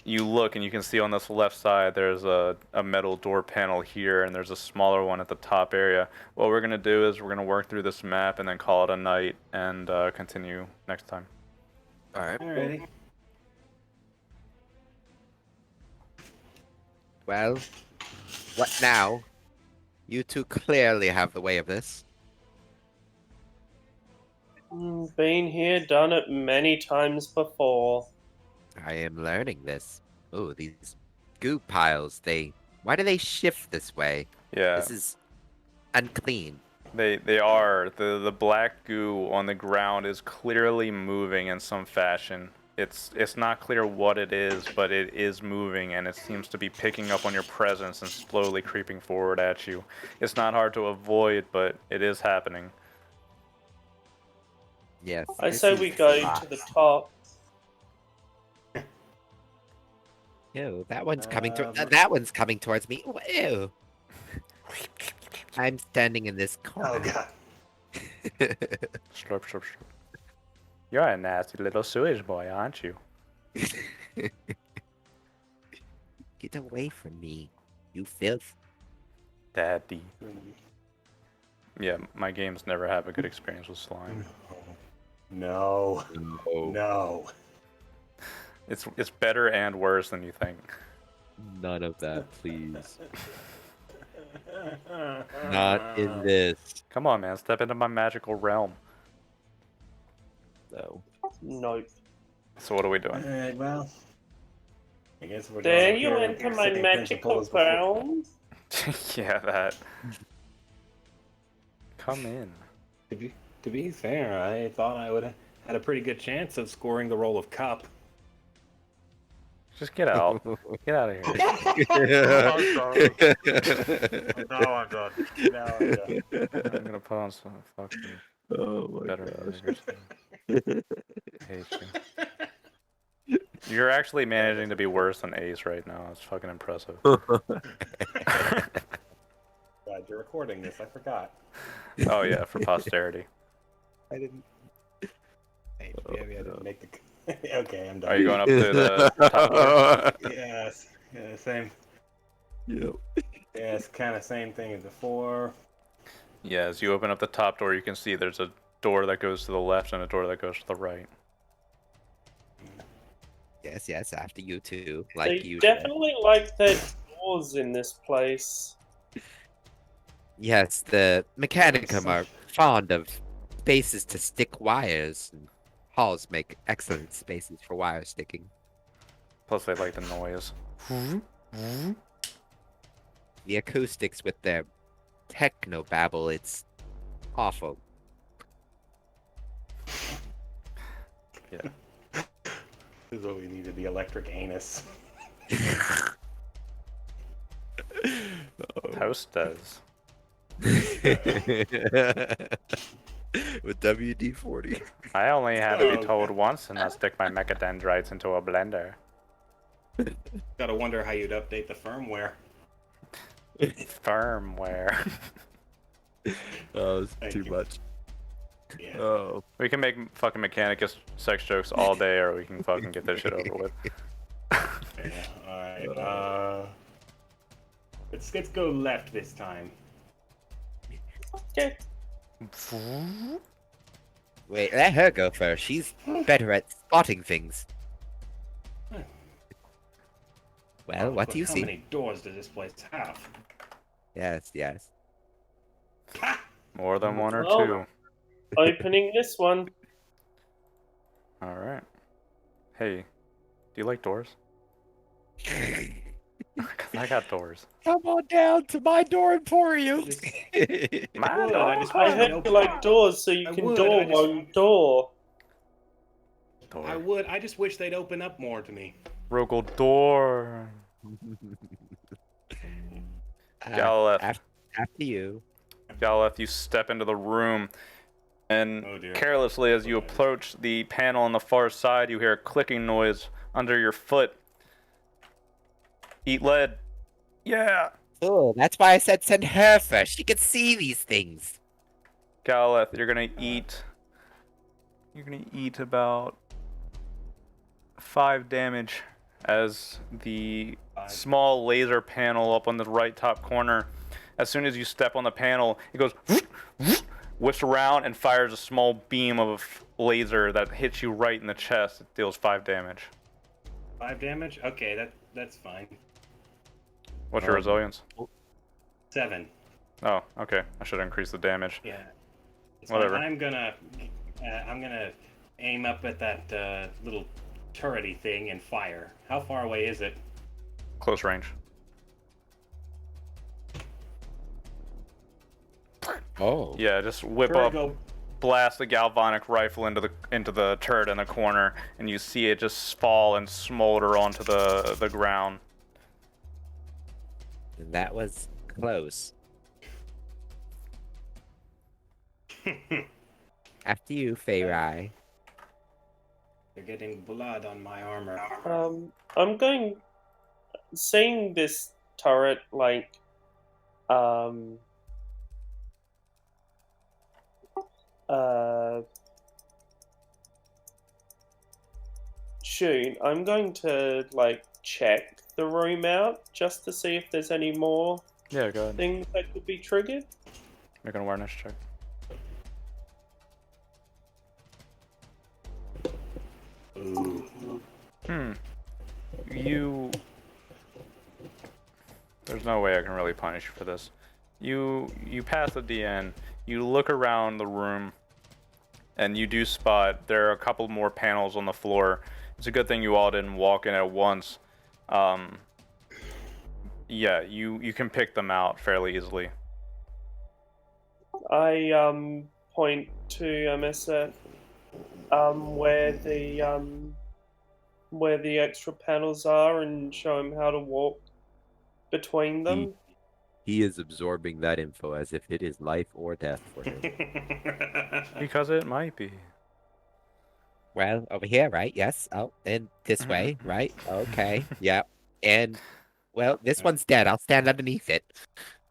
you look and you can see on this left side there's a metal door panel here, and there's a smaller one at the top area. What we're gonna do is we're gonna work through this map and then call it a night and continue next time. All right. Alrighty. Well, what now? You two clearly have the way of this. Been here, done it many times before. I am learning this. Oh, these goo piles, why do they shift this way? Yeah. This is unclean. They are. The black goo on the ground is clearly moving in some fashion. It's not clear what it is, but it is moving, and it seems to be picking up on your presence and slowly creeping forward at you. It's not hard to avoid, but it is happening. Yes. I this say is we go hot. to the top. Ew, that one's coming that one's coming towards me. Ew. I'm standing in this corner. Oh god. Slurp, slurp, slurp. You're a nasty little sewage boy, aren't you? Get away from me, you filth. Daddy. Yeah, my games never have a good experience with slime. No. No, No. It's better and worse than you think. none of that, please. Not in this. Come on, man, step into my magical realm. No. Nope. So what are we doing? Alright, well. I guess we're Dare going you here enter with my city magical principles before- realm? Yeah, that. Come in. To be fair, I thought I would had a pretty good chance of scoring the role of cup. Just get out. Get out of here. I'm sorry. Now I'm done. Now I'm done. I'm gonna put on some fucking Oh my better gosh. music or something. I hate you. You're actually managing to be worse than Ace right now. It's fucking impressive. Glad you're recording this. I forgot. Oh yeah, for posterity. I didn't. Hey, maybe I didn't make the. Okay, I'm done. Are you going up to the top door? Yes. Yeah, same. Yep. Yeah, it's kind of same thing as before. Yeah, as you open up the top door, you can see there's a door that goes to the left and a door that goes to the right. Yes, yes, after you too. They Like you. definitely like their doors in this place. Yes, the Mechanicum are fond of spaces to stick wires, and halls make excellent spaces for wire sticking. Plus, they like the noise. The acoustics with their techno babble, it's awful. Yeah. This is what we needed, the electric anus. House does. With WD-40. I only had to be Oh, told once, and I stick my mechadendrites into a blender. Gotta wonder how you'd update the firmware. Firmware. Oh, it's Thank too you. much. Yeah. Oh. We can make fucking Mechanicus sex jokes all day, or we can fucking get this shit over with. Yeah, alright. Let's go left this time. Okay. Wait, let her go first. She's better at spotting things. Well, what do you How see? many doors does this place have? Yes, yes. Ha! More than one or Well- two. Opening this one. Alright. Hey, do you like doors? 'Cause I got doors. Come on down to my door emporium. My would, I just door. I wanted heard to you open- like doors, so you I can would, door I just- one door. Door. I just wish they'd open up more to me. Rogel door. Galileth. After you. Galileth, you step into the room, and Oh dear. carelessly as you approach the panel on the far side, you hear a clicking noise under your foot. Eat lead. Yeah. Oh, that's why I said send her first. She could see these things. Galileth, you're gonna eat. You're gonna eat about 5 damage as the small laser panel up on the right top corner. As soon as you step on the panel, it goes whips around and fires a small beam of laser that hits you right in the chest. It deals 5 damage. 5 damage? Okay, that's fine. What's your resilience? 7. Oh, okay. I should increase the damage. Yeah. It's Whatever. fine. I'm gonna aim up at that little turrety thing and fire. How far away is it? Close range. Oh. Yeah, just whip Sure, up, go. blast the galvanic rifle into the turret in the corner, and you see it just fall and smolder onto the ground. That was close. After you, Feyrai. They're getting blood on my armor. I'm going. Seeing this turret, like, shoot, I'm going to, like, check the room out just to see if there's any more Yeah, go ahead. things that could be triggered. Make an awareness check. Ooh. You... There's no way I can really punish you for this. You pass the DN, you look around the room, and you do spot there are a couple more panels on the floor. It's a good thing you all didn't walk in at once. Yeah, you can pick them out fairly easily. I point to Amessa. where the extra panels are and show him how to walk between them? He is absorbing that info as if it is life or death for him. Because it might be. Well, over here, right? Yes. Oh, and this way, right? Okay. Yeah. And, well, this one's dead. I'll stand underneath it.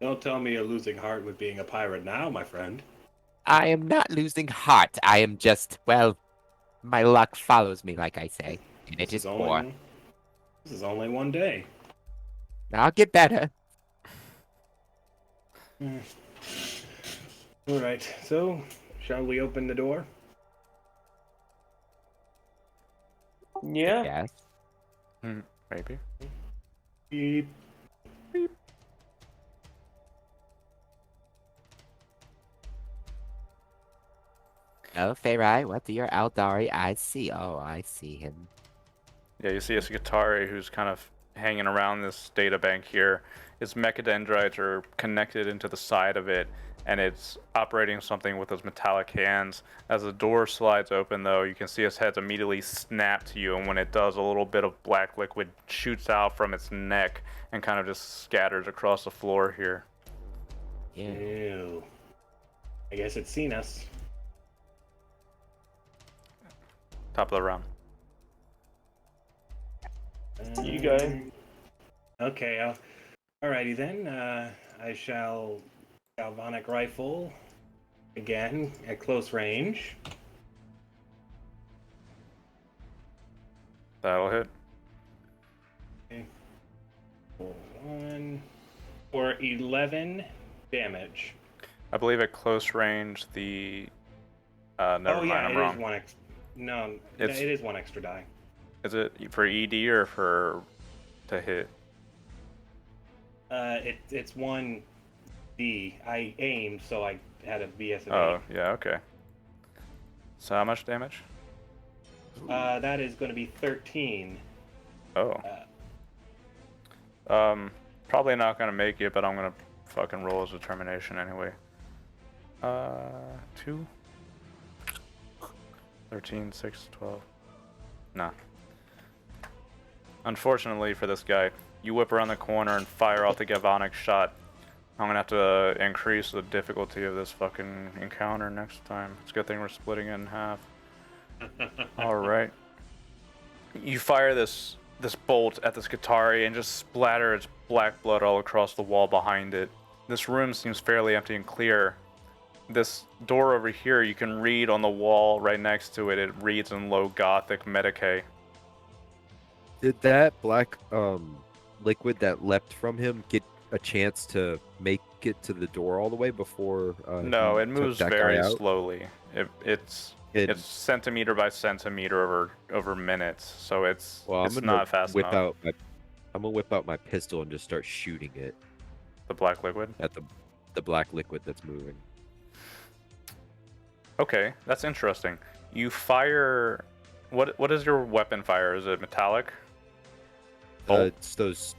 Don't tell me you're losing heart with being a pirate now, my friend. I am not losing heart. I am just, well, my luck follows me, like I say. And it is poor. This is only one day. I'll get better. All right. So, shall we open the door? Yeah. Yes. Maybe. Beep. Oh, Feyrai, what do your Aldari eyes see? Oh, I see him. Yeah, you see a Skitari who's kind of hanging around this data bank here. Its mechadendrites are connected into the side of it, and it's operating something with those metallic hands. As the door slides open, though, you can see its head immediately snap to you, and when it does, a little bit of black liquid shoots out from its neck and kind of just scatters across the floor here. Yeah. Ew. I guess it's seen us. Top of the round. You go. Okay. Alrighty then. I shall galvanic rifle again at close range. That'll hit. Okay. 1 for 11 damage. I believe at close range, the... never mind, I'm wrong. Is one no, It's- it is one extra die. Is it for ED or for to hit? It's 1D. I aimed, so I had a BS of Oh, yeah, okay. So how much damage? 8. That is going to be 13. Oh. Probably not gonna make it, but I'm gonna fucking roll as determination anyway. 2? 13, 6, 12. Nah. Unfortunately for this guy, you whip around the corner and fire off the galvanic shot. I'm gonna have to increase the difficulty of this fucking encounter next time. It's a good thing we're splitting it in half. Alright. You fire this bolt at this Skitari and just splatter its black blood all across the wall behind it. This room seems fairly empty and clear. This door over here, you can read on the wall right next to it. It reads in low Gothic Medicae. Did that black liquid that leapt from him get a chance to make it to the door all the way before? No, he it took moves that guy very out? slowly. It's centimeter by centimeter over minutes, so it's not fast enough. I'm gonna whip out my pistol and just start shooting it The black liquid. at the black liquid that's moving. Okay, that's interesting. You fire. What is your weapon fire? Is it metallic? Bolt? It's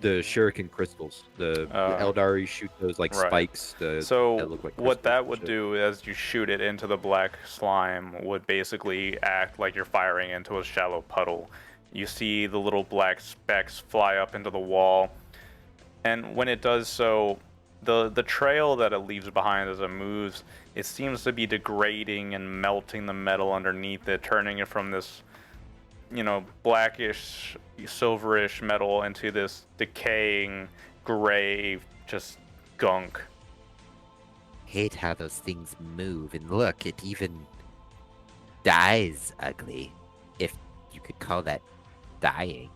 the shuriken crystals. The Eldari shoot those like right. spikes. So that look like what crystals that and would shit. do as you shoot it into the black slime would basically act like you're firing into a shallow puddle. You see the little black specks fly up into the wall, and when it does so, the trail that it leaves behind as it moves, it seems to be degrading and melting the metal underneath it, turning it from this, blackish, silverish metal into this decaying, gray, just gunk. Hate how those things move, and look, it even dies ugly. If you could call that dying.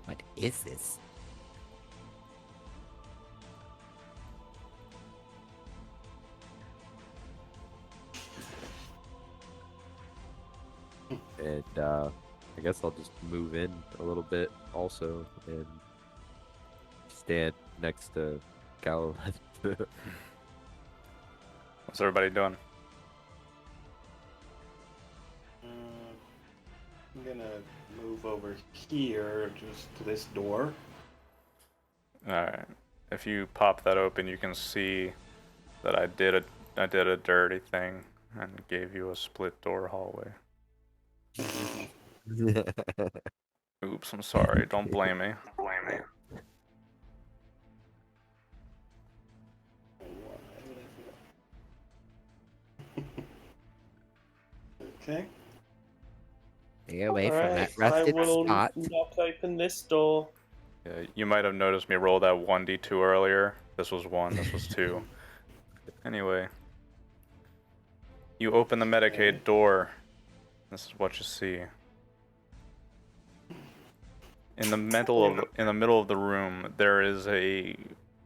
What is this? And I guess I'll just move in a little bit also and stand next to Gal. What's everybody doing? I'm gonna move over here, just to this door. Alright. If you pop that open, you can see that I did a dirty thing. and gave you a split door hallway. Oops, I'm sorry. Don't blame me. Okay. Stay away from that Alright, I rusted will spot. knock open this door. You might have noticed me roll that 1d2 earlier. This was 1, this was 2. Anyway. You open the Medicaid door. This is what you see. In the middle of the room, there is a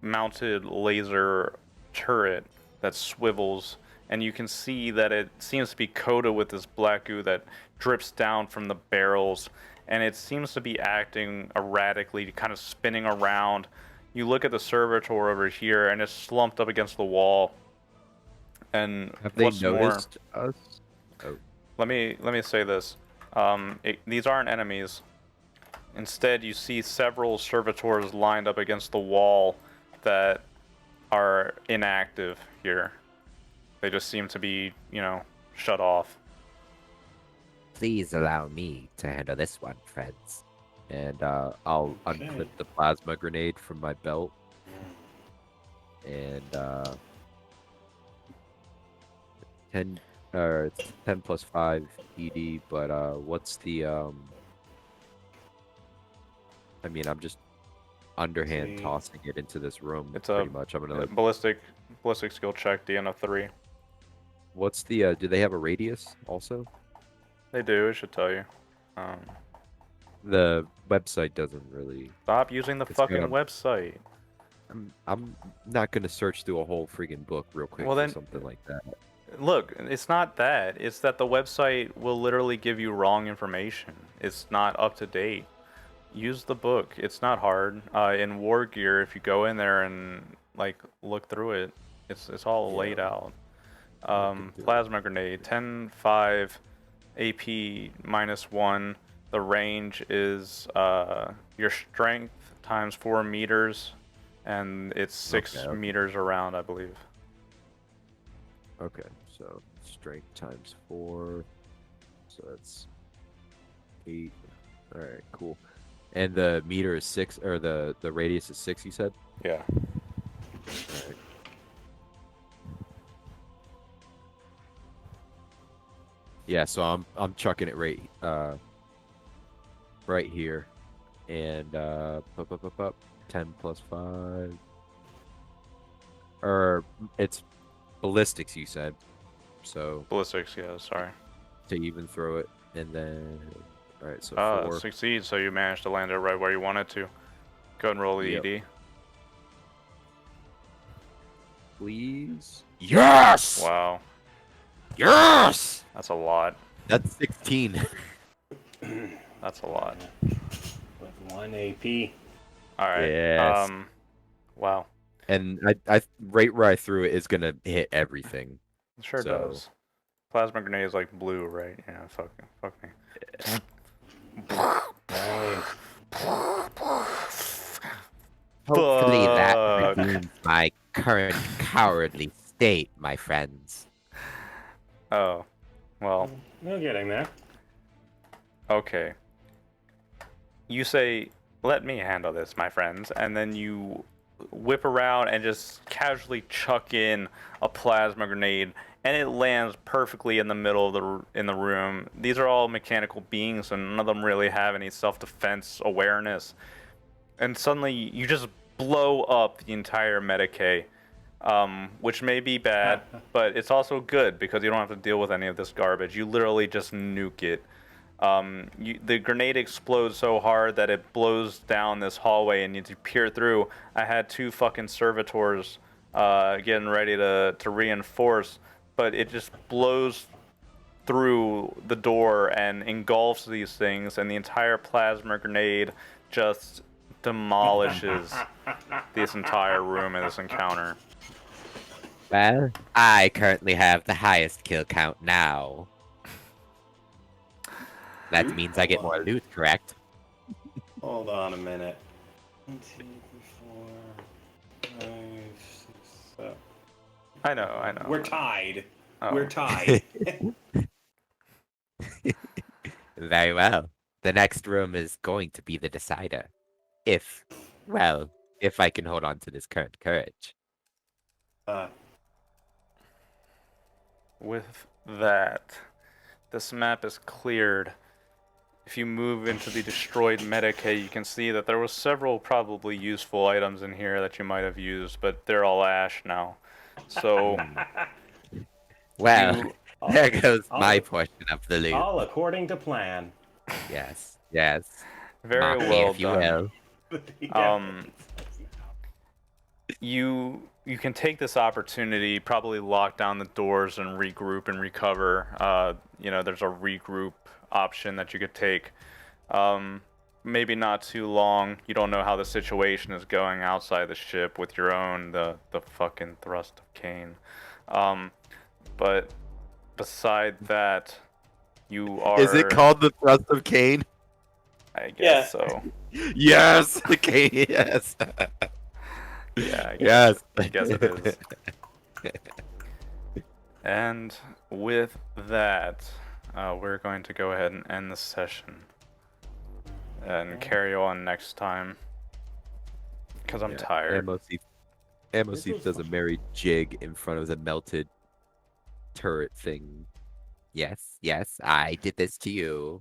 mounted laser turret that swivels, and you can see that it seems to be coated with this black goo that drips down from the barrels, and it seems to be acting erratically, kind of spinning around. You look at the servitor over here, and it's slumped up against the wall. And Have they what's more, noticed us? let me say this: these aren't enemies. Instead, you see several servitors lined up against the wall that are inactive here. They just seem to be, shut off. Please allow me to handle this one, friends. And I'll Okay. unclip the plasma grenade from my belt. And 10 it's 10 plus 5 ED, but what's the I mean, I'm just underhand See. tossing it into this room. It's pretty a much. I'm gonna like. ballistic skill check, DN of 3. What's the? Do they have a radius also? They do. It should tell you. The website doesn't really. Stop using the It's fucking got a- website. I'm not gonna search through a whole freaking book real quick Well, for then- something like that. Look, it's not that. It's that the website will literally give you wrong information. It's not up to date. Use the book. It's not hard. In War Gear, if you go in there and look through it, it's all laid out. Plasma grenade, 10-5, AP -1. The range is your strength times 4 meters, and it's 6 Okay. meters around, I believe. Okay, so strength times 4, so that's 8. All right, cool. And the meter is 6, or the radius is 6. You said. Yeah. All right. Yeah, so I'm chucking it right here, and up 10 plus 5, or it's ballistics. You said, so Ballistics, yeah, sorry. to even throw it, and then all right, so 4. Succeed, so you managed to land it right where you wanted to. Go and roll the Yep. ED. Please. Yes! Wow, Yes! that's a lot. That's 16. That's a lot. With 1 AP. All right. Yes. Wow. And I right where I threw it is gonna hit everything. It sure So- does. Plasma grenade is like blue, right? Yeah. Fuck me. Hopefully that Fuck. redeems my current cowardly state, my friends. Oh, well. We're getting there. Okay. You say, "Let me handle this, my friends," and then you whip around and just casually chuck in a plasma grenade, and it lands perfectly in the middle of the room. These are all mechanical beings, and none of them really have any self-defense awareness. And suddenly, you just blow up the entire Medicaid, which may be bad, but it's also good because you don't have to deal with any of this garbage. You literally just nuke it. The grenade explodes so hard that it blows down this hallway, and you peer through. I had 2 fucking servitors getting ready to reinforce, but it just blows through the door and engulfs these things, and the entire plasma grenade just demolishes this entire room in this encounter. Well, I currently have the highest kill count now. That means I get more loot, correct? Hold on a minute. 1, 2, 4, 5, 6, 7. I know. We're tied. We're tied. Very well. The next room is going to be the decider. If, well, if I can hold on to this current courage. With that, this map is cleared. If you move into the destroyed Medicae, you can see that there were several probably useful items in here that you might have used, but they're all ash now. So, Well, you, there goes all- my portion of the loot. All according to plan. Yes, yes. very Mock me well if you done. will. You can take this opportunity, probably lock down the doors and regroup and recover. There's a regroup option that you could take. Maybe not too long. You don't know how the situation is going outside the ship with your own the fucking thrust of Cain. But beside that, you are. Is it called the thrust of Cain? I guess Yeah. so. Yes, Cain. Yes. Yeah, I guess, Yes. I guess it is. And with that, we're going to go ahead and end the session and carry on next time because I'm tired. Amosif does a merry jig in front of the melted turret thing. Yes, yes, I did this to you.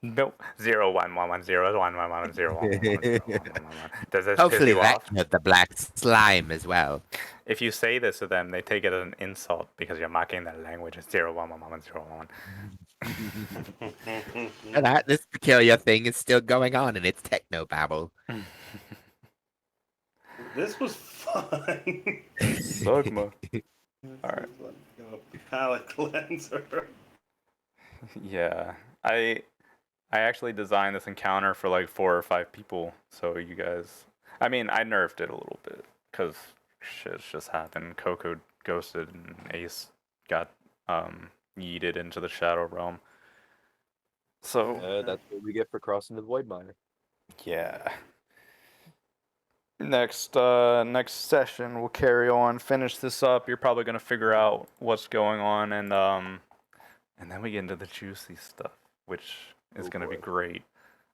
Nope. 0111011011101. Does this piss Hopefully you that off? killed the black slime as well. If you say this to them, they take it as an insult because you're mocking their language. It's 0111011. This peculiar thing is still going on in its techno babble. This was fun. Sogma. All right. Palette cleanser. Yeah, I actually designed this encounter for like 4 or 5 people, so you guys. I mean, I nerfed it a little bit because shit's just happened. Coco ghosted and Ace got yeeted into the Shadow Realm. So That's what we get for crossing the Voidmire. yeah. Next session we'll carry on, finish this up. You're probably gonna figure out what's going on, and then we get into the juicy stuff, which is gonna be great.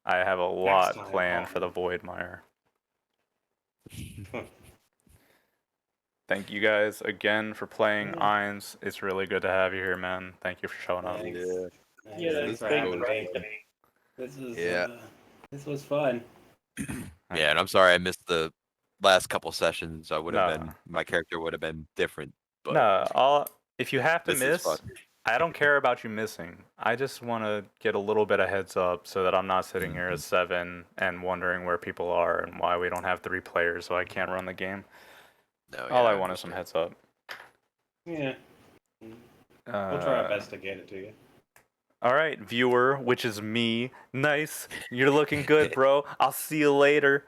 I have a lot time, planned for the Voidmire. Thank you guys again for playing Eins. It's really good to have you here, man. Thank you for showing up. Thanks. Yeah, Thanks it's for been having great. me. This is Yeah. this was fun. Yeah, and I'm sorry I missed the last couple sessions. I would have No. been my character would have been different. But No, if you have to this is miss, fun. I don't care about you missing. I just want to get a little bit of heads up so that I'm not sitting here at 7 and wondering where people are and why we don't have 3 players so I can't run the game. No, All yeah, I want is some understand. heads up. Yeah. We'll try our best to get it to you. All right, viewer, which is me. Nice. You're looking good, bro. I'll see you later.